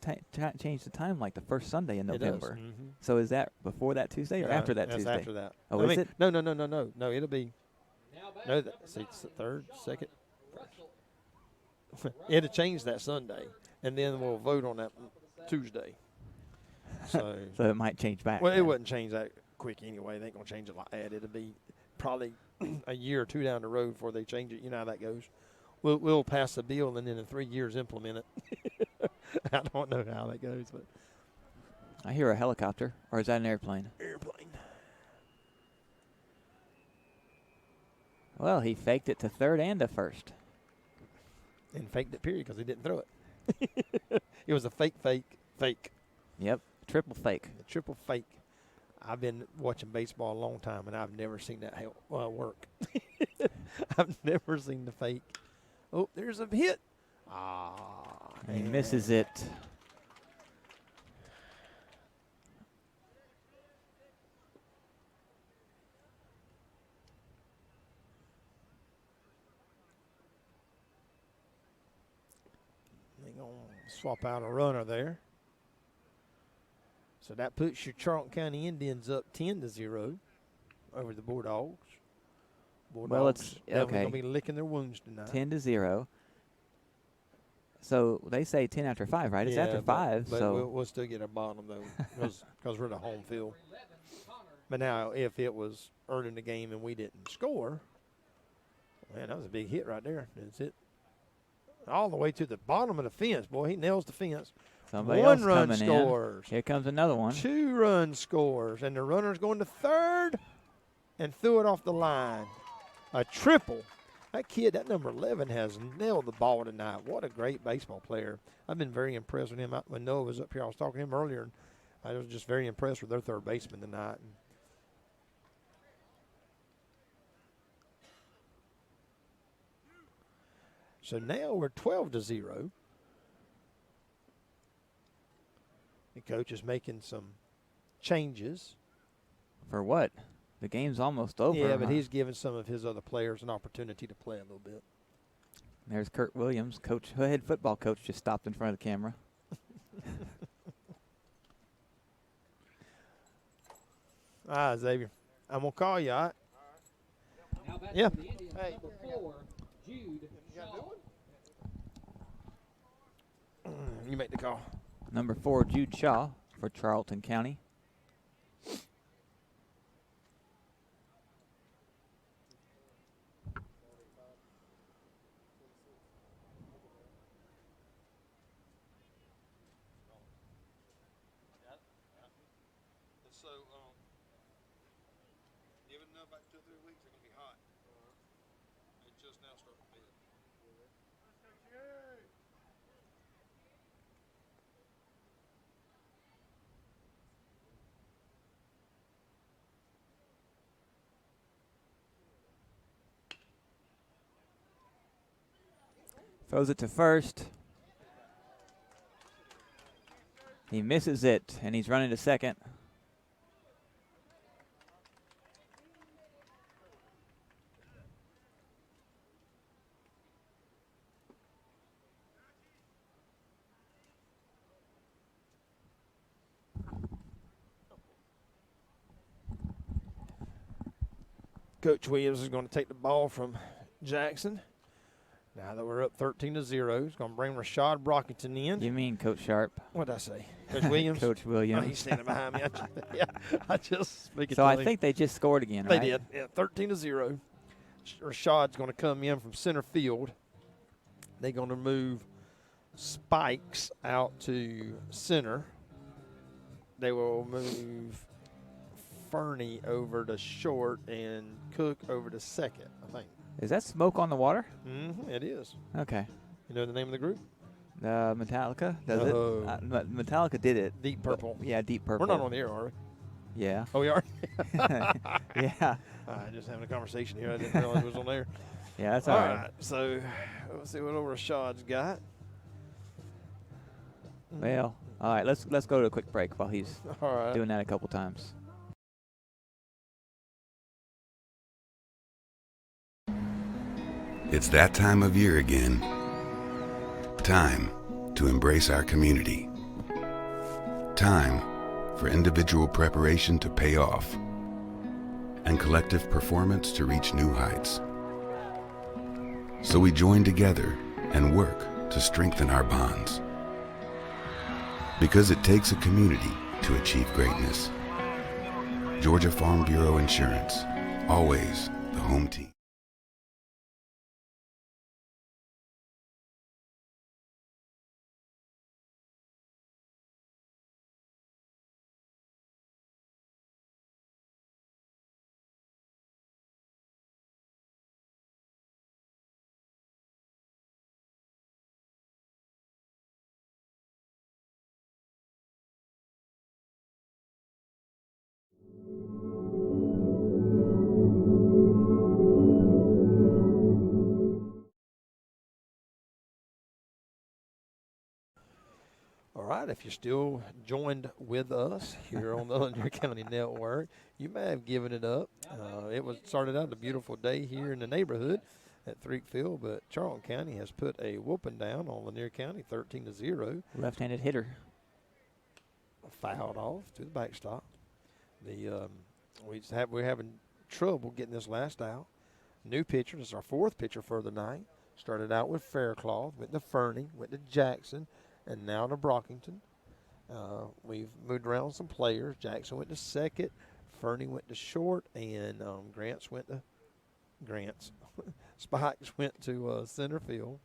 changed the time like the first Sunday in It does. November. Mhm. So is that before that Tuesday or after that that's Tuesday? after that. Oh, I is mean, it? No. No, it'll be Now back no. number See, it's the 9, 3rd, 2nd. Russell. It'll change that Sunday, and then we'll vote on that Tuesday. So, So it might change back. well, it then. wouldn't change that quick anyway. They ain't gonna change it like that. It'll be probably a year or 2 down the road before they change it. You know how that goes. We'll pass the bill and then in 3 years implement it. I don't know how that goes, but I hear a helicopter, or is that an airplane? airplane. Well, he faked it to third and to first. And faked it, period, because he didn't throw it. It was a fake. Yep, triple fake. The triple fake. I've been watching baseball a long time, and I've never seen that work. I've never seen the fake. Oh, there's a hit. He misses it. They're going to swap out a runner there. So that puts your Charlton County Indians up 10-0 over the Bulldogs. Well, it's- definitely okay. going to be licking their wounds tonight. 10-0. So they say 10 after 5, right? It's after 5. But So we'll still get a bottom, though, because we're the home field. But now, if it was early in the game and we didn't score, man, that was a big hit right there. That's it. All the way to the bottom of the fence. Boy, he nails the fence. somebody One else run coming scores. in. Here comes another one. 2 run scores. And the runner's going to third and threw it off the line. A triple. That kid, that number 11, has nailed the ball tonight. What a great baseball player. I've been very impressed with him. When Noah was up here, I was talking to him earlier, and I was just very impressed with their third baseman tonight. So now we're 12-0. The coach is making some changes. For what? The game's almost over. Yeah, but huh? he's giving some of his other players an opportunity to play a little bit. There's Kurt Williams, head football coach, just stopped in front of the camera. All right, Xavier. I'm going to call you, all right? Now back Yeah. for the Indians, number 4, Jude Shaw. You make the call. Number 4, Jude Shaw for Charlton County. So, given enough about 2 or 3 weeks, they're going to be hot. It just now started to bid. Throws it to first. He misses it, and he's running to second. Coach Williams is going to take the ball from Jackson. Now that we're up 13-0, he's going to bring Rashad Brockington in. You mean Coach Sharp? What did I say? Coach Williams? Coach Williams. Oh, he's standing behind me. I just speak it So to I him. think they just scored again, They right? did. Yeah, 13-0. Rashad's going to come in from center field. They're going to move Spikes out to center. They will move Fernie over to short and Cook over to second, I think. Is that smoke on the water? Mm-hmm, it is. Okay. You know the name of the group? Metallica does No. it? Metallica did it. Deep Purple. Yeah, Deep Purple. We're not on the air, are we? Yeah. Oh, we are? Yeah. Just having a conversation here. I didn't realize it was on there. Yeah, that's all right. So let's see what old Rashad's got. Well, all right. Let's go to a quick break while he's All right. doing that a couple times. It's that time of year again. Time to embrace our community. Time for individual preparation to pay off and collective performance to reach new heights. So we join together and work to strengthen our bonds. Because it takes a community to achieve greatness. Georgia Farm Bureau Insurance, always the home team. All right, if you're still joined with us here on the Lanier County Network, you may have given it up. Started out a beautiful day here in the neighborhood at Threekfield, but Charlton County has put a whooping down on Lanier County, 13-0. Left-handed hitter. Fouled off to the backstop. We're having trouble getting this last out. New pitcher. This is our fourth pitcher for the night. Started out with Faircloth, went to Fernie, went to Jackson, and now to Brockington. We've moved around some players. Jackson went to second, Fernie went to short, and Spikes went to center field.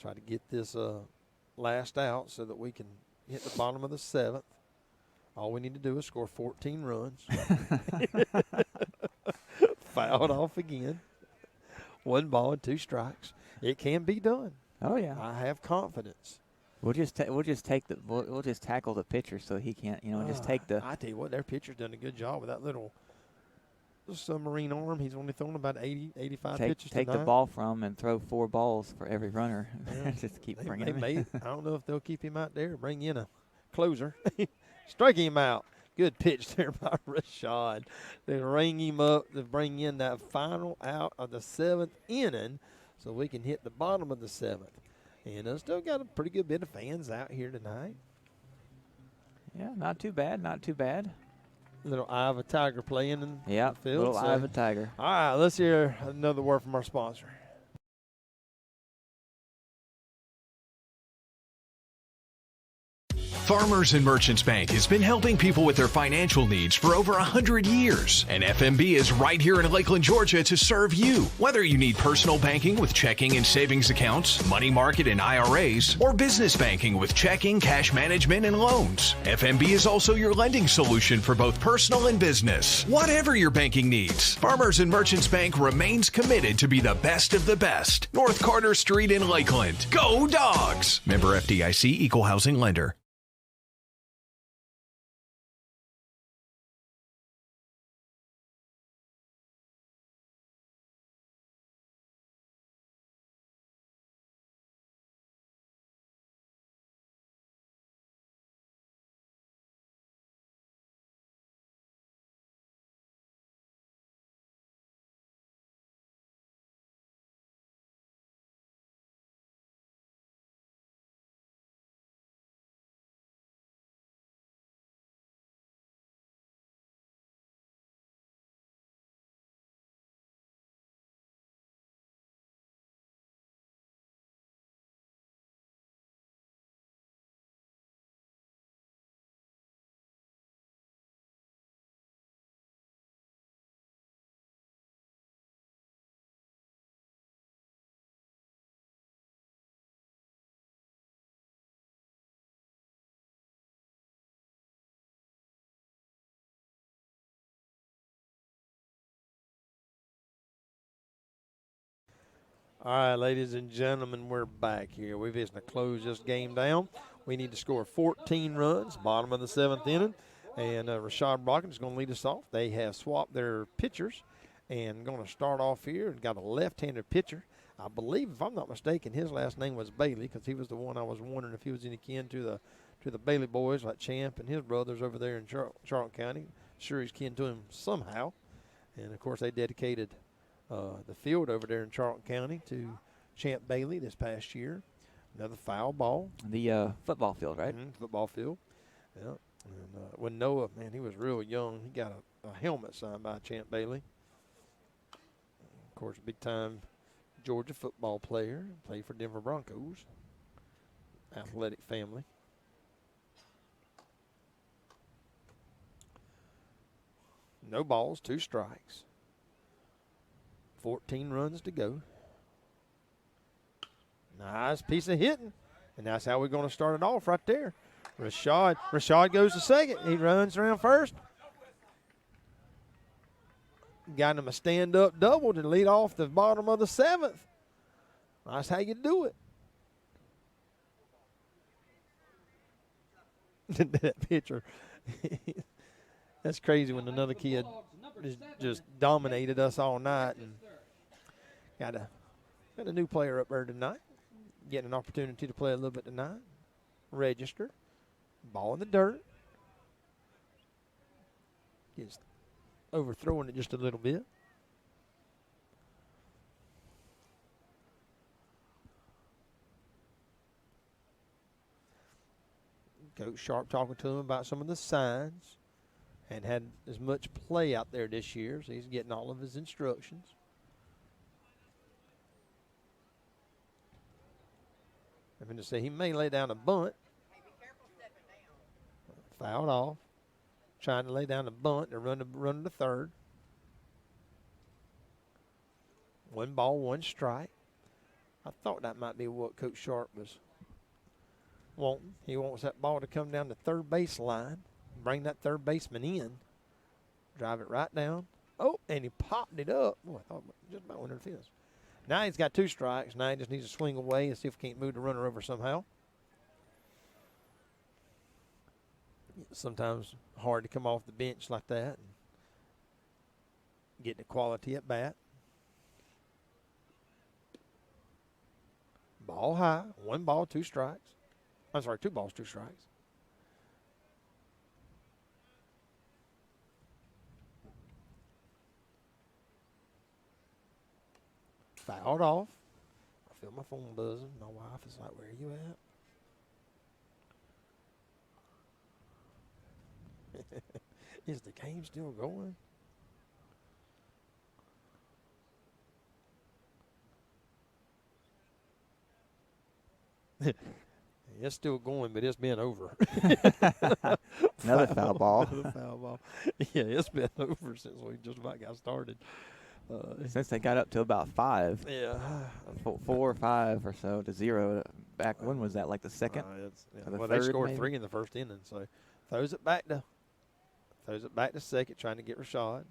Try to get this last out so that we can hit the bottom of the seventh. All we need to do is score 14 runs. Fouled off again. 1 ball and 2 strikes. It can be done. Oh yeah. I have confidence. We'll just tackle the pitcher so he can't, just take the. I tell you what, their pitcher's done a good job with that little submarine arm. He's only thrown about 85 pitches Take tonight. the ball from and throw 4 balls for every runner. Yeah. Just keep They bringing him may, in. I don't know if they'll keep him out there. Bring in a closer. Strike him out. Good pitch there by Rashad. They ring him up to bring in that final out of the 7th inning so we can hit the bottom of the 7th. And still got a pretty good bit of fans out here tonight. Yeah, not too bad. Not too bad. Little Eye of a Tiger playing in the field. Little Eye of a Tiger. All right, let's hear another word from our sponsor. Farmers and Merchants Bank has been helping people with their financial needs for over 100 years. And FMB is right here in Lakeland, Georgia to serve you. Whether you need personal banking with checking and savings accounts, money market and IRAs, or business banking with checking, cash management, and loans, FMB is also your lending solution for both personal and business. Whatever your banking needs, Farmers and Merchants Bank remains committed to be the best of the best. North Carter Street in Lakeland. Go Dogs! Member FDIC, Equal Housing Lender. All right, ladies and gentlemen, we're back here. We're just going to close this game down. We need to score 14 runs, bottom of the 7th inning. And Rashad Brockett is going to lead us off. They have swapped their pitchers and going to start off here. And got a left-handed pitcher. I believe, if I'm not mistaken, his last name was Bailey because he was the one I was wondering if he was any kin to the Bailey boys like Champ and his brothers over there in Charlton County. Sure he's kin to him somehow. And, of course, they dedicated the field over there in Charlton County to Champ Bailey this past year. Another foul ball. The football field, right? Football field. Yeah. And when Noah, man, he was real young. He got a helmet signed by Champ Bailey. Of course, big-time Georgia football player. Played for Denver Broncos. Athletic family. No balls, 2 strikes. 14 runs to go. Nice piece of hitting. And that's how we're going to start it off right there. Rashad goes to second. He runs around first. Got him a stand-up double to lead off the bottom of the 7th. That's how you do it. That pitcher. That's crazy when another kid just dominated us all night. And got a new player up there tonight. Getting an opportunity to play a little bit tonight. Register. Ball in the dirt. Just overthrowing it just a little bit. Coach Sharp talking to him about some of the signs. And had as much play out there this year, so he's getting all of his instructions. I'm going to say he may lay down a bunt. Fouled off. Trying to lay down a bunt and run to third. 1 ball, 1 strike. I thought that might be what Coach Sharp was wanting. He wants that ball to come down the third base line. Bring that third baseman in. Drive it right down. Oh, and he popped it up. Boy, I thought just about went in the fence. Now he's got 2 strikes. Now he just needs to swing away and see if he can't move the runner over somehow. Sometimes hard to come off the bench like that and get the quality at bat. Ball high. 1 ball, 2 strikes. I'm sorry, 2 balls, 2 strikes. Fouled off. I feel my phone buzzing. My wife is like, where are you at? Is the game still going? It's still going, but it's been over. Another foul ball. Another foul ball. Yeah, it's been over since we just about got started. Since they got up to about 5. Yeah. 4 or 5 or so to 0. Back when was that? Like the second? Well, the they third, scored maybe? 3 in the first inning, so throws it back to second, trying to get Rashad.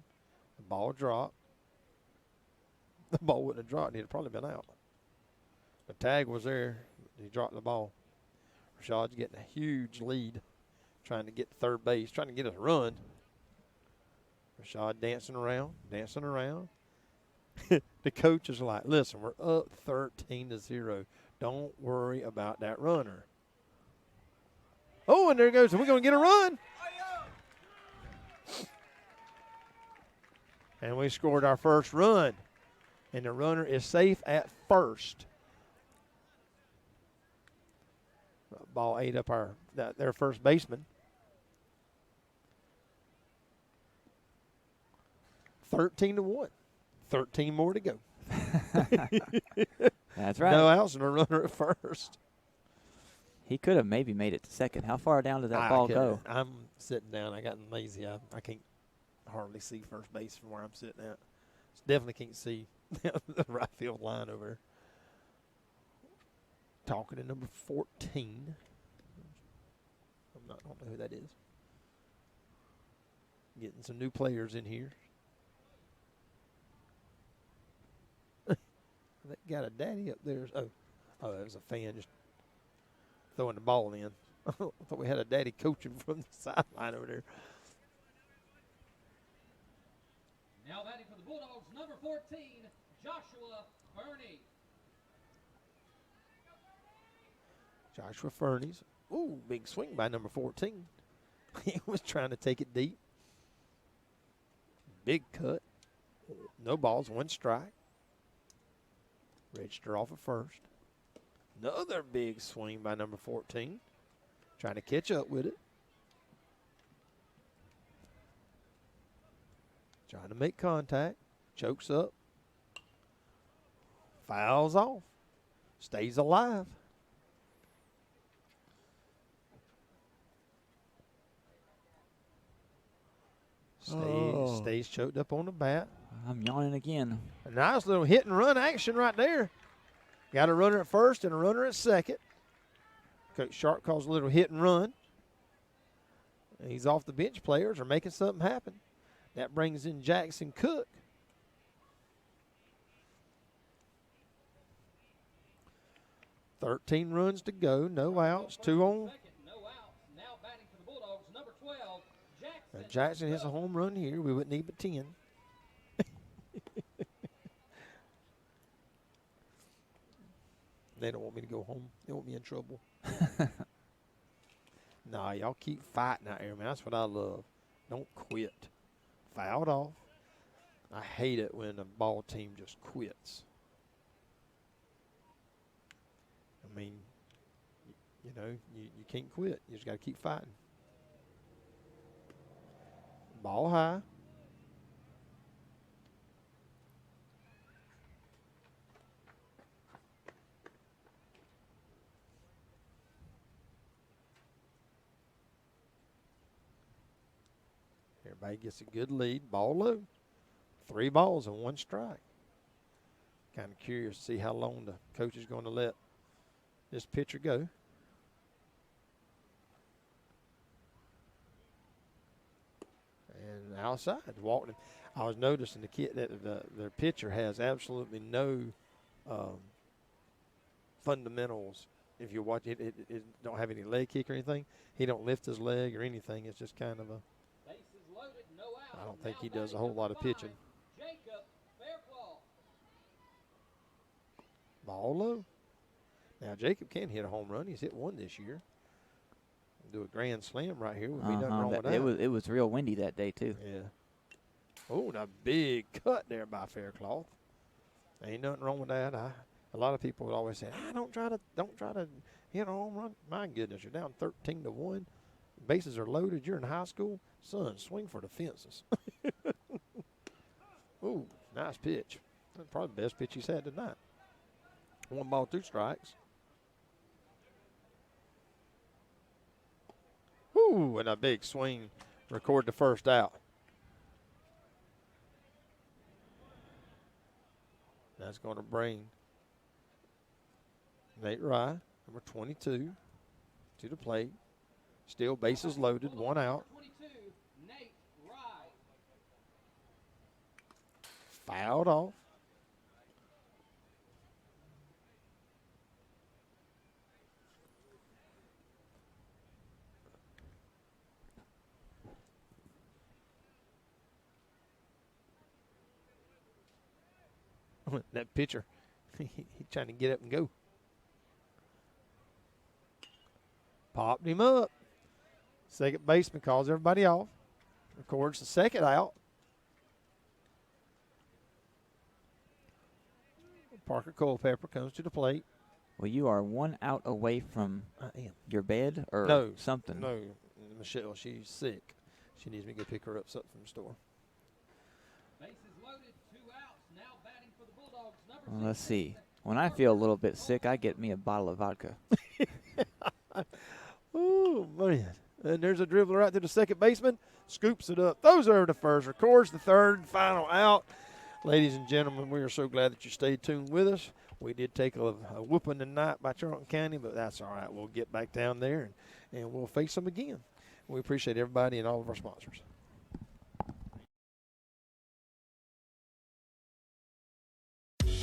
The ball dropped. The ball wouldn't have dropped. He'd have probably been out. The tag was there. He dropped the ball. Rashad's getting a huge lead, trying to get to third base, trying to get a run. Rashad dancing around. The coach is like, listen, we're up 13-0. Don't worry about that runner. Oh, and there it goes. We're going to get a run. And we scored our first run. And the runner is safe at first. Ball ate up their first baseman. 13-1. 13 more to go. That's right. No outs and a runner at first. He could have maybe made it to second. How far down did that ball go? I'm sitting down. I got lazy. I can't hardly see first base from where I'm sitting at. Definitely can't see the right field line over there. Talking to number 14. I don't know who that is. Getting some new players in here. That got a daddy up there. Oh, that was a fan just throwing the ball in. I thought we had a daddy coaching from the sideline over there. Now batting for the Bulldogs, number 14, Joshua Burney. Joshua Fernies. Ooh, big swing by number 14. He was trying to take it deep. Big cut. No balls, 1 strike. Register off at first. Another big swing by number 14. Trying to catch up with it. Trying to make contact. Chokes up. Fouls off. Stays alive. Stays choked up on the bat. I'm yawning again. A nice little hit and run action right there. Got a runner at first and a runner at second. Coach Sharp calls a little hit and run. And he's off the bench. Players are making something happen. That brings in Jackson Cook. "13 runs to go, no outs, 2 on. No outs. Now batting for the Bulldogs, number 12, Jackson. If Jackson hits a home run here, we wouldn't need but 10. They don't want me to go home. They want me in trouble. Nah, y'all keep fighting out here, man. That's what I love. Don't quit. Fouled off. I hate it when a ball team just quits. I mean, you know, you can't quit. You just got to keep fighting. Ball high. Everybody gets a good lead. Ball low. 3 balls and 1 strike. Kind of curious to see how long the coach is going to let this pitcher go. And outside, walking. I was noticing the kid that their pitcher has absolutely no fundamentals. If you watch it, it don't have any leg kick or anything. He don't lift his leg or anything. It's just kind of a. Bases loaded, no outs. I don't think Now he does a batting whole number lot of 5, pitching. Jacob Fairclough. Ball low. Now Jacob can hit a home run. He's hit 1 this year. Do a grand slam right here. Would be nothing wrong with that. It was real windy that day too. Yeah. Oh, and a big cut there by Faircloth. Ain't nothing wrong with that. A lot of people would always say, don't try to hit a home run. My goodness, you're down 13-1. Bases are loaded. You're in high school. Son, swing for the fences. Ooh, nice pitch. That's probably the best pitch he's had tonight. 1 ball, 2 strikes. Ooh, and a big swing. Record the first out. That's going to bring Nate Rye, number 22, to the plate. Still bases loaded, 1 out. 22, Nate Rye. Fouled off. That pitcher, he's trying to get up and go. Popped him up. Second baseman calls everybody off. Records the second out. Parker Culpepper comes to the plate. Well, you are 1 out away from I am. your bed or No, something. No, Michelle, she's sick. She needs me to go pick her up something from the store. Bases loaded, 2 outs. Now batting for the Bulldogs, number Well, let's 16, see. When I feel a little bit sick, I get me a bottle of vodka. Oh, man. And there's a dribbler right to the second baseman. Scoops it up. Throws over to first. Records the third and final out. Ladies and gentlemen, we are so glad that you stayed tuned with us. We did take a whooping tonight by Charlton County, but that's all right. We'll get back down there, and we'll face them again. We appreciate everybody and all of our sponsors.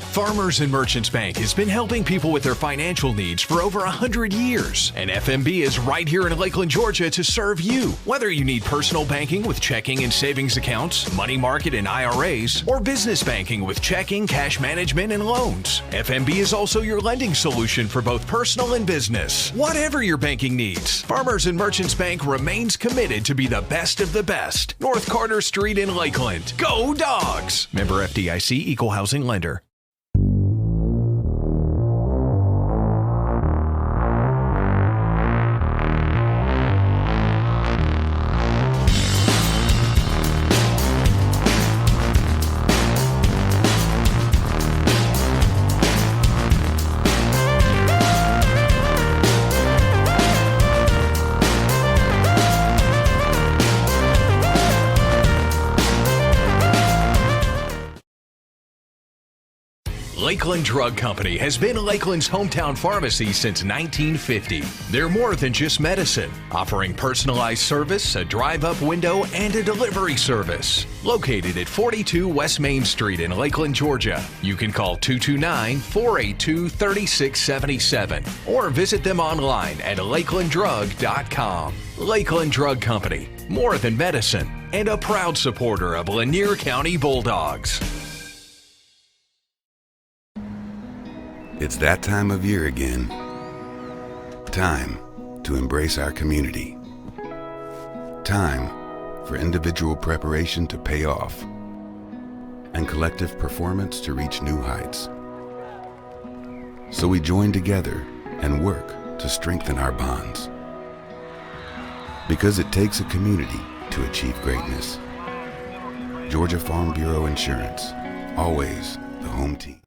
Farmers and Merchants Bank has been helping people with their financial needs for over 100 years. And FMB is right here in Lakeland, Georgia to serve you. Whether you need personal banking with checking and savings accounts, money market and IRAs, or business banking with checking, cash management, and loans, FMB is also your lending solution for both personal and business. Whatever your banking needs, Farmers and Merchants Bank remains committed to be the best of the best. North Carter Street in Lakeland. Go Dogs! Member FDIC, Equal Housing Lender. Lakeland Drug Company has been Lakeland's hometown pharmacy since 1950. They're more than just medicine, offering personalized service, a drive-up window, and a delivery service. Located at 42 West Main Street in Lakeland, Georgia. You can call 229-482-3677 or visit them online at lakelanddrug.com. Lakeland Drug Company, more than medicine, and a proud supporter of Lanier County Bulldogs. It's that time of year again. Time to embrace our community. Time for individual preparation to pay off and collective performance to reach new heights. So we join together and work to strengthen our bonds. Because it takes a community to achieve greatness. Georgia Farm Bureau Insurance, always the home team.